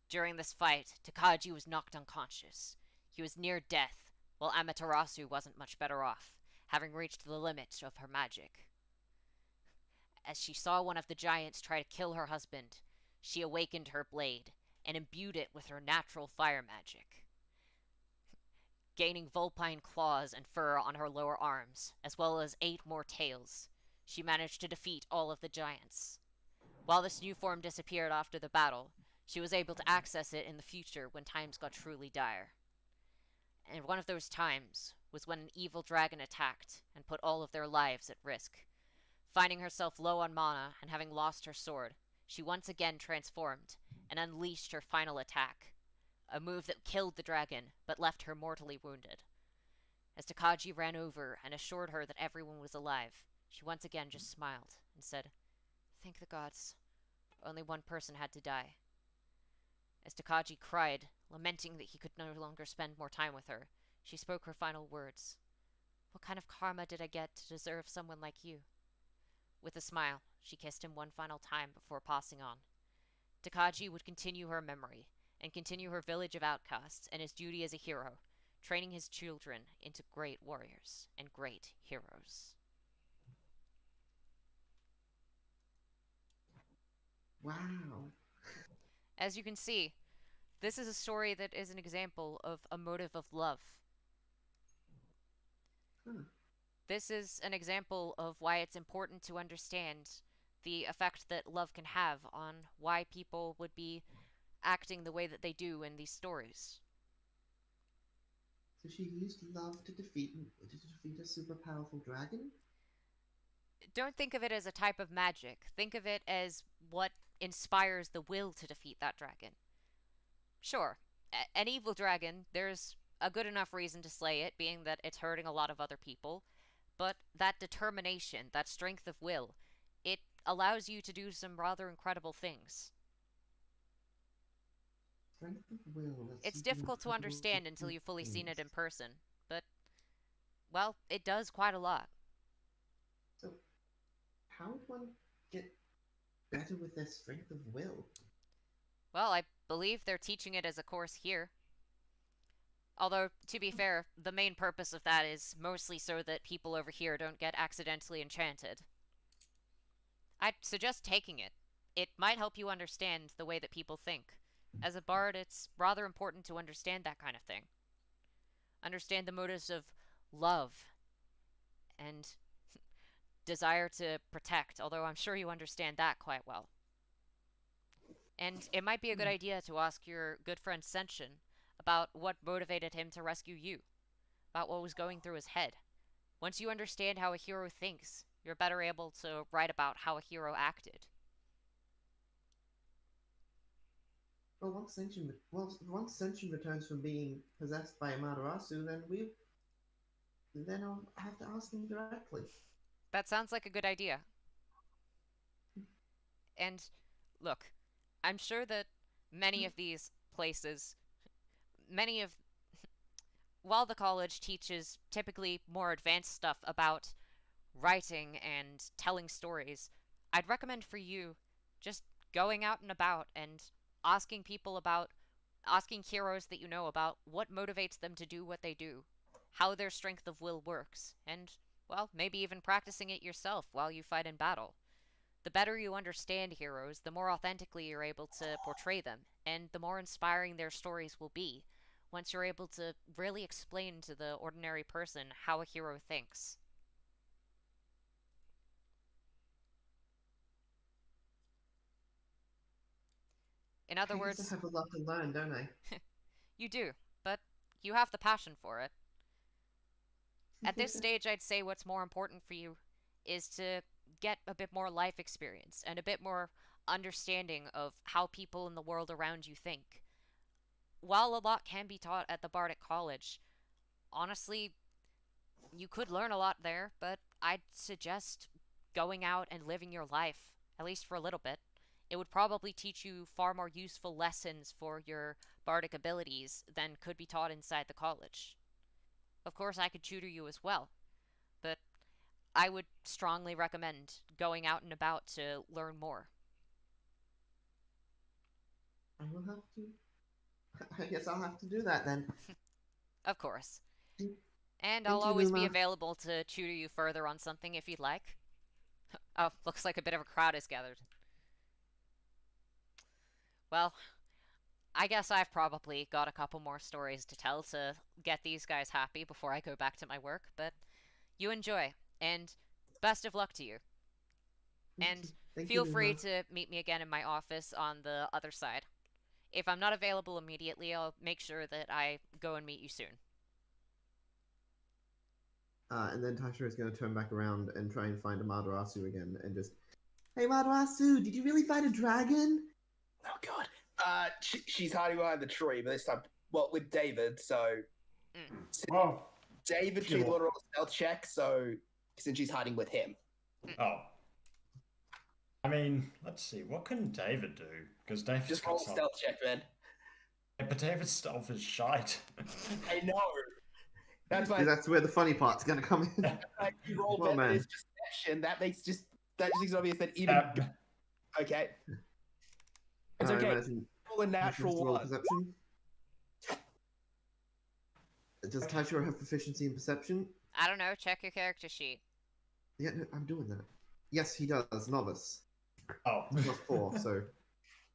During this fight, Takagi was knocked unconscious. He was near death, while Amaterasu wasn't much better off, having reached the limit of her magic. As she saw one of the giants try to kill her husband, she awakened her blade and imbued it with her natural fire magic. Gaining vulpine claws and fur on her lower arms, as well as 8 more tails, she managed to defeat all of the giants. While this new form disappeared after the battle, She was able to access it in the future when times got truly dire. And one of those times was when an evil dragon attacked and put all of their lives at risk. Finding herself low on mana and having lost her sword, she once again transformed and unleashed her final attack, a move that killed the dragon but left her mortally wounded. As Takagi ran over and assured her that everyone was alive, she once again just smiled and said, "Thank the gods. Only one person had to die." As Takagi cried, lamenting that he could no longer spend more time with her, she spoke her final words. "What kind of karma did I get to deserve someone like you?" With a smile, she kissed him one final time before passing on. Takagi would continue her memory and continue her village of outcasts and his duty as a hero, training his children into great warriors and great heroes. Wow. As you can see, this is a story that is an example of a motive of love. Huh. This is an example of why it's important to understand the effect that love can have on why people would be acting the way that they do in these stories. So she used love to defeat a super powerful dragon? Don't think of it as a type of magic. Think of it as what inspires the will to defeat that dragon. Sure, an evil dragon, there's a good enough reason to slay it, being that it's hurting a lot of other people, but that determination, that strength of will, it allows you to do some rather incredible things. Strength of will. That's It's something difficult to incredible understand to until you've fully seen it in things. person, but, well, it does quite a lot. So, how would one get better with their strength of will? Well, I believe they're teaching it as a course here. Although, to be fair, the main purpose of that is mostly so that people over here don't get accidentally enchanted. I'd suggest taking it. It might help you understand the way that people think. As a bard, it's rather important to understand that kind of thing. Understand the motives of love and desire to protect, although I'm sure you understand that quite well. And it might be a good idea to ask your good friend Senshin about what motivated him to rescue you, about what was going through his head. Once you understand how a hero thinks, you're better able to write about how a hero acted. Once Senshin returns from being possessed by Amaterasu, then I'll have to ask him directly. That sounds like a good idea. And look, I'm sure that many of these places, many of while the college teaches typically more advanced stuff about writing and telling stories, I'd recommend for you just going out and about and asking people about, asking heroes that you know about what motivates them to do what they do, how their strength of will works, and, well, maybe even practicing it yourself while you fight in battle. The better you understand heroes, the more authentically you're able to portray them, and the more inspiring their stories will be once you're able to really explain to the ordinary person how a hero thinks. In other I guess I words, have a lot to learn, don't I? you do, but you have the passion for it. At this stage, I'd say what's more important for you is to get a bit more life experience and a bit more understanding of how people in the world around you think. While a lot can be taught at the Bardic College, honestly, you could learn a lot there, but I'd suggest going out and living your life, at least for a little bit. It would probably teach you far more useful lessons for your bardic abilities than could be taught inside the college. Of course, I could tutor you as well, but I would strongly recommend going out and about to learn more. I will have to. I guess I'll have to do that then. Of course. Thank And I'll you, always be Luma. available to tutor you further on something if you'd like. Oh, looks like a bit of a crowd has gathered. Well, I guess I've probably got a couple more stories to tell to get these guys happy before I go back to my work, but you enjoy, and best of luck to you. And Thank you, feel free Luma. to meet me again in my office on the other side. If I'm not available immediately, I'll make sure that I go and meet you soon. And then Tasha is going to turn back around and try and find Amaterasu again and just, hey Amaterasu, did you really fight a dragon? Oh god. She's hiding behind the tree, but this time, well, with David. So Well, David Sure. can roll a stealth check. So since she's hiding with him, oh. I mean, let's see. What can David do? Because David's just got roll a some. stealth check, man. Yeah, but David's stealth is shite. I know. That's See, why that's where the funny part's going to come in. you roll Well, better man. is perception. That makes obvious that even okay. It's I okay. imagine Roll a Tasha has natural to roll one. perception. Does Tasha have proficiency in perception? I don't know. Check your character sheet. Yeah, no, I'm doing that. Yes, he does. Novice. Oh. Plus 4, so...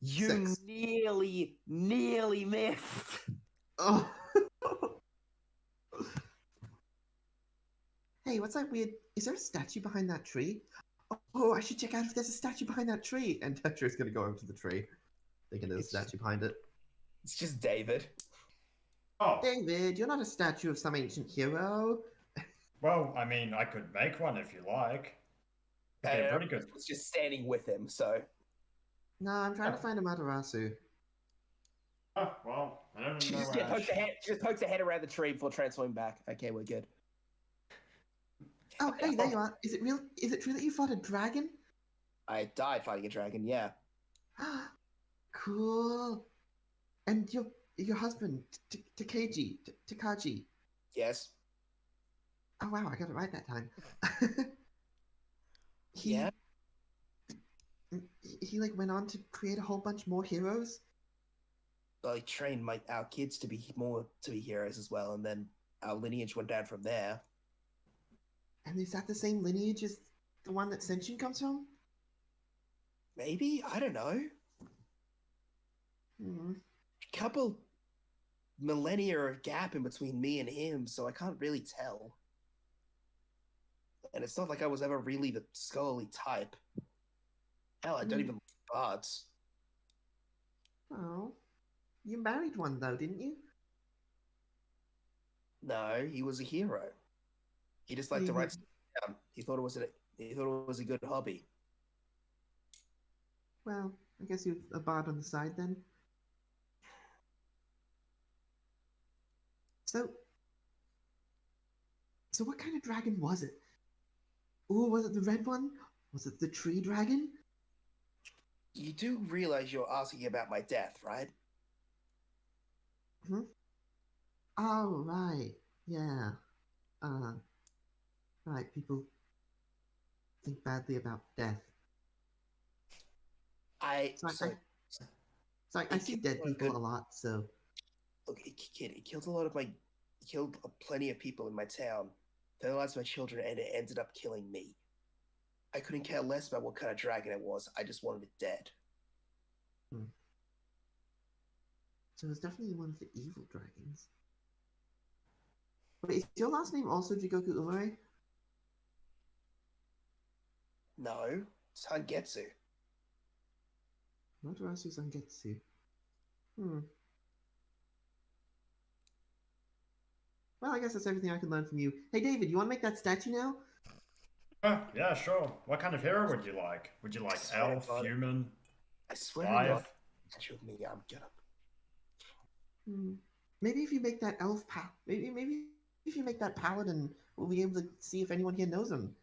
You 6. nearly missed. Oh! Hey, what's that weird... Is there a statue behind that tree? Oh, I should check out if there's a statue behind that tree. And Tetra's gonna go over to the tree, thinking there's a statue behind it. It's just David. Oh. David, you're not a statue of some ancient hero. Well, I mean, I could make one if you like. Okay, pretty good. It's just standing with him. So No, I'm trying to find Amaterasu. Oh, well, I don't she know just where I pokes her should- head. She just pokes her head around the tree before transforming back. Okay, we're good. Oh, hey, there you are. Is it real? Is it true that you fought a dragon? I died fighting a dragon. Yeah. Cool. And your husband, Takaji. Yes. Oh wow, I got it right that time. Yeah. He like went on to create a whole bunch more heroes. Well, he trained our kids to be heroes as well, and then our lineage went down from there. And is that the same lineage as the one that Senshin comes from? Maybe, I don't know. Hmm. Couple millennia of gap in between me and him, so I can't really tell. And it's not like I was ever really the scholarly type. Hell, I don't even like bards. Oh, you married one though, didn't you? No, he was a hero. He just liked to write stuff down. He thought it was a good hobby. Well, I guess you're a bard on the side then. So what kind of dragon was it? Oh, was it the red one? Was it the tree dragon? You do realize you're asking about my death, right? Hmm? Oh, right. Yeah. Right, people think badly about death. I see dead people a lot, so... Look, it killed plenty of people in my town. Terrorized my children, and it ended up killing me. I couldn't care less about what kind of dragon it was. I just wanted it dead. So it was definitely one of the evil dragons. Wait, is your last name also Jigoku Umare? No, it's Hangetsu. Matarasu Zangetsu. Well, I guess that's everything I can learn from you. Hey, David, you want to make that statue now? Yeah, sure. What kind of hero would you like? Would you like swear to elf, God. human, I swear to God, live? statue of me, I'm gonna. Maybe if you make that maybe if you make that paladin, we'll be able to see if anyone here knows him.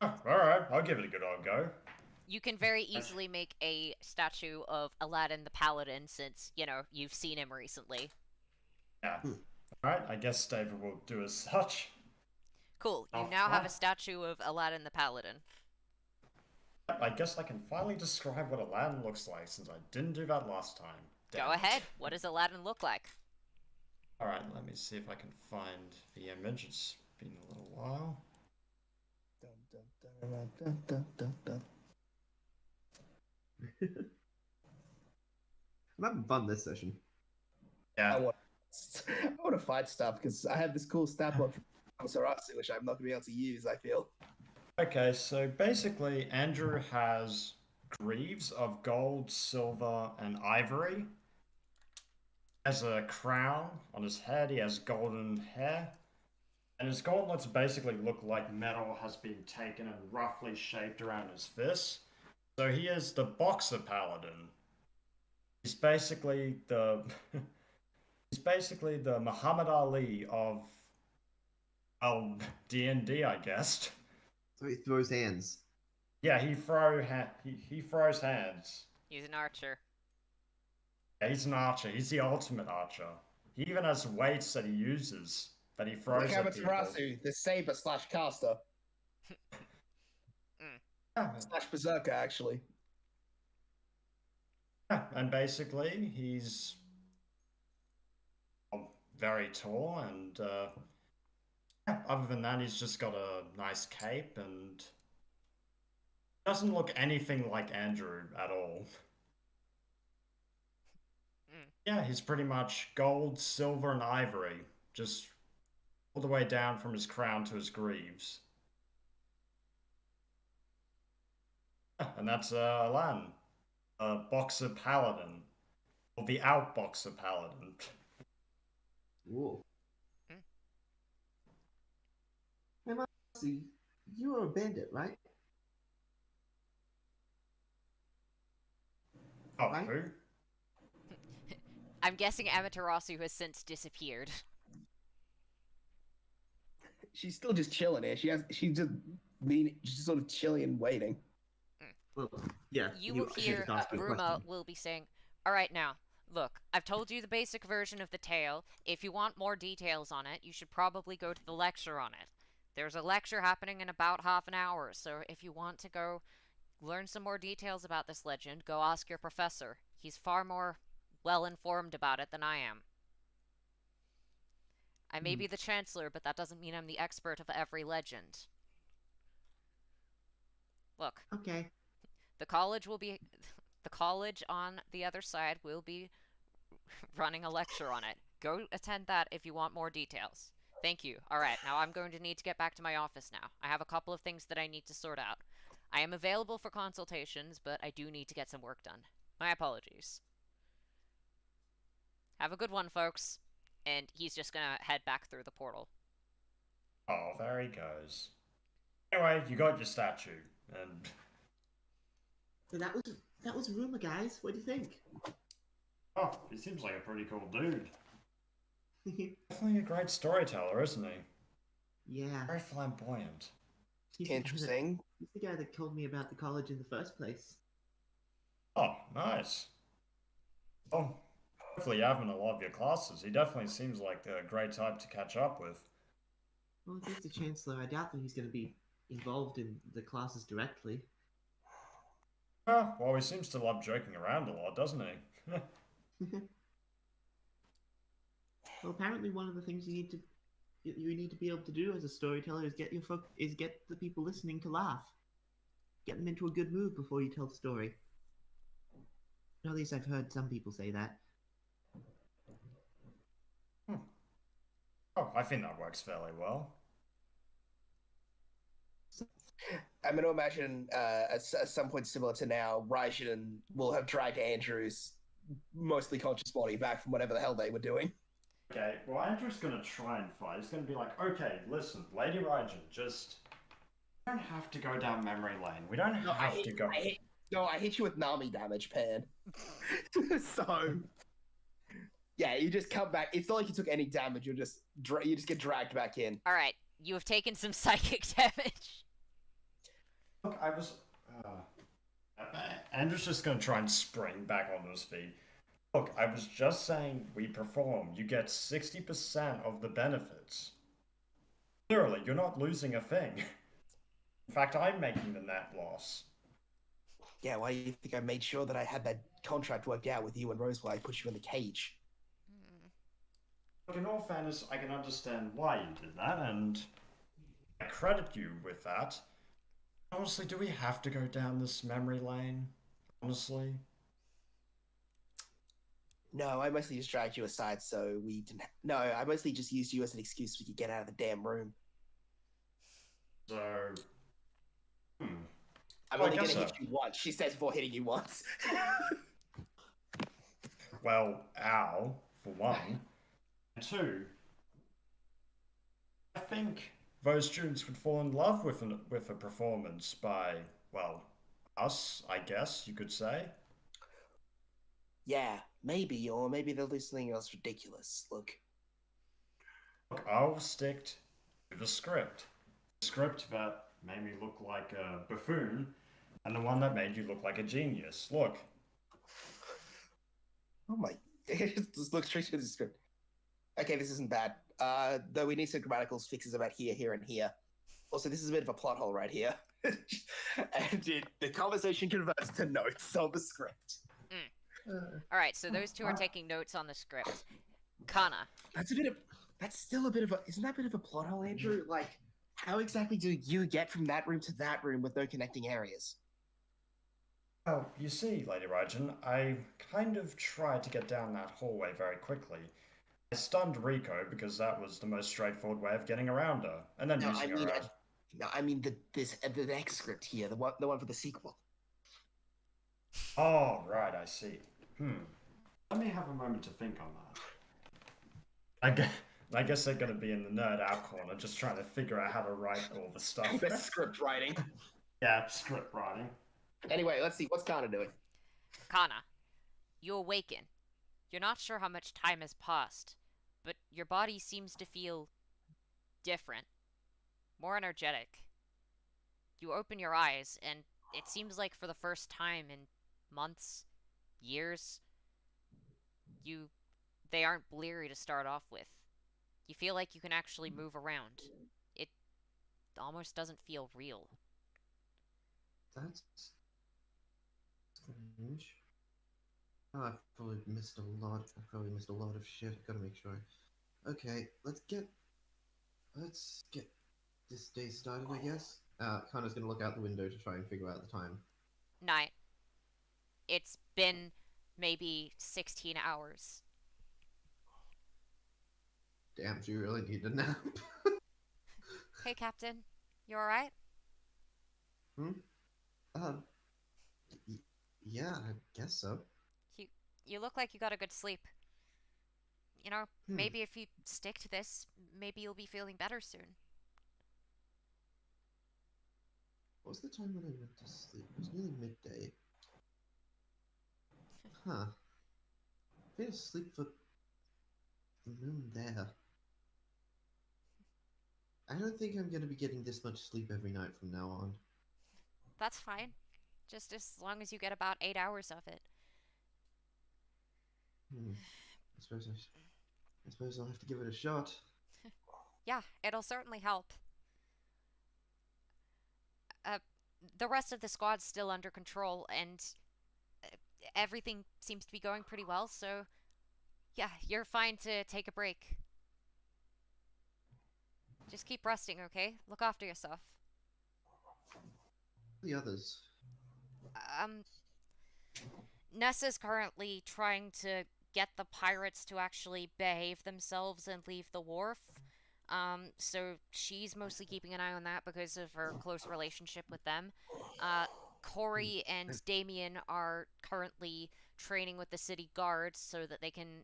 Oh, alright, I'll give it a good old go. You can very easily make a statue of Aladdin the Paladin since, you've seen him recently. Yeah. Alright, I guess David will do as such. Cool. You Oh, now have fine. a statue of Aladdin the Paladin. I guess I can finally describe what Aladdin looks like since I didn't do that last time. Go Damn it. ahead. What does Aladdin look like? Alright, let me see if I can find the image. It's been a little while. I'm having fun this session. Yeah. I want to fight stuff because I have this cool stat block from Sarasu, which I'm not going to be able to use, I feel. Okay, so basically, Andrew has greaves of gold, silver, and ivory, has a crown on his head. He has golden hair. And his gauntlets basically look like metal has been taken and roughly shaped around his fists. So he is the boxer paladin. He's basically the he's basically the Muhammad Ali of D&D, I guess. So he throws hands. Yeah, he throws hands. He's an archer. Yeah, he's an archer. He's the ultimate archer. He even has weights that he uses that he throws Like at people. Amaterasu, the saber / caster Yeah, / berserker, actually. yeah, and basically he's very tall, and yeah, other than that, he's just got a nice cape and doesn't look anything like Andrew at all. Yeah, he's pretty much gold, silver, and ivory, just all the way down from his crown to his greaves. And that's Alan, a boxer paladin, or the outboxer paladin. Whoa. Hmm. Hey, Marcy, you are a bandit, right? Oh, Right? who? I'm guessing Amaterasu has since disappeared. She's still just chilling here. She's just sort of chilling and waiting. Well, yeah. You will she hear just asked you a Ruma question. will be saying, "Alright, now, look, I've told you the basic version of the tale. If you want more details on it, you should probably go to the lecture on it. There's a lecture happening in about half an hour, so if you want to go learn some more details about this legend, go ask your professor. He's far more well informed about it than I am. I may be the chancellor, but that doesn't mean I'm the expert of every legend. Look, Okay. the college on the other side will be running a lecture on it. Go attend that if you want more details. Thank you. Alright, now I'm going to need to get back to my office now. I have a couple of things that I need to sort out. I am available for consultations, but I do need to get some work done. My apologies. Have a good one, folks." And he's just gonna head back through the portal. Oh, there he goes. Anyway, you got your statue, and So that was rumor, guys. What do you think? oh, he seems like a pretty cool dude. Definitely a great storyteller, isn't he? Yeah. Very flamboyant. He's the guy that- Interesting. He's the guy that told me about the college in the first place. Oh, nice. Oh, hopefully you have him in a lot of your classes. He definitely seems like a great type to catch up with. Well, if he's the chancellor, I doubt that he's going to be involved in the classes directly. Well, he seems to love joking around a lot, doesn't he? Well, apparently one of the things you need to be able to do as a storyteller is get the people listening to laugh, get them into a good mood before you tell the story. At least I've heard some people say that. Oh, I think that works fairly well. I'm going to imagine at some point similar to now, Raijin will have dragged Andrew's mostly conscious body back from whatever the hell they were doing. Okay, well, Andrew's gonna try and fight. He's gonna be like, okay, listen, Lady Raijin, just... We don't have to go down memory lane. We don't have to go... I hit you with Nami damage, Pan. So... Yeah, you just come back. It's not like you took any damage. You just get dragged back in. Alright, you have taken some psychic damage. Look, I was... Andrew's just gonna try and spring back onto his feet. Look, I was just saying we perform. You get 60% of the benefits. Literally, you're not losing a thing. In fact, I'm making the net loss. Yeah, why do you think I made sure that I had that contract worked out with you and Rose while I put you in the cage? But in all fairness, I can understand why you did that, and I credit you with that. Honestly, do we have to go down this memory lane? Honestly? No, I mostly just dragged you aside so we didn't... No, I mostly just used you as an excuse so we could get out of the damn room. So... I'm Well, I only going guess to hit so. you once, she says before hitting you once. Well, ow. for one. And two, I think those students would fall in love with with a performance by, well, us, I guess you could say. Yeah, maybe, or maybe they'll do something else ridiculous. Look, Look, I'll stick to the script. The script that made me look like a buffoon, and the one that made you look like a genius. Look, oh my, just look straight through the script. Okay, this isn't bad. Though we need some grammatical fixes about here, here, and here. Also, this is a bit of a plot hole right here. And the conversation converts to notes on the script. All right, so those two are taking notes on the script. Kana, That's still a bit of a, isn't that a bit of a plot hole, Andrew? Like, how exactly do you get from that room to that room with no connecting areas? oh, you see, Lady Rajan, I kind of tried to get down that hallway very quickly. I stunned Ryoko because that was the most straightforward way of getting around her, and then No, I using mean, her as... no, I mean the next script here, the one for the sequel. Oh, right, I see. Let me have a moment to think on that. I guess they're going to be in the nerd out corner just trying to figure out how to write all the stuff. The script writing. Yeah, script writing. Anyway, let's see. What's Kana doing? Kana, you awaken. You're not sure how much time has passed, but your body seems to feel different, more energetic. You open your eyes, and it seems like for the first time in months, years, they aren't bleary to start off with. You feel like you can actually move around. It almost doesn't feel real. That's strange. Oh, I've probably missed a lot. I've probably missed a lot of shit. Gotta make sure. Okay, let's get this day started, I guess. Connor's gonna look out the window to try and figure out the time. Night. It's been maybe 16 hours. Damn, she really need a nap. Hey, Captain. You alright? Um, yeah, I guess so. You look like you got a good sleep. You know, Hmm. maybe if you stick to this, maybe you'll be feeling better soon. What was the time when I went to sleep? It was nearly midday. Huh. I fell asleep for the moon there. I don't think I'm gonna be getting this much sleep every night from now on. That's fine. Just as long as you get about 8 hours of it. I suppose I'll have to give it a shot. Yeah, it'll certainly help. Uh, the rest of the squad's still under control, and everything seems to be going pretty well, so yeah, you're fine to take a break. Just keep resting, okay? Look after yourself. The others. Nessa's currently trying to get the pirates to actually behave themselves and leave the wharf. So she's mostly keeping an eye on that because of her close relationship with them. Corey and Damien are currently training with the city guards so that they can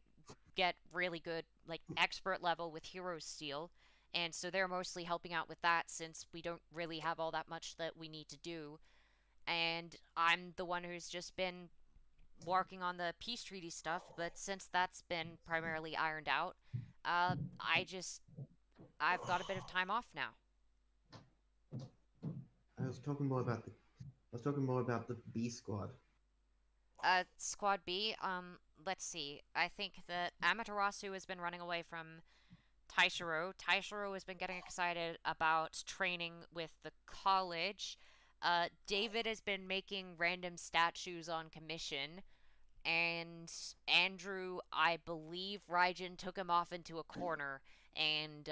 get really good, like, expert level with hero steel. And so they're mostly helping out with that since we don't really have all that much that we need to do. And I'm the one who's just been working on the peace treaty stuff, but since that's been primarily ironed out, I've got a bit of time off now. I was talking more about the B squad. Squad B, let's see. I think that Amaterasu has been running away from Taishiro. Taishiro has been getting excited about training with the college. David has been making random statues on commission. And Andrew, I believe Raijin took him off into a corner and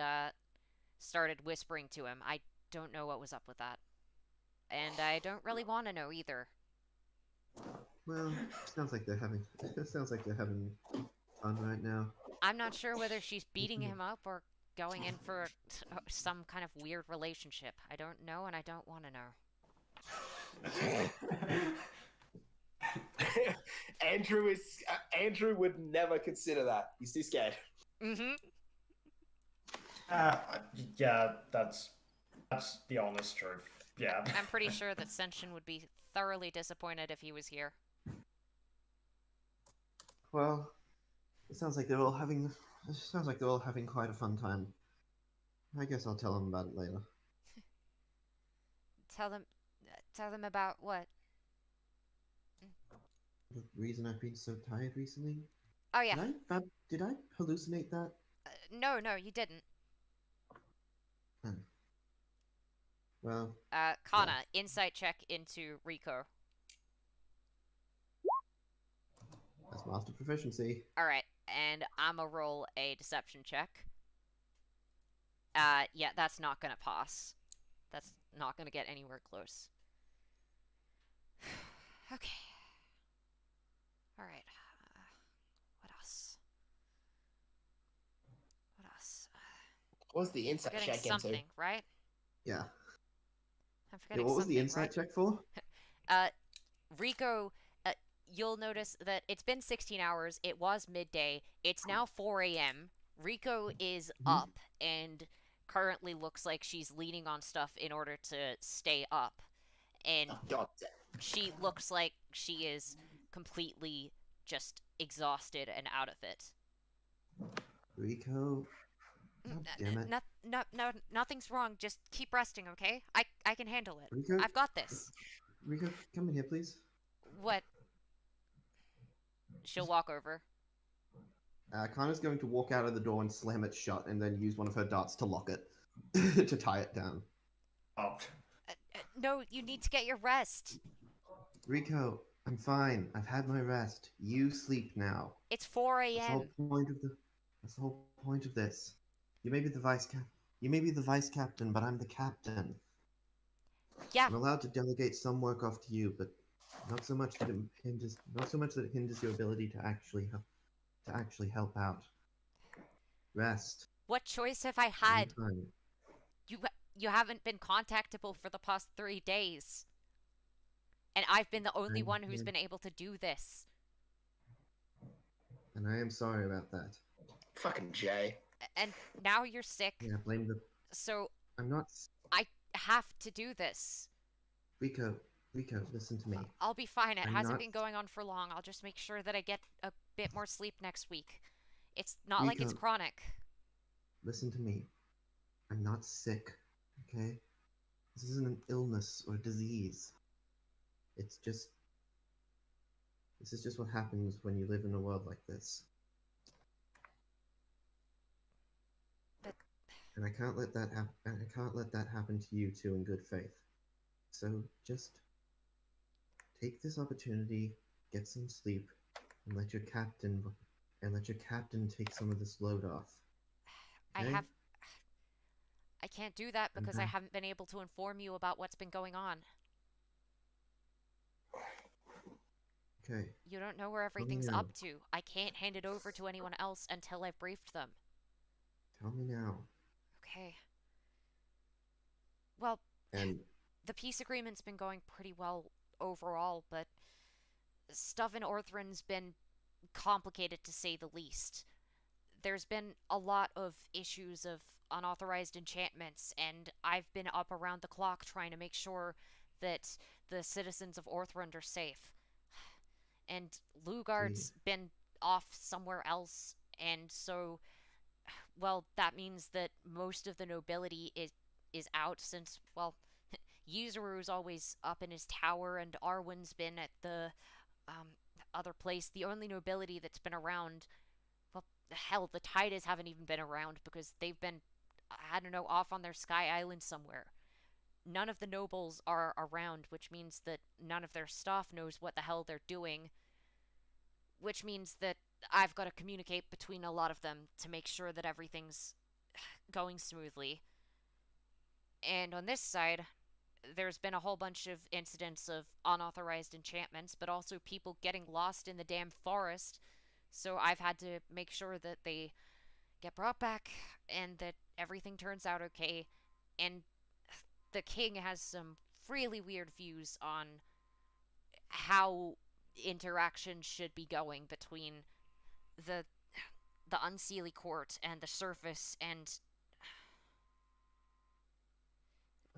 started whispering to him. I don't know what was up with that. And I don't really want to know either. Well, sounds like they're having fun right now. I'm not sure whether she's beating him up or going in for some kind of weird relationship. I don't know, and I don't want to know. Andrew would never consider that. He's too scared. Mm-hmm. Uh, yeah, that's the honest truth. Yeah. I'm pretty sure that Senshin would be thoroughly disappointed if he was here. Well, it sounds like they're all having. It sounds like they're all having quite a fun time. I guess I'll tell them about it later. Tell them about what? The reason I've been so tired recently. Oh yeah. Did I hallucinate that? No, you didn't. Hmm. Well, Kana, insight check into Ryoko. that's master proficiency. All right, and I'ma roll a deception check. Yeah, that's not gonna pass. That's not gonna get anywhere close. Okay. All right. What else? What else? What was the insight Forgetting check something, into? right? Yeah. I'm Yeah, forgetting what was something, the insight right? check for? Ryoko, you'll notice that it's been 16 hours. It was midday. It's now 4 a.m. Ryoko is up and currently looks like she's leaning on stuff in order to stay up. And Oh, God damn. she looks like she is completely just exhausted and out of it. Rico. God damn it. No, nothing's wrong. Just keep resting, okay? I can handle it. Rico, I've got this. Rico, come in here, please. What? She'll walk over. Kana's going to walk out of the door and slam it shut, and then use one of her darts to lock it, to tie it down. Oh. No, you need to get your rest. Rico, I'm fine. I've had my rest. You sleep now. It's 4 That's the a.m. whole point of the. That's the whole point of this. You may be the vice cap. You may be the vice captain, but I'm the captain. Yeah. I'm allowed to delegate some work off to you, but not so much that it hinders. Not so much that it hinders your ability to actually help out. Rest. What choice have I had? Anytime. You haven't been contactable for the past 3 days. And I've been the only one who's been able to do this. And I am sorry about that. Fucking Jay. And now you're sick. Yeah, blame the. So I'm not. I have to do this. Rico, listen to me. I'll be fine. It I'm hasn't not- been going on for long. I'll just make sure that I get a bit more sleep next week. It's not like it's Rico. chronic. Listen to me. I'm not sick, okay? This isn't an illness or disease. It's just. This is just what happens when you live in a world like this. But- And I can't let that happen. I can't let that happen to you too in good faith. So just take this opportunity, get some sleep, and let your captain take some of this load off. Okay? I can't do that because I Okay. haven't been able to inform you about what's been going on. Okay. You don't know where everything's now. up to. I can't hand it over to anyone else until I've briefed them. Tell me now. Okay. Well, And the peace agreement's been going pretty well overall, but stuff in Orthron's been complicated to say the least. There's been a lot of issues of unauthorized enchantments, and I've been up around the clock trying to make sure that the citizens of Orthrund are safe. And Lugard's been off somewhere else, and so, well, that means that most of the nobility is out since, well, Yuzuru's always up in his tower, and Arwen's been at the other place. The only nobility that's been around, well, hell, the Tidas haven't even been around because they've been, I don't know, off on their sky island somewhere. None of the nobles are around, which means that none of their staff knows what the hell they're doing, which means that I've got to communicate between a lot of them to make sure that everything's going smoothly. And on this side, there's been a whole bunch of incidents of unauthorized enchantments, but also people getting lost in the damn forest, so I've had to make sure that they get brought back and that everything turns out okay. And the king has some really weird views on how interaction should be going between the the Unseelie Court and the surface and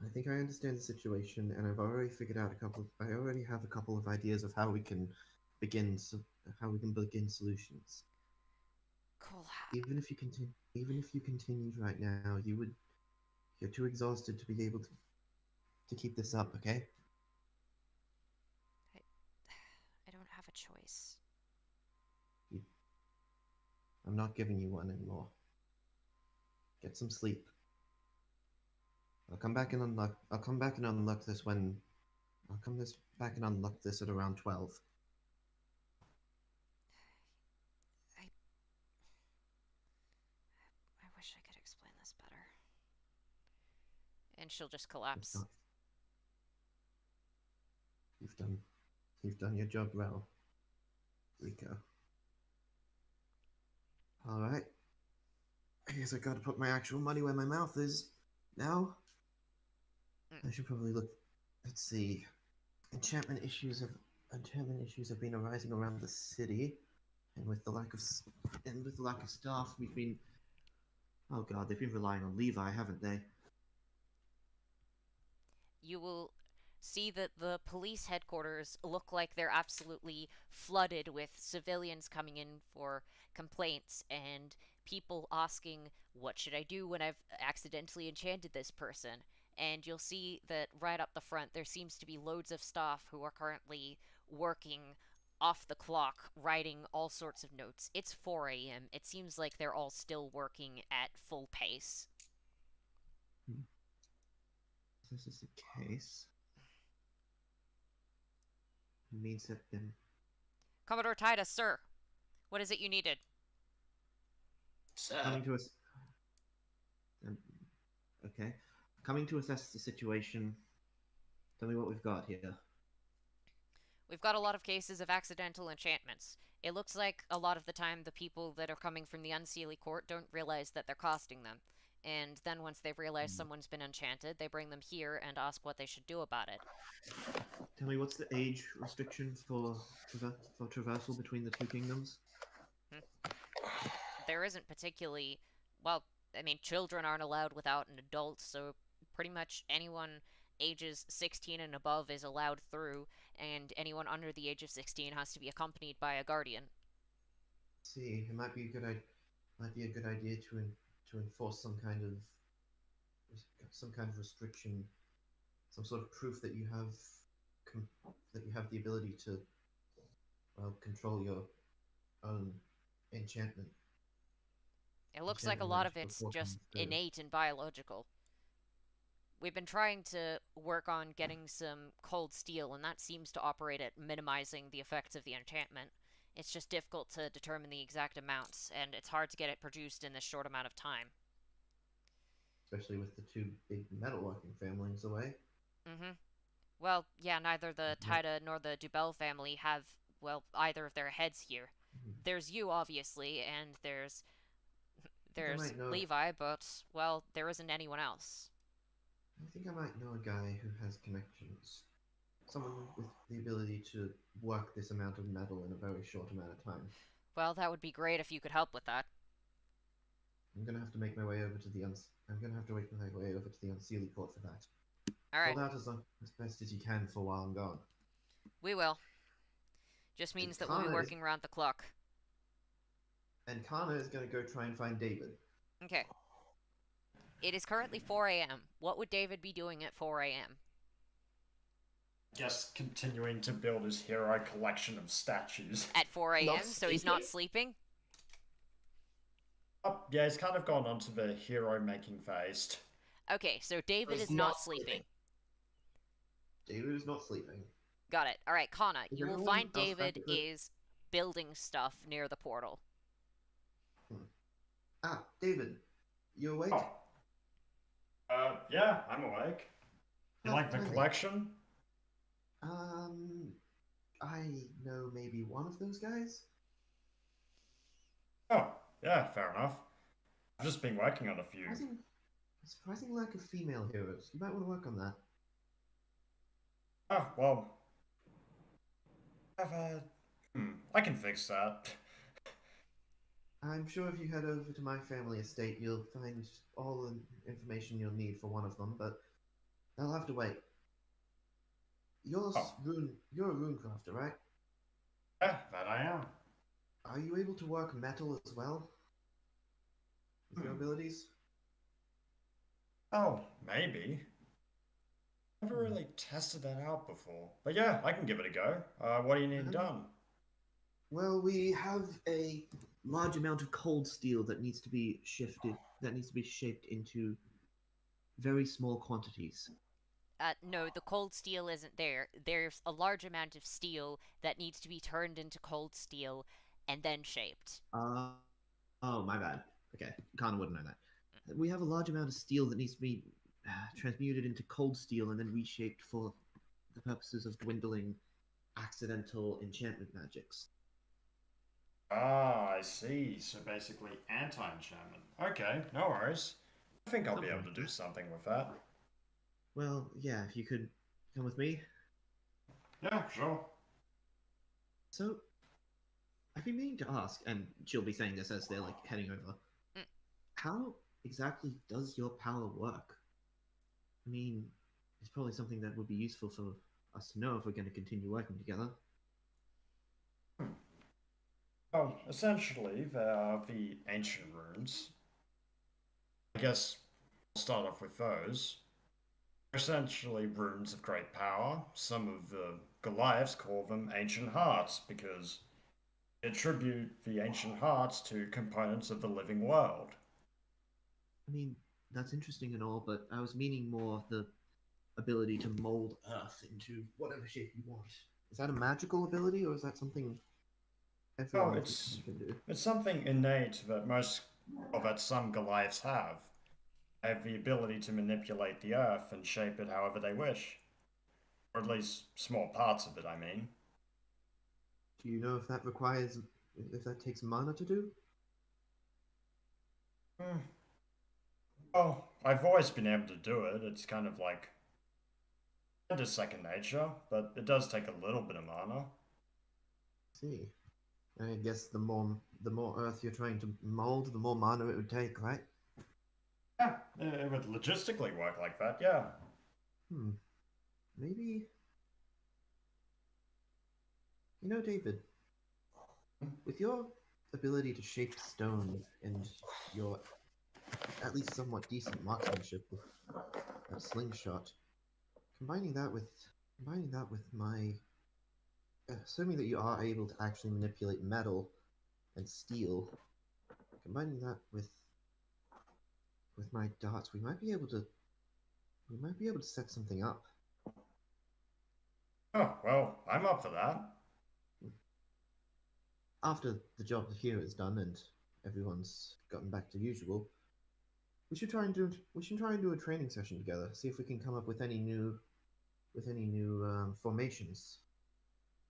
I think I understand the situation, and I've already figured out a couple. I already have a couple of ideas of how we can begin. How we can begin solutions. cool. Even if you continued right now, you're too exhausted to be able to keep this up. Okay. I don't have a choice. I'm not giving you one anymore. Get some sleep. I'll come back and unlock. I'll come back and unlock this when. I'll come this back and unlock this at around 12. I wish I could explain this better. And she'll just It's collapse. not. You've done your job well, Rico. All right. I guess I got to put my actual money where my mouth is now. I should probably look. Let's see. Enchantment issues have been arising around the city, and with the lack of staff, we've been. Oh God, they've been relying on Levi, haven't they? You will see that the police headquarters look like they're absolutely flooded with civilians coming in for complaints and people asking, what should I do when I've accidentally enchanted this person? And you'll see that right up the front there seems to be loads of staff who are currently working off the clock, writing all sorts of notes. It's 4 a.m. It seems like they're all still working at full pace. If this is the case. It means that then. Commodore Titus, sir, what is it you needed? So, Coming to us. Okay. Coming to assess the situation. Tell me what we've got here. We've got a lot of cases of accidental enchantments. It looks like a lot of the time the people that are coming from the Unseelie Court don't realize that they're costing them. And then once they've realized someone's been enchanted, they bring them here and ask what they should do about it. Tell me what's the age restriction for traversal between the two kingdoms? There isn't particularly... Well, I mean, children aren't allowed without an adult, so pretty much anyone ages 16 and above is allowed through, and anyone under the age of 16 has to be accompanied by a guardian. See, it might be a good idea to enforce some kind of restriction, some sort of proof that you have the ability to control your own enchantment. It looks like a Enchantment lot damage of it's before just comes through. innate and biological. We've been trying to work on getting some cold steel, and that seems to operate at minimizing the effects of the enchantment. It's just difficult to determine the exact amounts, and it's hard to get it produced in this short amount of time. Especially with the two big metalworking families away. Well, yeah, neither the Yeah. Taida nor the Dubel family have, well, either of their heads here. There's you, obviously, and there's might know- Levi, but, well, there isn't anyone else. I think I might know a guy who has connections. Someone with the ability to work this amount of metal in a very short amount of time. Well, that would be great if you could help with that. I'm gonna have to make my way over to the I'm gonna have to make my way over to the Unseelie Court for that. Alright, Hold out as best as you can for while I'm gone. we will. Just means that we'll be Connor is- working around the clock. And Kana is gonna go try and find David. Okay. It is currently 4 a.m. What would David be doing at 4 a.m.? Just continuing to build his hero collection of statues. At 4 a.m., Not so he's not sleeping? Oh, yeah, he's kind of gone onto the hero making phase. Okay, so David He's is not not sleeping. sleeping. David is not sleeping. Got it. Alright, Kana, Is you will everyone find else David active? is building stuff near the portal. Ah, David, you awake? Oh. Yeah, I'm awake. You Oh, like the finally. collection? I know maybe one of those guys. Oh, yeah, fair enough. I've just been working on a few. Surprising lack of female heroes. You might want to work on that. Oh, well. I can fix that. I'm sure if you head over to my family estate, you'll find all the information you'll need for one of them, but that'll have to wait. Oh, You're a rune crafter, right? yeah, that I am. Are you able to work metal as well? With your Hmm. abilities? Oh, maybe. Never Hmm. really tested that out before. But yeah, I can give it a go. What do you need Um, done? well, we have a large amount of cold steel that needs to be shaped into very small quantities. No, the cold steel isn't there. There's a large amount of steel that needs to be turned into cold steel and then shaped. Uh, oh, my bad. Okay, Connor wouldn't know that. We have a large amount of steel that needs to be transmuted into cold steel and then reshaped for the purposes of dwindling accidental enchantment magics. Ah, I see. So basically anti-enchantment. Okay, no worries. I think I'll be Something able like to do that. something with that. Well, yeah, if you could come with me. Yeah, sure. So, I've been meaning to ask, and she'll be saying this as they're like heading over. Mm. How exactly does your power work? I mean, it's probably something that would be useful for us to know if we're going to continue working together. Well, essentially, there are the ancient runes. I guess I'll start off with those. Essentially, runes of great power. Some of the Goliaths call them ancient hearts because they attribute the ancient hearts to components of the living world. I mean, that's interesting and all, but I was meaning more the ability to mold Earth into whatever shape you want. Is that a magical ability, or is that something Oh, everyone can do? it's something innate that that some Goliaths have. They have the ability to manipulate the earth and shape it however they wish. Or at least small parts of it, I mean. Do you know if that takes mana to do? Hmm. Well, I've always been able to do it. It's kind of like into second nature, but it does take a little bit of mana. See, I guess the more Earth you're trying to mold, the more mana it would take, right? Yeah, it would logistically work like that, yeah. Hmm. Maybe David, with your ability to shape stone and your at least somewhat decent marksmanship with a slingshot, combining that with my assuming that you are able to actually manipulate metal and steel, combining that with my darts, we might be able to set something up. Oh, well, I'm up for that. After the job here is done and everyone's gotten back to usual, we should try and do a training session together. See if we can come up with any new formations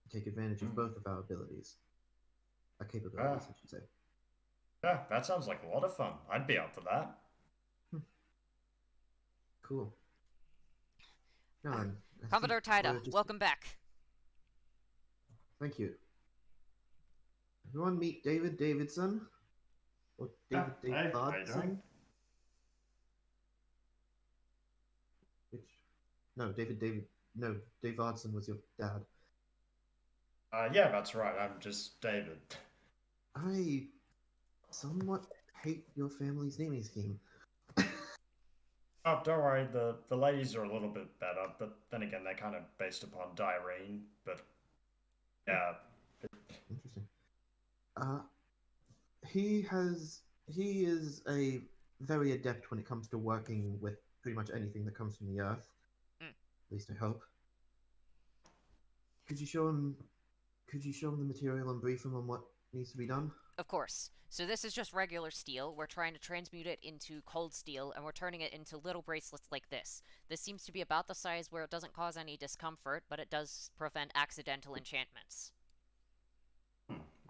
to take advantage of Hmm. both of our abilities, our Ah, capabilities, I should say. yeah, that sounds like a lot of fun. I'd be up for that. Hmm, cool. Now then, I think Commodore Tida, we're just. welcome back. Thank you. Everyone, meet David Davidson, or Yeah, David hey, how you doing? Davidson. Which, no, no, Dave Odson was your dad. Yeah, that's right. I'm just David. I somewhat hate your family's naming scheme. Oh, don't worry. The ladies are a little bit better, but then again, they're kind of based upon Dyrene. But yeah, Interesting. Uh, he is a very adept when it comes to working with pretty much anything that comes from the earth. Mm. At least I hope. Could you show him? Could you show him the material and brief him on what needs to be done? Of course. So this is just regular steel. We're trying to transmute it into cold steel, and we're turning it into little bracelets like this. This seems to be about the size where it doesn't cause any discomfort, but it does prevent accidental enchantments.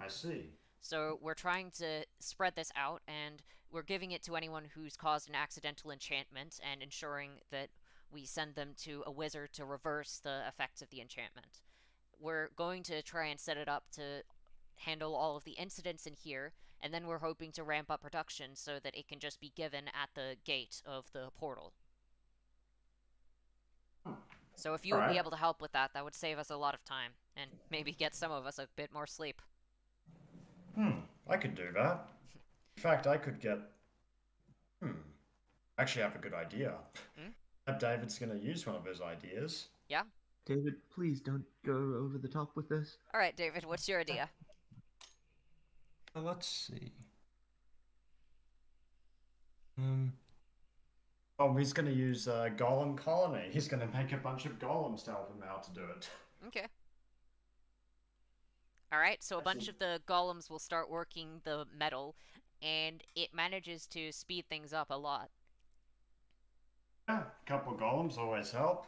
I see. So we're trying to spread this out, and we're giving it to anyone who's caused an accidental enchantment, and ensuring that we send them to a wizard to reverse the effects of the enchantment. we're going to try and set it up to handle all of the incidents in here, and then we're hoping to ramp up production so that it can just be given at the gate of the portal. So if you would be Alright. able to help with that, that would save us a lot of time, and maybe get some of us a bit more sleep. I could do that. In fact, I could get. Actually, I have a good idea. David's gonna use one of his ideas. Yeah? David, please don't go over the top with this. Alright, David, what's your idea? Let's see. Oh, he's gonna use Golem Colony. He's gonna make a bunch of golems to help him out to do it. Okay. Alright, so a bunch of the golems will start working the metal, and it manages to speed things up a lot. Yeah, a couple of golems always help.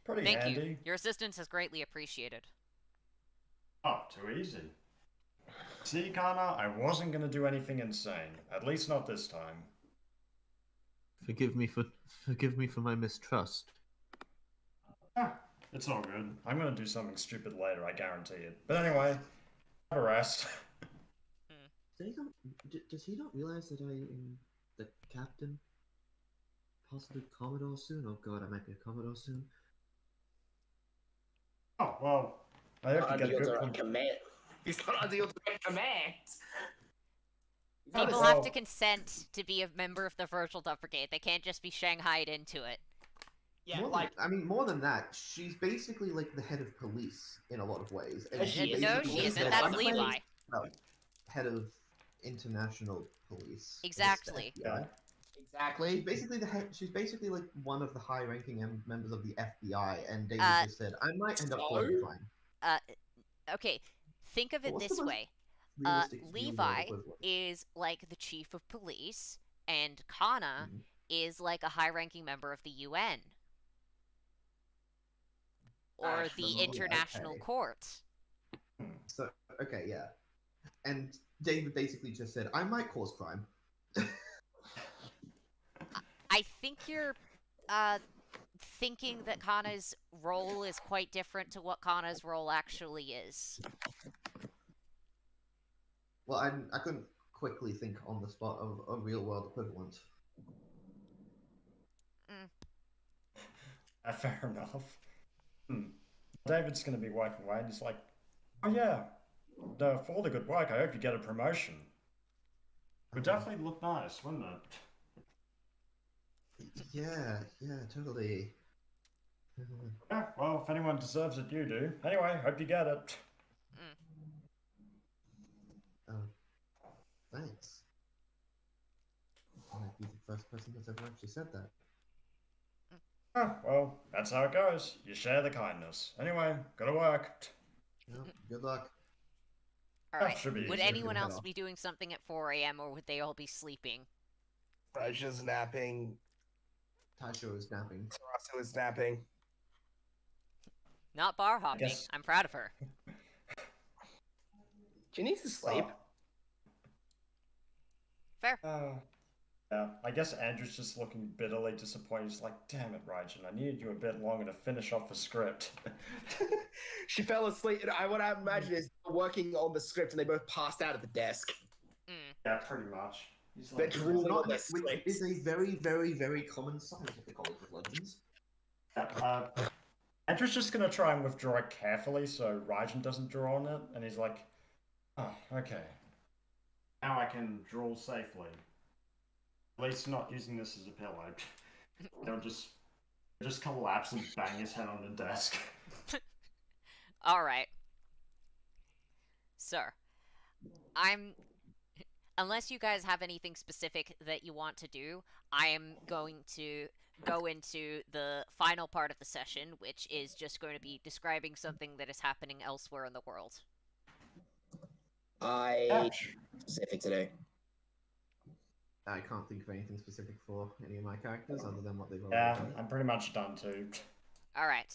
Pretty Thank handy. you. Your assistance is greatly appreciated. Oh, too easy. See, Kana, I wasn't gonna do anything insane. At least not this time. Forgive me for my mistrust. It's all good. I'm gonna do something stupid later, I guarantee it. But anyway, have a rest. Does he not realize that I am the captain? Possibly Commodore soon? Oh god, I might be a Commodore soon. Oh, well, I hope you get a good command. He's not under your direct command. People have to consent to be a member of the Virtual Dove Brigade. They can't just be shanghaied into it. Yeah, more than that, she's basically like the head of police in a lot of ways. And She is. No, basically she isn't. said, That's "I'm playing, Levi. head of international police. Exactly. Yeah. Exactly. She's basically the head. She's basically like one of the high-ranking members of the FBI, and David just said, "I might end up doing fine." Okay, think of it What's this the most way. realistic real-world Levi equivalent? is like the chief of police, and Kana is like a high-ranking member of the UN. Or the International okay. Court. So, okay, yeah. And David basically just said, "I might cause crime." I think you're thinking that Kana's role is quite different to what Kana's role actually is. Well, I couldn't quickly think on the spot of a real-world equivalent. Fair enough. David's going to be working away, and he's like, "Oh yeah, for all the good work, I hope you get a promotion. Would definitely look nice, wouldn't it?" Yeah, totally. Yeah, well, if anyone deserves it, you do. Anyway, hope you get it. Oh, thanks. I might be the first person that's ever actually said that. Well, that's how it goes. You share the kindness. Anyway, gotta work. Well, good luck. Alright, should be would easy. anyone Head else off. be doing something at 4 a.m. or would they all be sleeping? Raja's napping. Taisho is napping. Sarasu is napping. Not bar hopping. guess- I'm proud of her. She needs to sleep. Fair. Yeah, I guess Andrew's just looking bitterly disappointed. He's like, "Damn it, Rajan, I needed you a bit longer to finish off the script." She fell asleep. And what I imagine is working on the script and they both passed out at the desk. Yeah, pretty much. He's They're like, drooling on their Which scripts. is a very, very, very common sight at the College of Legends. Andrew's just gonna try and withdraw it carefully so Rajan doesn't draw on it, and he's like, "Oh, okay. Now I can draw safely. At least not using this as a pillow." He'll just collapse and bang his head on the desk. Alright. Sir, unless you guys have anything specific that you want to do, I am going to go into the final part of the session, which is just going to be describing something that is happening elsewhere in the world. Specific today. I can't think of anything specific for any of my characters other than what they've already Yeah, done. I'm pretty much done too. Alright.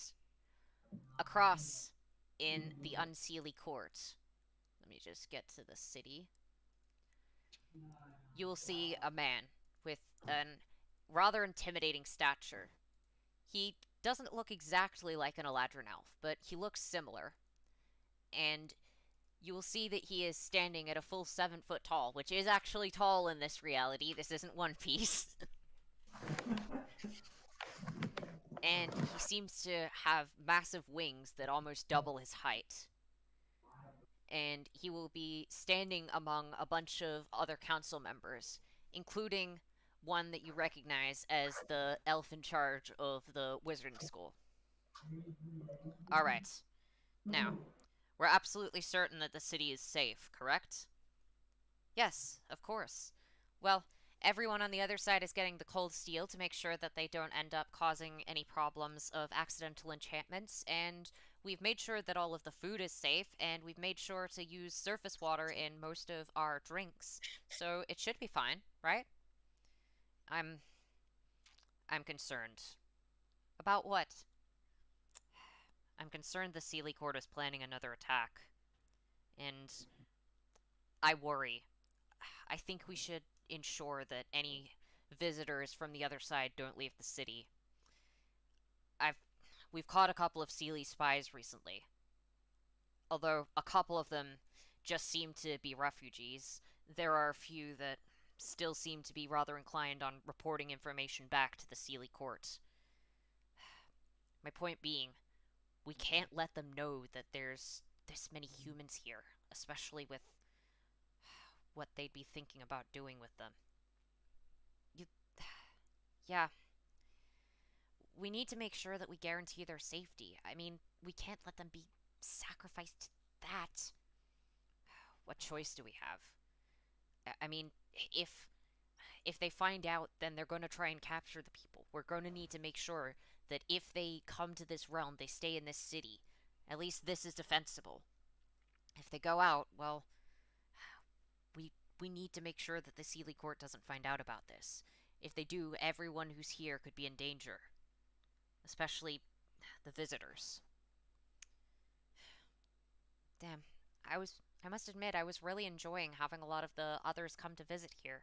Across in the Unseelie Court. Let me just get to the city. You will see a man with an rather intimidating stature. He doesn't look exactly like an Eladrin elf, but he looks similar. And you will see that he is standing at a full 7 foot tall, which is actually tall in this reality. This isn't One Piece. And he seems to have massive wings that almost double his height. And he will be standing among a bunch of other council members, including one that you recognize as the elf in charge of the wizarding school. Alright, now, we're absolutely certain that the city is safe, correct? Yes, of course. Well, everyone on the other side is getting the cold steel to make sure that they don't end up causing any problems of accidental enchantments, and we've made sure that all of the food is safe, and we've made sure to use surface water in most of our drinks, so it should be fine, right? I'm concerned. About what? I'm concerned the Sealy Court is planning another attack, and I worry. I think we should ensure that any visitors from the other side don't leave the city. We've caught a couple of Sealy spies recently. Although a couple of them just seem to be refugees, there are a few that still seem to be rather inclined on reporting information back to the Sealy court. My point being, we can't let them know that there's this many humans here, especially with what they'd be thinking about doing with them. Yeah. We need to make sure that we guarantee their safety. I mean, we can't let them be sacrificed to that. What choice do we have? I mean, if they find out, then they're going to try and capture the people. We're going to need to make sure that if they come to this realm, they stay in this city. At least this is defensible. If they go out, well, we need to make sure that the Sealy Court doesn't find out about this. If they do, everyone who's here could be in danger. Especially the visitors. Damn, I must admit, I was really enjoying having a lot of the others come to visit here.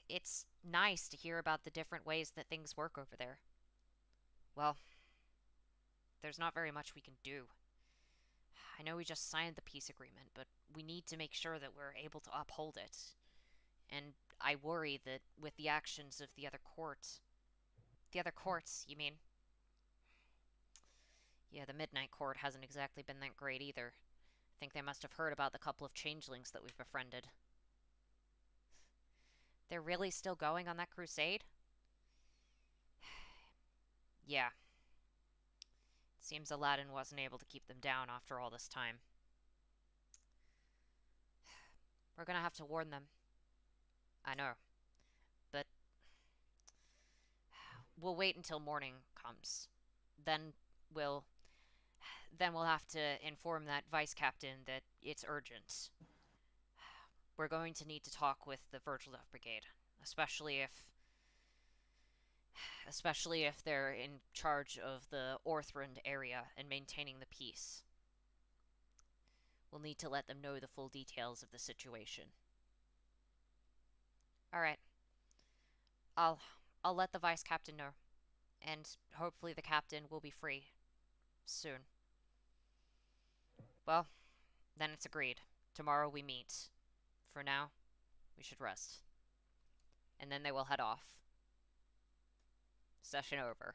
It's nice to hear about the different ways that things work over there. Well, there's not very much we can do. I know we just signed the peace agreement, but we need to make sure that we're able to uphold it. And I worry that with the actions of the other courts... The other courts, you mean? Yeah, the Midnight Court hasn't exactly been that great either. I think they must have heard about the couple of changelings that we've befriended. They're really still going on that crusade? Yeah. Seems Aladdin wasn't able to keep them down after all this time. We're gonna have to warn them. I know. But we'll wait until morning comes. Then we'll have to inform that vice captain that it's urgent. We're going to need to talk with the Virgil Death Brigade, especially if they're in charge of the Orthrend area and maintaining the peace. We'll need to let them know the full details of the situation. Alright. I'll let the vice captain know. And hopefully the captain will be free soon. Well, then it's agreed. Tomorrow we meet. For now, we should rest. And then they will head off. Session over.